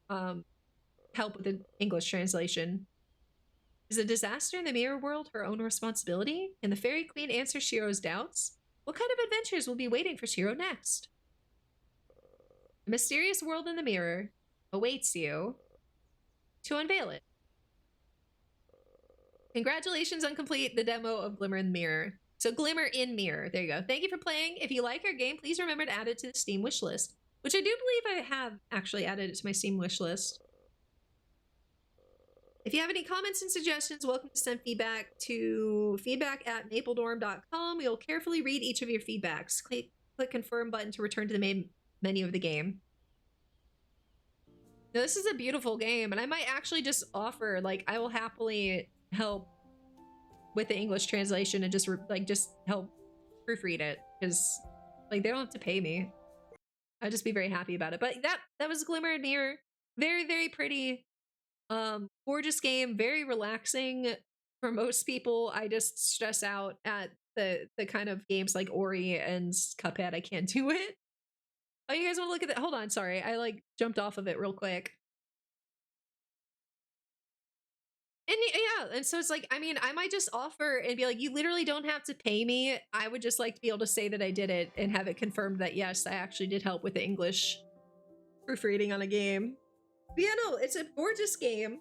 [SPEAKER 1] help with the English translation. Is a disaster in the mirror world her own responsibility? Can the fairy queen answer Shiro's doubts? What kind of adventures will be waiting for Shiro next? A mysterious world in the mirror awaits you to unveil it. Congratulations on complete the demo of Glimmer in the Mirror. So Glimmer in Mirror, there you go. Thank you for playing. If you like our game, please remember to add it to the Steam wishlist, which I do believe I have actually added it to my Steam wishlist. If you have any comments and suggestions, welcome to send feedback to feedback@mapledorm.com. We'll carefully read each of your feedbacks. Click confirm button to return to the main menu of the game. Now, this is a beautiful game, and I might actually just offer, like, I will happily help with the English translation and just help proofread it, because like they don't have to pay me. I'd just be very happy about it. But that was Glimmer and Mirror. Very, very pretty, gorgeous game, very relaxing for most people. I just stress out at the kind of games like Ori and Cuphead. I can't do it. Oh, you guys want to look at that? Hold on, sorry, I like jumped off of it real quick. And yeah, and so it's like, I mean, I might just offer and be like, you literally don't have to pay me. I would just like to be able to say that I did it and have it confirmed that yes, I actually did help with the English proofreading on a game. But yeah, no, it's a gorgeous game.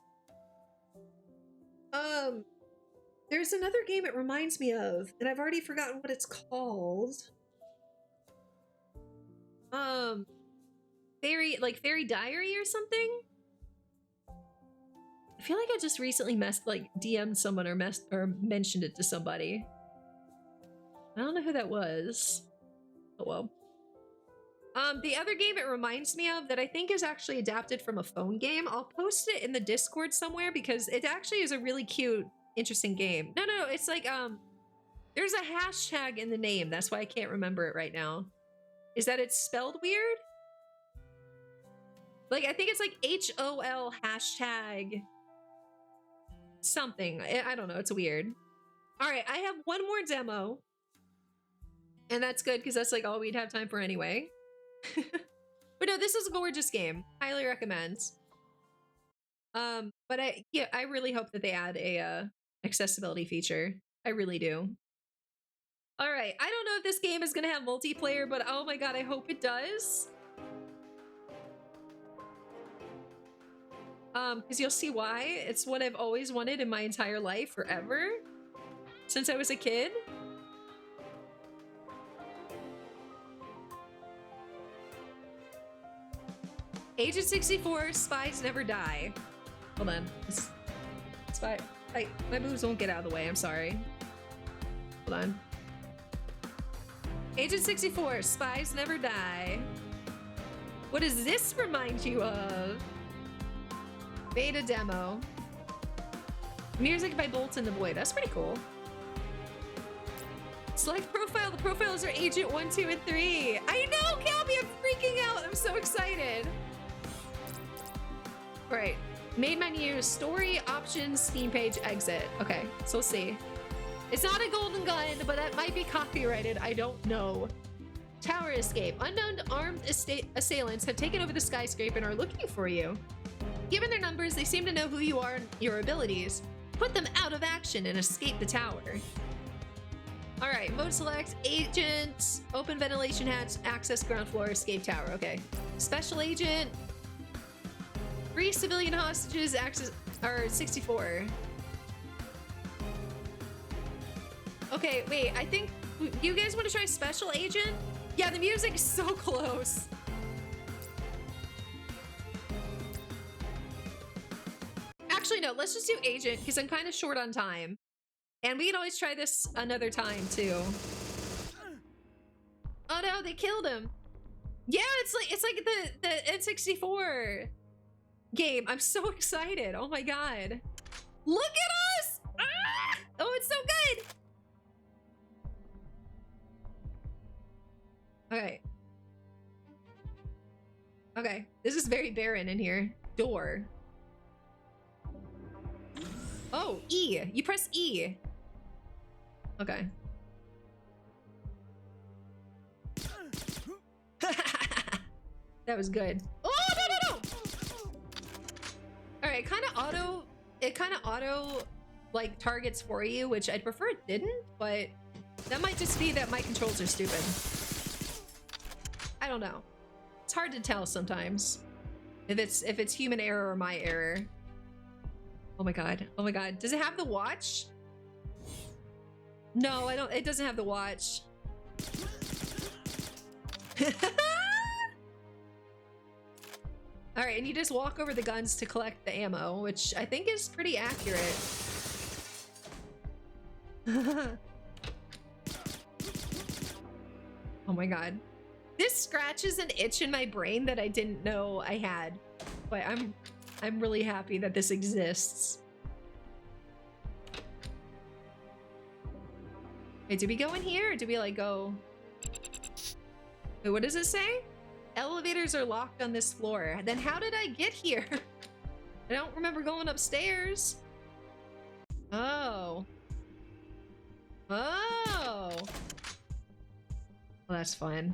[SPEAKER 1] There's another game it reminds me of, and I've already forgotten what it's called. Fairy Diary or something? I feel like I just recently DM'd someone or mentioned it to somebody. I don't know who that was. Oh well. The other game it reminds me of that I think is actually adapted from a phone game. I'll post it in the Discord somewhere because it actually is a really cute, interesting game. No, it's like there's a hashtag in the name. That's why I can't remember it right now. Is that it's spelled weird? Like I think it's like HOL hashtag something. I don't know. It's weird. All right, I have one more demo. And that's good because that's like all we'd have time for anyway. But no, this is a gorgeous game. Highly recommend. But I really hope that they add a accessibility feature. I really do. All right, I don't know if this game is gonna have multiplayer, but oh my god, I hope it does. Because you'll see why. It's what I've always wanted in my entire life, forever, since I was a kid. Agent 64, Spies Never Die. Hold on. My moves won't get out of the way, I'm sorry. Hold on. Agent 64, Spies Never Die. What does this remind you of? Beta demo. Music by Bolt and the Boy. That's pretty cool. Select profile. The profiles are Agent 1, 2, and 3. I know, Calby, I'm freaking out. I'm so excited. All right. Main menu, story, options, Steam page, exit. Okay, so we'll see. It's not a golden gun, but that might be copyrighted. I don't know. Tower escape. Unknown armed assailants have taken over the skyscraper and are looking for you. Given their numbers, they seem to know who you are and your abilities. Put them out of action and escape the tower. All right, mode select, agent, open ventilation hatch, access ground floor, escape tower. Okay. Special agent, free civilian hostages, access, or 64. Okay, wait, I think, you guys want to try special agent? Yeah, the music is so close. Actually, no, let's just do agent because I'm kind of short on time. And we can always try this another time too. Oh no, they killed him. Yeah, it's like the N64 game. I'm so excited. Oh my god. Look at us! Ah! Oh, it's so good. Okay. Okay, this is very barren in here. Door. Oh, E. You press E. Okay. That was good. Oh, no! All right, it kind of auto like targets for you, which I'd prefer it didn't, but that might just be that my controls are stupid. I don't know. It's hard to tell sometimes if it's human error or my error. Oh my god. Oh my god. Does it have the watch? No, I don't. It doesn't have the watch. All right, and you just walk over the guns to collect the ammo, which I think is pretty accurate. Oh my god. This scratches an itch in my brain that I didn't know I had. But I'm really happy that this exists. Wait, do we go in here or do we like go? Wait, what does it say? Elevators are locked on this floor. Then how did I get here? I don't remember going upstairs. Oh. Oh. Well, that's fun.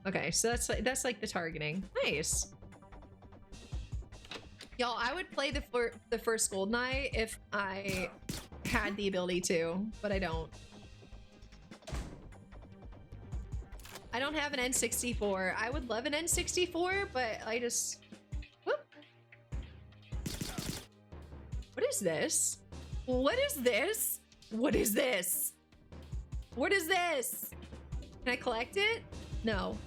[SPEAKER 1] Okay, so that's like the targeting. Nice. Y'all, I would play the first GoldenEye if I had the ability to, but I don't. I don't have an N64. I would love an N64, but I just... Whoop. What is this? What is this? What is this? What is this? Can I collect it? No.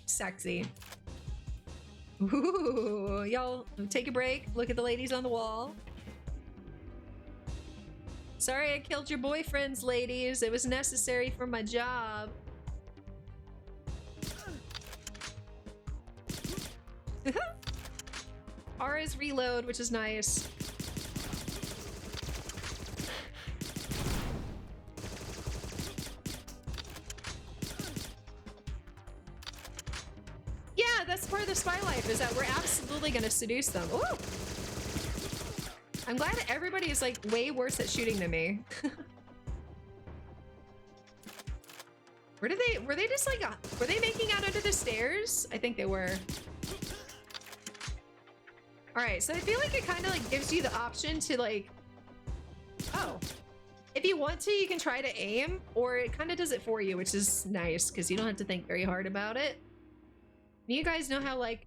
[SPEAKER 1] Sexy. Ooh, y'all take a break. Look at the ladies on the wall. Sorry I killed your boyfriends, ladies. It was necessary for my job. Aura's reload, which is nice. Yeah, that's part of the spy life, is that we're absolutely gonna seduce them. Ooh! I'm glad everybody is like way worse at shooting than me. Where did they, were they just like, were they making out under the stairs? I think they were. All right, so I feel like it kind of like gives you the option to like, oh, if you want to, you can try to aim, or it kind of does it for you, which is nice because you don't have to think very hard about it. You guys know how like,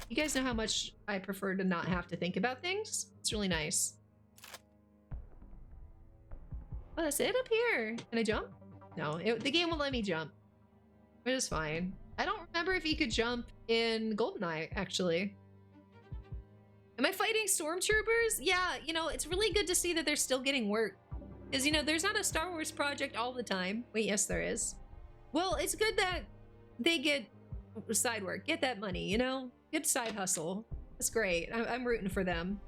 [SPEAKER 1] you guys know how much I prefer to not have to think about things. It's really nice. Oh, that's it up here. Can I jump? No, the game won't let me jump. Which is fine. I don't remember if you could jump in GoldenEye, actually. Am I fighting stormtroopers? Yeah, you know, it's really good to see that they're still getting work. Because, you know, there's not a Star Wars project all the time. Wait, yes, there is. Well, it's good that they get side work. Get that money, you know? Good side hustle. That's great. I'm rooting for them.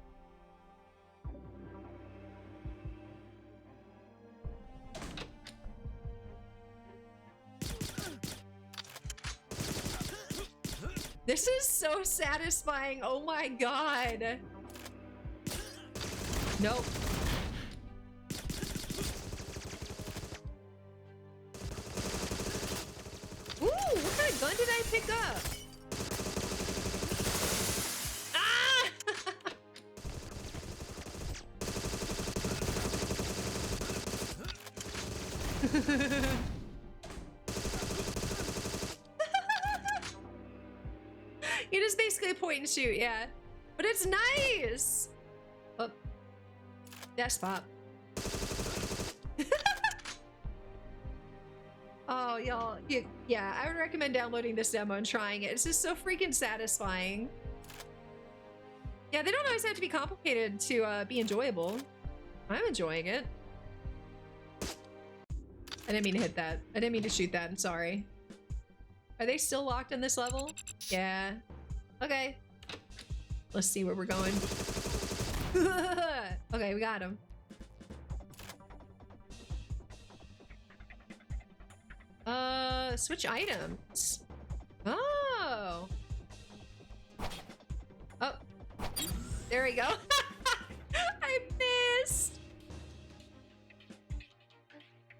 [SPEAKER 1] This is so satisfying. Oh my god. Nope. Ooh, what kind of gun did I pick up? Ah! You just basically point and shoot, yeah. But it's nice! Oh. Desktop. Oh, y'all. Yeah, I would recommend downloading this demo and trying it. It's just so freaking satisfying. Yeah, they don't always have to be complicated to be enjoyable. I'm enjoying it. I didn't mean to hit that. I didn't mean to shoot that. I'm sorry. Are they still locked in this level? Yeah. Okay. Let's see where we're going. Okay, we got him. Switch items. Oh. Oh. There we go. I missed.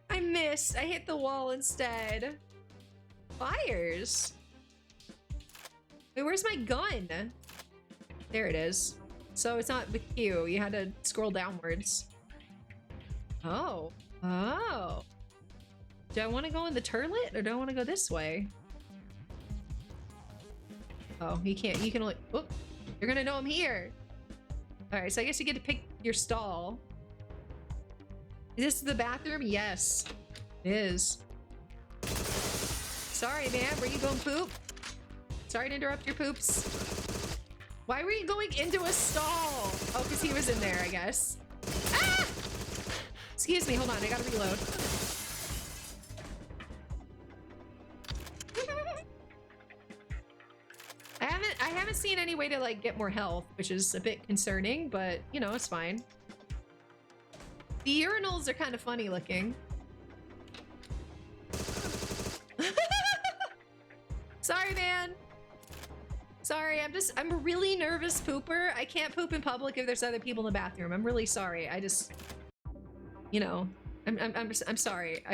[SPEAKER 1] I missed. I hit the wall instead. Fires. Wait, where's my gun? There it is. So it's not with Q. You had to scroll downwards. Oh. Oh. Do I want to go in the turlet or do I want to go this way? Oh, you can't. You can only... Whoop. You're gonna know I'm here. Alright, so I guess you get to pick your stall. Is this the bathroom? Yes. It is. Sorry, man. Were you going poop? Sorry to interrupt your poops. Why were you going into a stall? Oh, because he was in there, I guess. Ah! Excuse me. Hold on. I gotta reload. I haven't seen any way to like get more health, which is a bit concerning, but you know, it's fine. The urinals are kind of funny looking. Sorry, man. Sorry, I'm a really nervous pooper. I can't poop in public if there's other people in the bathroom. I'm really sorry. I just, you know, I'm sorry.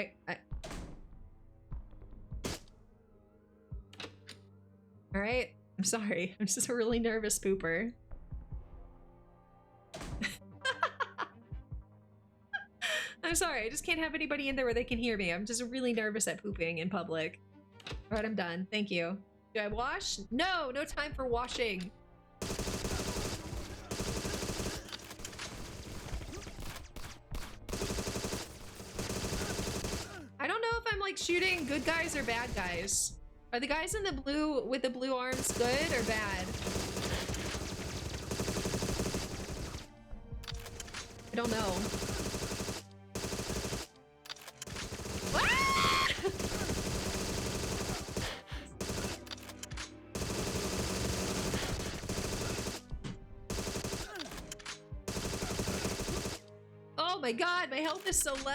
[SPEAKER 1] All right. I'm sorry. I'm just a really nervous pooper. I'm sorry. I just can't have anybody in there where they can hear me. I'm just really nervous at pooping in public. All right, I'm done. Thank you. Do I wash? No, no time for washing. I don't know if I'm like shooting good guys or bad guys. Are the guys in the blue with the blue arms good or bad? I don't know. Ah! Oh my god, my health is so low.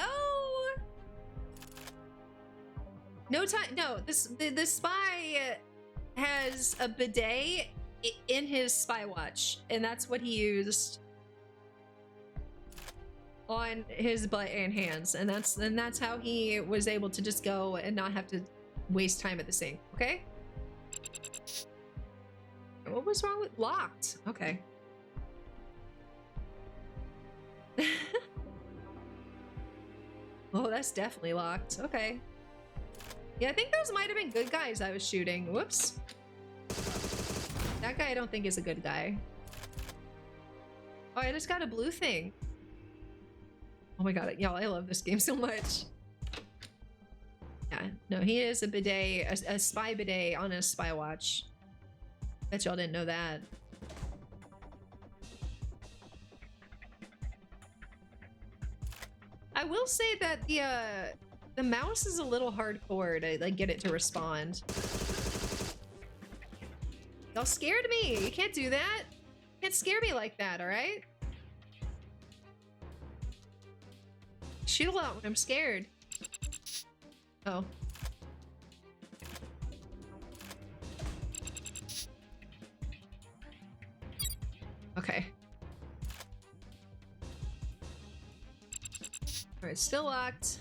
[SPEAKER 1] No time. No, the spy has a bidet in his spy watch, and that's what he used on his butt and hands, and that's how he was able to just go and not have to waste time at the sink. Okay. What was wrong with locked? Okay. Oh, that's definitely locked. Okay. Yeah, I think those might have been good guys I was shooting. Whoops. That guy I don't think is a good guy. Oh, I just got a blue thing. Oh my god, y'all, I love this game so much. Yeah, no, he is a bidet, a spy bidet on a spy watch. Bet y'all didn't know that. I will say that the mouse is a little hardcore to like get it to respond. Y'all scared me. You can't do that. You can't scare me like that, all right? Shoot a lot when I'm scared. Oh. Okay. All right, still locked.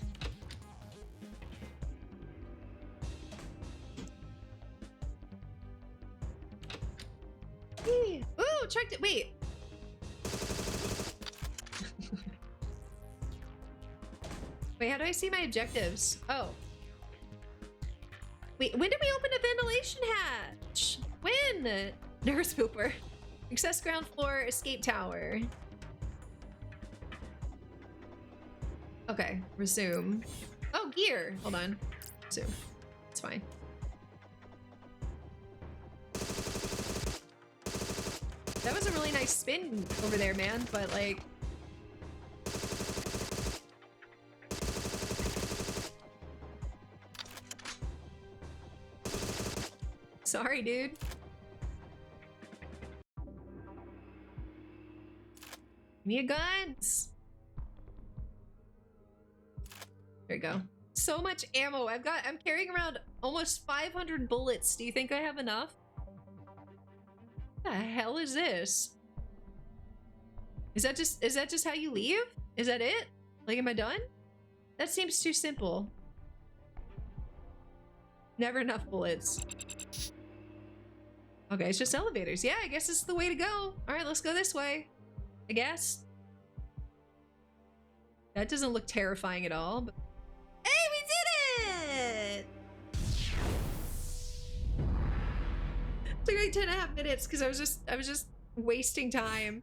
[SPEAKER 1] Ooh, checked it. Wait. Wait, how do I see my objectives? Oh. Wait, when did we open a ventilation hatch? When? Nurse pooper. Access ground floor, escape tower. Okay, resume. Oh, gear. Hold on. Resume. It's fine. That was a really nice spin over there, man, but like... Sorry, dude. Give me a guns. There you go. So much ammo. I'm carrying around almost 500 bullets. Do you think I have enough? What the hell is this? Is that just how you leave? Is that it? Like, am I done? That seems too simple. Never enough bullets. Okay, it's just elevators. Yeah, I guess this is the way to go. All right, let's go this way. I guess. That doesn't look terrifying at all. But... Hey, we did it! It took like 10.5 minutes because I was just wasting time.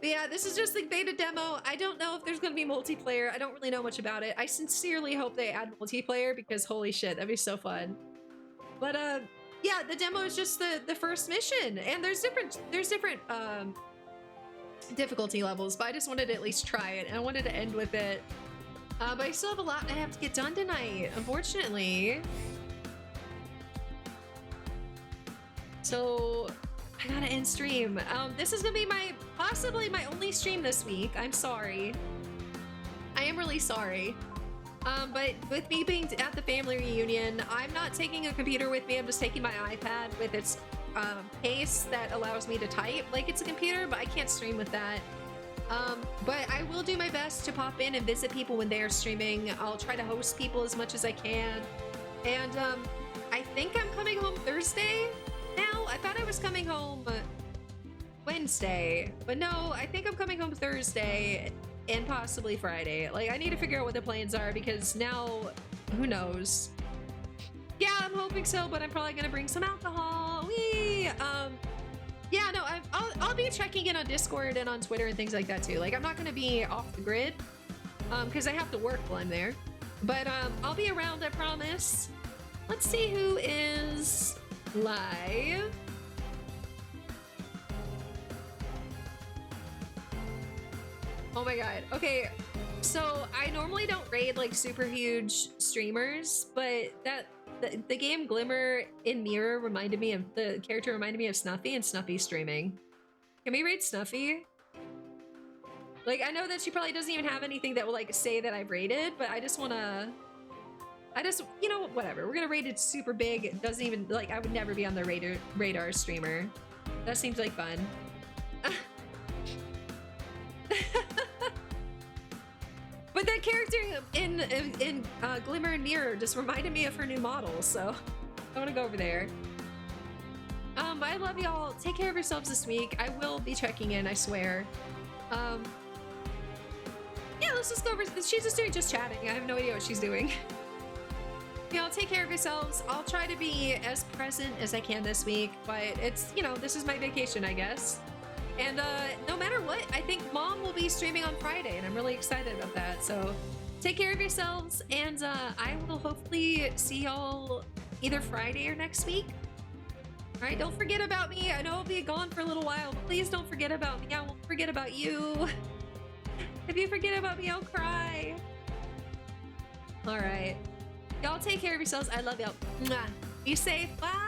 [SPEAKER 1] But yeah, this is just the beta demo. I don't know if there's gonna be multiplayer. I don't really know much about it. I sincerely hope they add multiplayer because holy shit, that'd be so fun. But yeah, the demo is just the first mission, and there's different difficulty levels, but I just wanted to at least try it, and I wanted to end with it. But I still have a lot I have to get done tonight, unfortunately. So I gotta end stream. This is gonna be possibly my only stream this week. I'm sorry. I am really sorry. But with me being at the family reunion, I'm not taking a computer with me. I'm just taking my iPad with its case that allows me to type like it's a computer, but I can't stream with that. But I will do my best to pop in and visit people when they are streaming. I'll try to host people as much as I can. And I think I'm coming home Thursday now. I thought I was coming home Wednesday, but no, I think I'm coming home Thursday and possibly Friday. Like, I need to figure out what the plans are because now, who knows? Yeah, I'm hoping so, but I'm probably gonna bring some alcohol. Wee! Yeah, no, I'll be checking in on Discord and on Twitter and things like that too. Like, I'm not gonna be off the grid, because I have to work while I'm there. But I'll be around, I promise. Let's see who is live. Oh my god. Okay, so I normally don't raid like super huge streamers, but the game Glimmer in Mirror reminded me of the character reminded me of Snuffy and Snuffy streaming. Can we raid Snuffy? Like, I know that she probably doesn't even have anything that will like say that I've raided, but I just you know, whatever. We're gonna raid it super big. It doesn't even like I would never be on the radar streamer. That seems like fun. But that character in Glimmer and Mirror just reminded me of her new model, so I want to go over there. But I love y'all. Take care of yourselves this week. I will be checking in, I swear. Yeah, let's just go over. She's just chatting. I have no idea what she's doing. Y'all take care of yourselves. I'll try to be as present as I can this week, but it's, you know, this is my vacation, I guess. And no matter what, I think Mom will be streaming on Friday, and I'm really excited about that. So take care of yourselves, and I will hopefully see y'all either Friday or next week. All right, don't forget about me. I know I'll be gone for a little while, but please don't forget about me. I won't forget about you. If you forget about me, I'll cry. All right. Y'all take care of yourselves. I love y'all. Be safe. Bye.